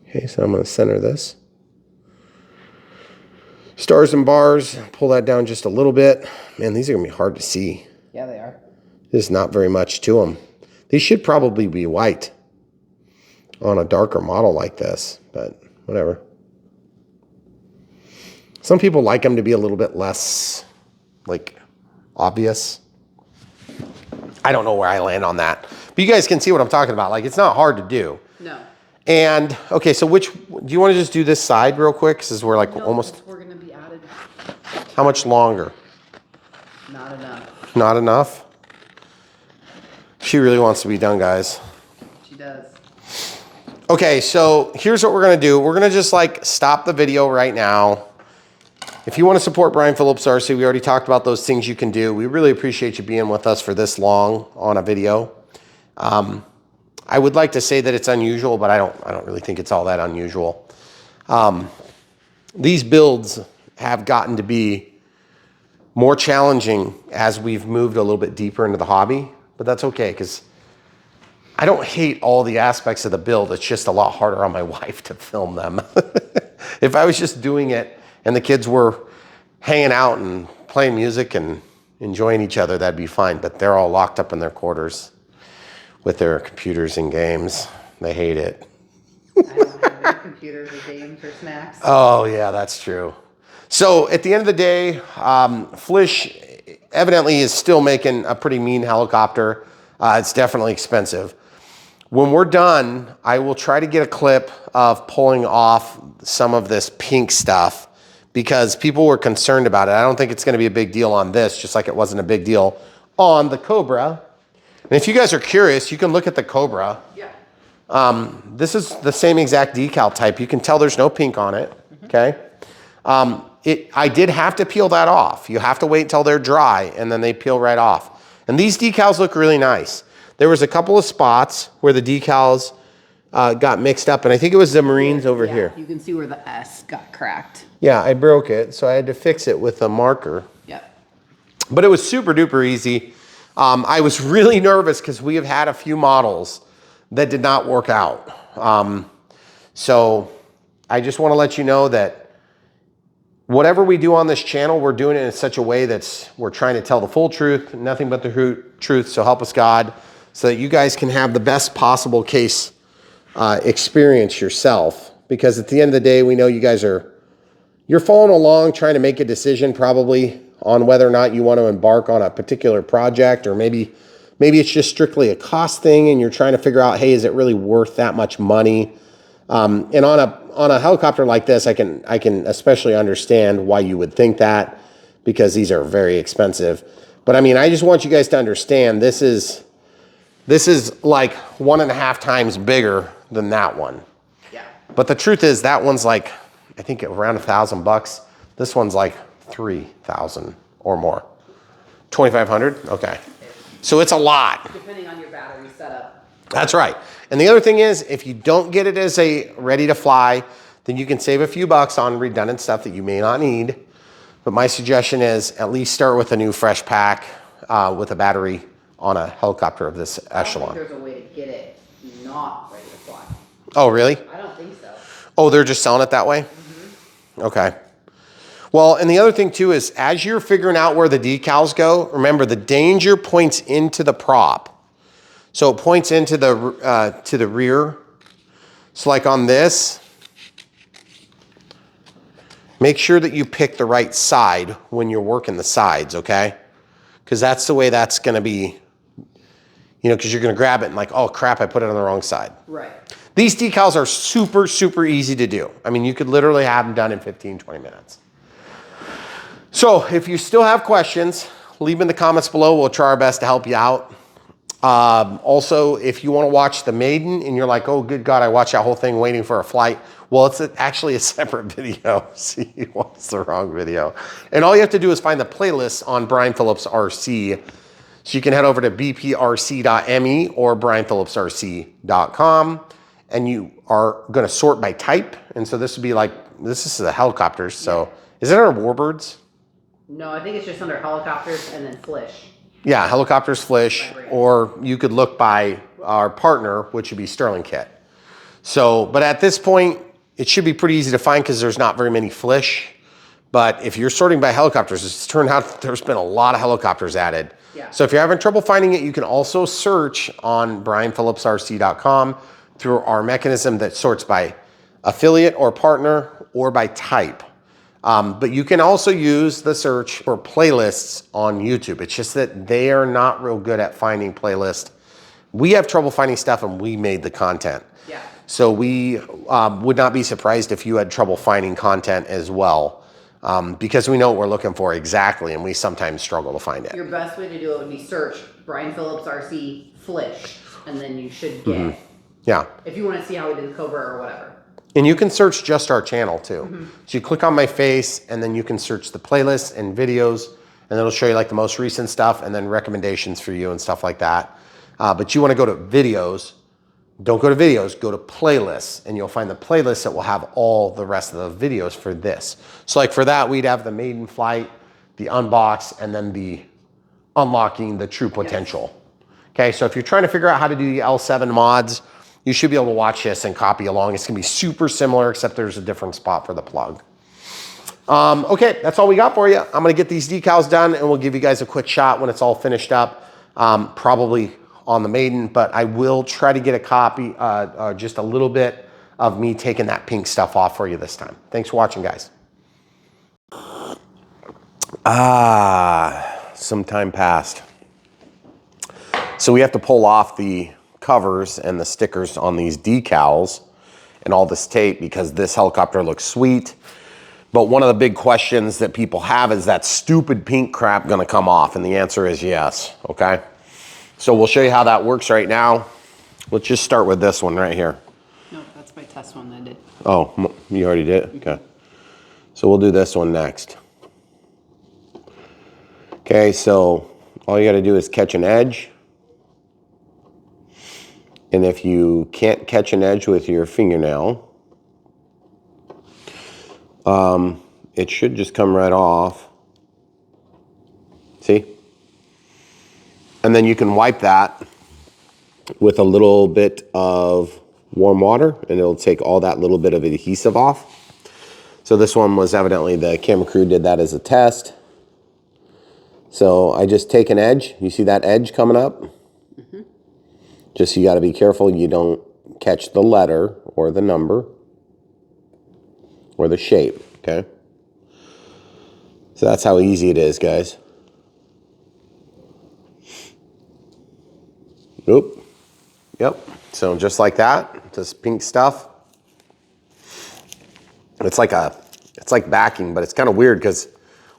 A: Okay, so I'm going to center this. Stars and bars, pull that down just a little bit. Man, these are going to be hard to see.
B: Yeah, they are.
A: There's not very much to them. These should probably be white on a darker model like this, but whatever. Some people like them to be a little bit less, like, obvious. I don't know where I land on that. But you guys can see what I'm talking about. Like, it's not hard to do.
B: No.
A: And, okay, so do you want to just do this side real quick? Because we're like almost...
B: We're going to be added.
A: How much longer?
B: Not enough.
A: Not enough? She really wants to be done, guys.
B: She does.
A: Okay, so here's what we're going to do. We're going to just like stop the video right now. If you want to support Brian Phillips RC, we already talked about those things you can do. We really appreciate you being with us for this long on a video. I would like to say that it's unusual, but I don't really think it's all that unusual. These builds have gotten to be more challenging as we've moved a little bit deeper into the hobby, but that's okay because I don't hate all the aspects of the build. It's just a lot harder on my wife to film them. If I was just doing it and the kids were hanging out and playing music and enjoying each other, that'd be fine. But they're all locked up in their quarters with their computers and games. They hate it.
B: I don't have any computers or games or snacks.
A: Oh, yeah, that's true. So at the end of the day, Flish evidently is still making a pretty mean helicopter. It's definitely expensive. When we're done, I will try to get a clip of pulling off some of this pink stuff because people were concerned about it. I don't think it's going to be a big deal on this, just like it wasn't a big deal on the Cobra. And if you guys are curious, you can look at the Cobra.
B: Yeah.
A: This is the same exact decal type. You can tell there's no pink on it, okay? I did have to peel that off. You have to wait until they're dry and then they peel right off. And these decals look really nice. There was a couple of spots where the decals got mixed up, and I think it was the Marines over here.
B: You can see where the S got cracked.
A: Yeah, I broke it, so I had to fix it with a marker.
B: Yep.
A: But it was super duper easy. I was really nervous because we have had a few models that did not work out. So I just want to let you know that whatever we do on this channel, we're doing it in such a way that we're trying to tell the full truth, nothing but the truth, so help us God, so that you guys can have the best possible case experience yourself. Because at the end of the day, we know you guys you're following along trying to make a decision probably on whether or not you want to embark on a particular project, or maybe it's just strictly a cost thing and you're trying to figure out, hey, is it really worth that much money? And on a helicopter like this, I can especially understand why you would think that, because these are very expensive. But I mean, I just want you guys to understand this is like 1.5 times bigger than that one.
B: Yeah.
A: But the truth is that one's like, I think around $1,000. This one's like 3,000 or more. 2,500? Okay. So it's a lot.
B: Depending on your battery setup.
A: That's right. And the other thing is, if you don't get it as a ready to fly, then you can save a few bucks on redundant stuff that you may not need. But my suggestion is at least start with a new fresh pack with a battery on a helicopter of this echelon.
B: I don't think there's a way to get it not ready to fly.
A: Oh, really?
B: I don't think so.
A: Oh, they're just selling it that way? Mm-hmm. Okay. Well, and the other thing too is, as you're figuring out where the decals go, remember the danger points into the prop. So it points into the rear. So like on this, make sure that you pick the right side when you're working the sides, okay? Because that's the way that's going to be, you know, because you're going to grab it and like, oh crap, I put it on the wrong side.
B: Right.
A: These decals are super, super easy to do. I mean, you could literally have them done in 15, 20 minutes. So if you still have questions, leave them in the comments below. We'll try our best to help you out. Also, if you want to watch the maiden and you're like, oh, good God, I watched that whole thing waiting for a flight. Well, it's actually a separate video. See, it's the wrong video. And all you have to do is find the playlist on Brian Phillips RC. So you can head over to bprc.me or brianphillipsrc.com. And you are going to sort by type. And so this would be like, this is the helicopters. So is it our warbirds?
B: No, I think it's just under helicopters and then Flish.
A: Yeah, helicopters, Flish, or you could look by our partner, which would be Sterling Kit. So, but at this point, it should be pretty easy to find because there's not very many Flish. But if you're sorting by helicopters, it's turned out there's been a lot of helicopters added.
B: Yeah.
A: So if you're having trouble finding it, you can also search on brianphillipsrc.com through our mechanism that sorts by affiliate or partner or by type. But you can also use the search for playlists on YouTube. It's just that they are not real good at finding playlists. We have trouble finding stuff and we made the content.
B: Yeah.
A: So we would not be surprised if you had trouble finding content as well, because we know what we're looking for exactly and we sometimes struggle to find it.
B: Your best way to do it would be search Brian Phillips RC Flish, and then you should get.
A: Mm-hmm. Yeah.
B: If you want to see how we did the Cobra or whatever.
A: And you can search just our channel too. Mm-hmm. So you click on my face and then you can search the playlists and videos, and it'll show you like the most recent stuff and then recommendations for you and stuff like that. But you want to go to videos. Don't go to videos, go to playlists, and you'll find the playlist that will have all the rest of the videos for this. So like for that, we'd have the maiden flight, the unbox, and then the unlocking the true potential. Yes. Okay, so if you're trying to figure out how to do the L7 mods, you should be able to watch this and copy along. It's gonna be super similar, except there's a different spot for the plug. Okay, that's all we got for you. I'm gonna get these decals done and we'll give you guys a quick shot when it's all finished up, probably on the maiden, but I will try to get a copy, just a little bit of me taking that pink stuff off for you this time. Thanks for watching, guys. Some time passed. So we have to pull off the covers and the stickers on these decals and all this tape because this helicopter looks sweet. But one of the big questions that people have is that stupid pink crap gonna come off? And the answer is yes, okay? So we'll show you how that works right now. Let's just start with this one right here.
B: No, that's my test one I did.
A: Oh, you already did? Okay. So we'll do this one next. Okay, so all you gotta do is catch an edge. And if you can't catch an edge with your fingernail, it should just come right off. See? And then you can wipe that with a little bit of warm water and it'll take all that little bit of adhesive off. So this one was evidently, the camera crew did that as a test. So I just take an edge. You see that edge coming up? Mm-hmm. Just you got to be careful you don't catch the letter or the number or the shape, okay? So that's how easy it is, guys. Oop. Yep. So just like that, this pink stuff. It's like backing, but it's kind of weird because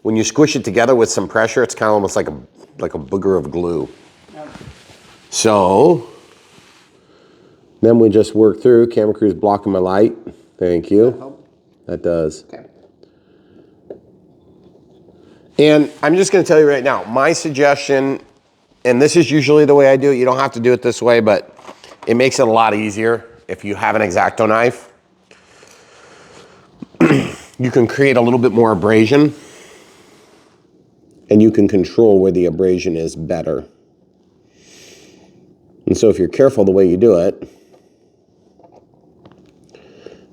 A: when you squish it together with some pressure, it's kind of almost like a booger of glue. Yep. So then we just work through. Camera crew's blocking my light. Thank you. That does. Okay. And I'm just going to tell you right now, my suggestion, and this is usually the way I do it. You don't have to do it this way, but it makes it a lot easier if you have an X-Acto knife. You can create a little bit more abrasion and you can control where the abrasion is better. And so if you're careful the way you do it,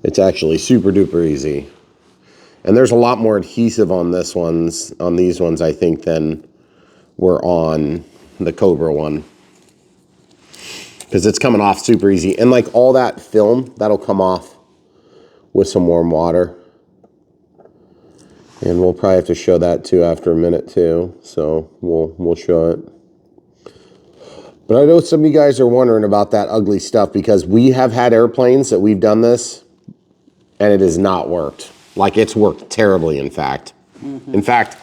A: it's actually super duper easy. And there's a lot more adhesive on these ones, I think, than were on the Cobra one. Because it's coming off super easy. And like all that film, that'll come off with some warm water. And we'll probably have to show that too after a minute too. So we'll show it. But I know some of you guys are wondering about that ugly stuff because we have had airplanes that we've done this and it has not worked. Like it's worked terribly, in fact. Mm-hmm. In fact,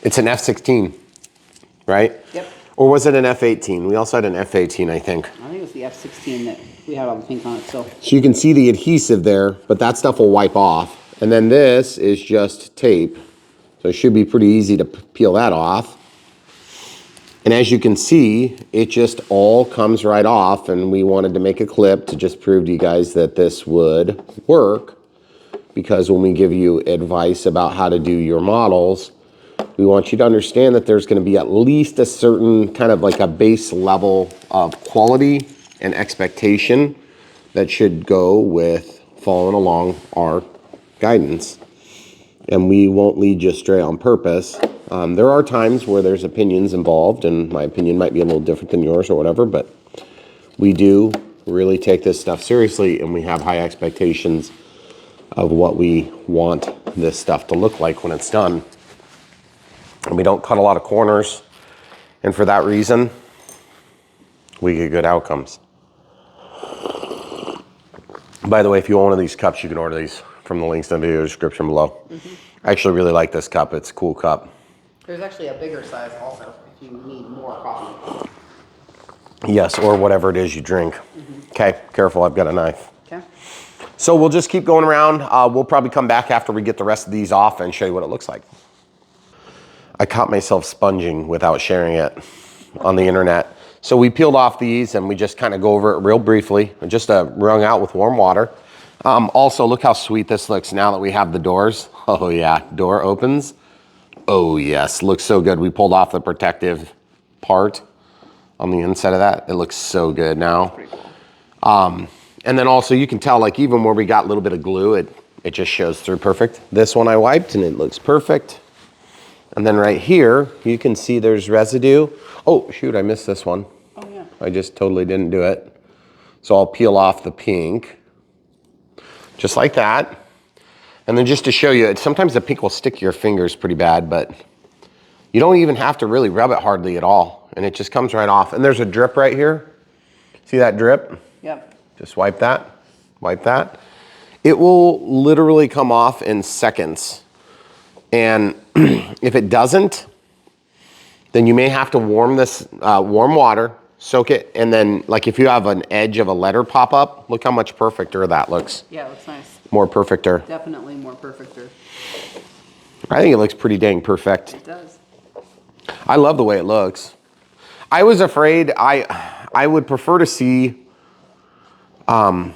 A: it's an F-16, right? Yep. Or was it an F-18? We also had an F-18, I think.
B: I think it was the F-16 that we had all the pink on it, so.
A: So you can see the adhesive there, but that stuff will wipe off. And then this is just tape. So it should be pretty easy to peel that off. And as you can see, it just all comes right off. And we wanted to make a clip to just prove to you guys that this would work. Because when we give you advice about how to do your models, we want you to understand that there's going to be at least a certain kind of like a base level of quality and expectation that should go with following along our guidance. And we won't lead you astray on purpose. There are times where there's opinions involved, and my opinion might be a little different than yours or whatever, but we do really take this stuff seriously, and we have high expectations of what we want this stuff to look like when it's done. And we don't cut a lot of corners, and for that reason, we get good outcomes. By the way, if you want one of these cups, you can order these from the links in the video description below. Mm-hmm. I actually really like this cup. It's a cool cup.
B: There's actually a bigger size also if you need more coffee.
A: Yes, or whatever it is you drink. Mm-hmm. Okay, careful, I've got a knife.
B: Okay.
A: So we'll just keep going around. We'll probably come back after we get the rest of these off and show you what it looks like. I caught myself sponging without sharing it on the internet. So we peeled off these and we just kind of go over it real briefly, just wrung out with warm water. Also, look how sweet this looks now that we have the doors. Oh yeah, door opens. Oh yes, looks so good. We pulled off the protective part on the inside of that. It looks so good now. Pretty cool. And then also you can tell, like even where we got a little bit of glue, it just shows through perfect. This one I wiped and it looks perfect. And then right here, you can see there's residue. Oh shoot, I missed this one.
B: Oh yeah.
A: I just totally didn't do it. So I'll peel off the pink. Just like that. And then just to show you, sometimes the pink will stick to your fingers pretty bad, but you don't even have to really rub it hardly at all. And it just comes right off. And there's a drip right here. See that drip?
B: Yep.
A: Just wipe that, wipe that. It will literally come off in seconds. And if it doesn't, then you may have to warm this, warm water, soak it, and then like if you have an edge of a letter pop up, look how much perfecter that looks.
B: Yeah, it looks nice.
A: more perfecter.
B: Definitely more perfecter.
A: I think it looks pretty dang perfect.
B: It does.
A: I love the way it looks. I was afraid I would prefer to see a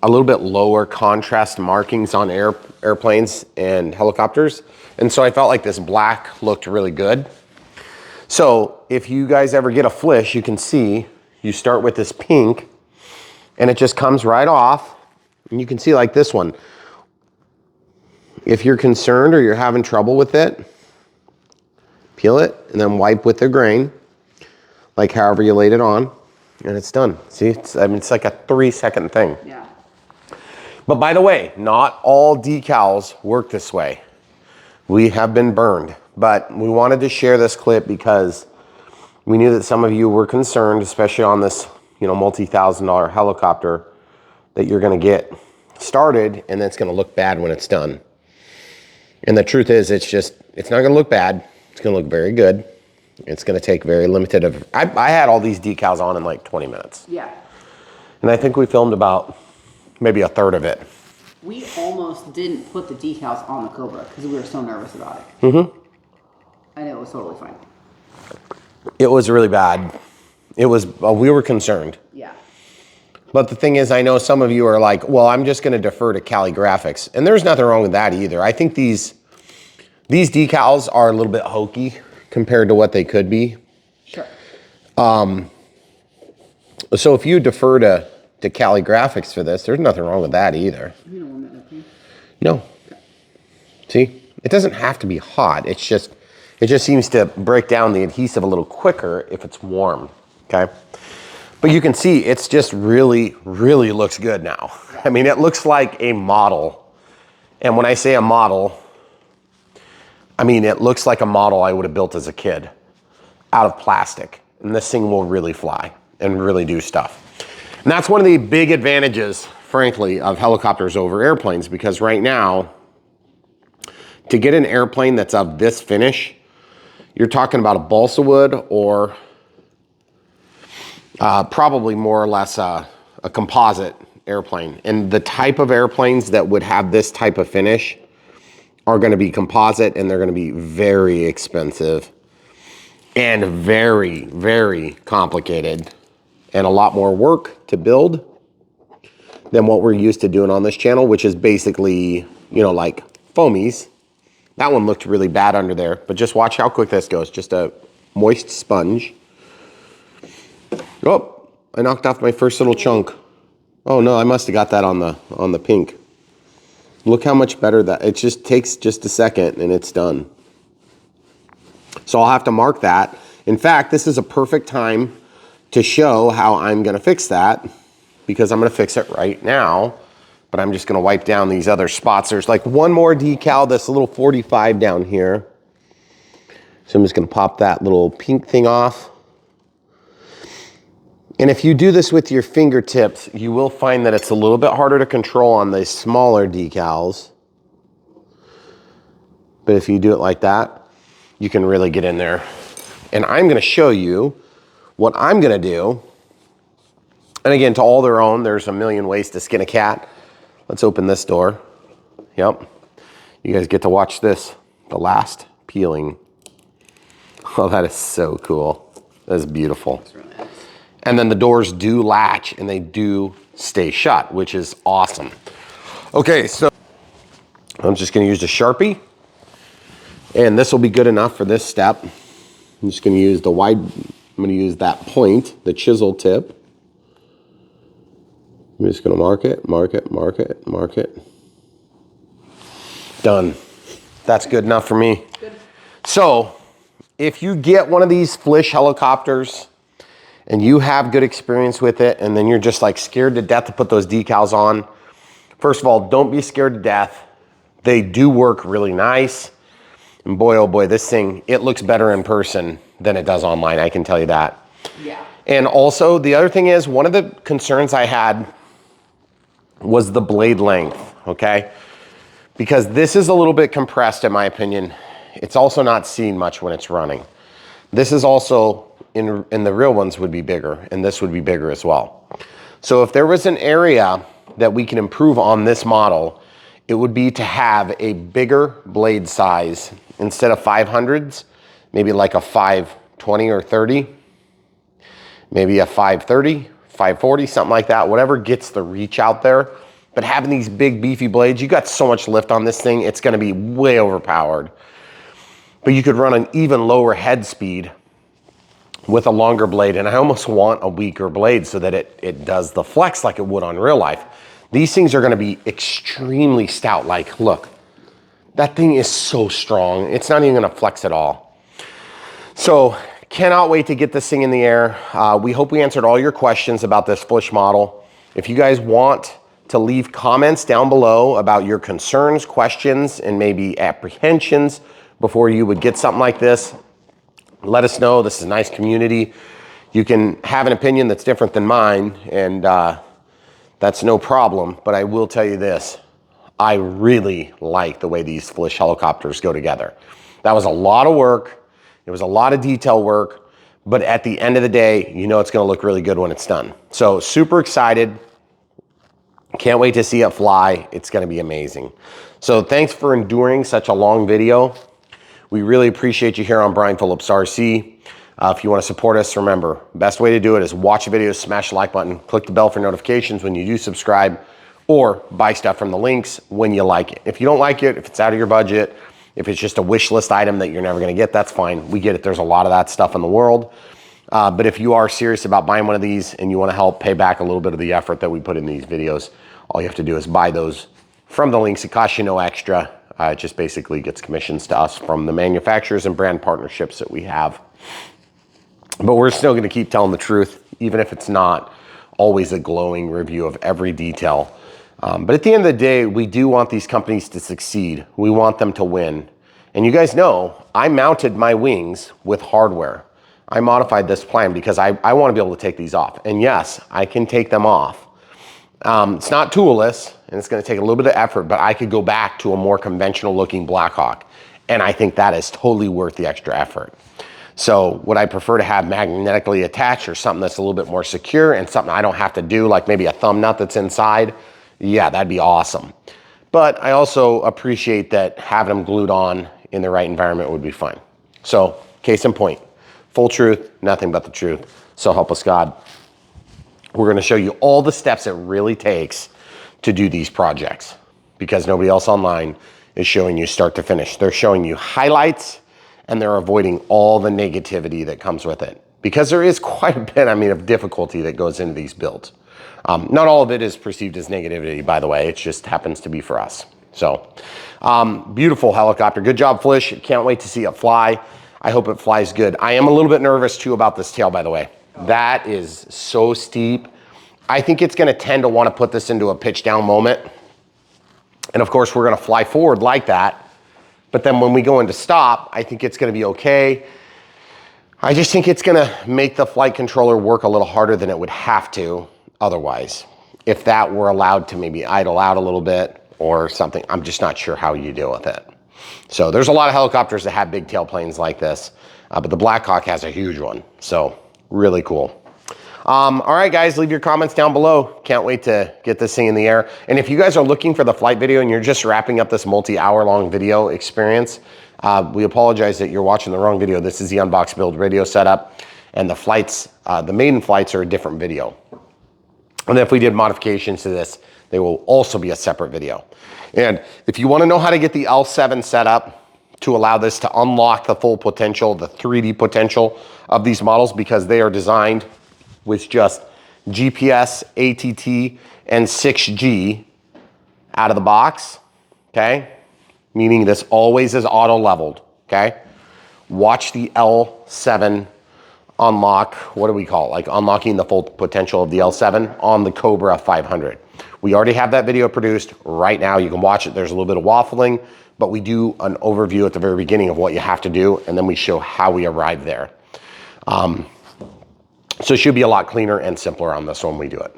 A: little bit lower contrast markings on airplanes and helicopters. And so I felt like this black looked really good. So if you guys ever get a Flish, you can see, you start with this pink and it just comes right off. And you can see like this one. If you're concerned or you're having trouble with it, peel it and then wipe with the grain, like however you laid it on, and it's done. See, it's like a 3-second thing.
B: Yeah.
A: But by the way, not all decals work this way. We have been burned, but we wanted to share this clip because we knew that some of you were concerned, especially on this, multi-$1,000 helicopter, that you're gonna get started and it's gonna look bad when it's done. And the truth is, it's not gonna look bad. It's gonna look very good. It's gonna take very limited I had all these decals on in like 20 minutes.
B: Yeah.
A: And I think we filmed about maybe a third of it.
B: We almost didn't put the decals on the Cobra because we were so nervous about it.
A: Mm-hmm.
B: And it was totally fine.
A: It was really bad. We were concerned.
B: Yeah.
A: But the thing is, I know some of you are like, well, I'm just gonna defer to Cali Graphics. And there's nothing wrong with that either. I think these decals are a little bit hokey compared to what they could be.
B: Sure.
A: So if you defer to Cali Graphics for this, there's nothing wrong with that either.
B: You don't want that open?
A: No. Okay. See, it doesn't have to be hot. It just seems to break down the adhesive a little quicker if it's warm, okay? But you can see it's just really, really looks good now. I mean, it looks like a model. And when I say a model, I mean, it looks like a model I would have built as a kid out of plastic. And this thing will really fly and really do stuff. And that's one of the big advantages, frankly, of helicopters over airplanes, because right now, to get an airplane that's of this finish, you're talking about a balsa wood or probably more or less a composite airplane. And the type of airplanes that would have this type of finish are gonna be composite, and they're gonna be very expensive and very, very complicated and a lot more work to build than what we're used to doing on this channel, which is basically, like foamies. That one looked really bad under there, but just watch how quick this goes. Just a moist sponge. Oh, I knocked off my first little chunk. Oh no, I must have got that on the pink. Look how much better that, it just takes just a second and it's done. So I'll have to mark that. In fact, this is a perfect time to show how I'm gonna fix that, because I'm gonna fix it right now, but I'm just gonna wipe down these other spots. There's like one more decal, this little 45 down here. So I'm just gonna pop that little pink thing off. And if you do this with your fingertips, you will find that it's a little bit harder to control on the smaller decals. But if you do it like that, you can really get in there. And I'm gonna show you what I'm gonna do. And again, to all their own, there's a million ways to skin a cat. Let's open this door. Yep. You guys get to watch this, the last peeling. Oh, that is so cool. That is beautiful.
B: That's really nice.
A: And then the doors do latch and they do stay shut, which is awesome. Okay, so I'm just gonna use a Sharpie, and this will be good enough for this step. I'm just gonna use I'm gonna use that point, the chisel tip. I'm just gonna mark it, mark it, mark it, mark it. Done. That's good enough for me.
B: Good.
A: So, if you get one of these Flish helicopters and you have good experience with it, and then you're just like scared to death to put those decals on, first of all, don't be scared to death. They do work really nice. And boy, oh boy, this thing, it looks better in person than it does online, I can tell you that.
B: Yeah.
A: And also, the other thing is, one of the concerns I had was the blade length, okay? Because this is a little bit compressed in my opinion. It's also not seen much when it's running. This is also, in the real ones would be bigger, and this would be bigger as well. So if there was an area that we can improve on this model, it would be to have a bigger blade size instead of 500s, maybe like a 520 or 30, maybe a 530, 540, something like that, whatever gets the reach out there. But having these big beefy blades, you got so much lift on this thing, it's gonna be way overpowered. But you could run an even lower head speed with a longer blade, and I almost want a weaker blade so that it does the flex like it would on real life. These things are gonna be extremely stout. Like, look, that thing is so strong. It's not even gonna flex at all. So, cannot wait to get this thing in the air. We hope we answered all your questions about this Flish model. If you guys want to leave comments down below about your concerns, questions, and maybe apprehensions before you would get something like this, let us know. This is a nice community. You can have an opinion that's different than mine, and that's no problem. But I will tell you this, I really like the way these Flish helicopters go together. That was a lot of work. It was a lot of detail work, but at the end of the day, you know it's gonna look really good when it's done. So super excited. Can't wait to see it fly. It's gonna be amazing. So thanks for enduring such a long video. We really appreciate you here on Brian Phillips RC. If you want to support us, remember, best way to do it is watch the videos, smash the like button, click the bell for notifications when you do subscribe, or buy stuff from the links when you like it. If you don't like it, if it's out of your budget, if it's just a wish list item that you're never going to get, that's fine. We get it. There's a lot of that stuff in the world. But if you are serious about buying one of these and you want to help pay back a little bit of the effort that we put in these videos, all you have to do is buy those from the links. It costs you no extra. It just basically gets commissions to us from the manufacturers and brand partnerships that we have. But we're still going to keep telling the truth, even if it's not always a glowing review of every detail. But at the end of the day, we do want these companies to succeed. We want them to win. And you guys know, I mounted my wings with hardware. I modified this plan because I want to be able to take these off. And yes, I can take them off. It's not toolless, and it's going to take a little bit of effort, but I could go back to a more conventional looking Blackhawk, and I think that is totally worth the extra effort. So would I prefer to have magnetically attached or something that's a little bit more secure and something I don't have to do, like maybe a thumb nut that's inside? Yeah, that'd be awesome. But I also appreciate that having them glued on in the right environment would be fine. So case in point, full truth, nothing but the truth. So help us God. We're going to show you all the steps it really takes to do these projects, because nobody else online is showing you start to finish. They're showing you highlights, and they're avoiding all the negativity that comes with it, because there is quite a bit, of difficulty that goes into these builds. Not all of it is perceived as negativity, by the way. It just happens to be for us. So beautiful helicopter. Good job, Flish. Can't wait to see it fly. I hope it flies good. I am a little bit nervous too about this tail, by the way. That is so steep. I think it's going to tend to want to put this into a pitch down moment. And of course, we're going to fly forward like that. But then when we go into stop, I think it's going to be okay. I just think it's going to make the flight controller work a little harder than it would have to otherwise. If that were allowed to maybe idle out a little bit or something, I'm just not sure how you deal with it. So there's a lot of helicopters that have big tailplanes like this, but the Blackhawk has a huge one. So really cool. All right, guys, leave your comments down below. Can't wait to get this thing in the air. And if you guys are looking for the flight video and you're just wrapping up this multi-hour long video experience, we apologize that you're watching the wrong video. This is the Unbox build radio setup, and the flights, the maiden flights are a different video. And if we did modifications to this, they will also be a separate video. And if you want to know how to get the L7 set up to allow this to unlock the full potential, the 3D potential of these models, because they are designed with just GPS, ATT, and 6G out of the box, okay? Meaning this always is auto leveled, okay? Watch the L7 unlock, what do we call it? Like unlocking the full potential of the L7 on the Cobra 500. We already have that video produced right now. You can watch it. There's a little bit of waffling, but we do an overview at the very beginning of what you have to do, and then we show how we arrive there. So it should be a lot cleaner and simpler on this when we do it.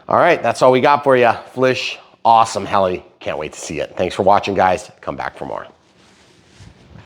A: All right, that's all we got for you. Flish, awesome heli. Can't wait to see it. Thanks for watching, guys. Come back for more.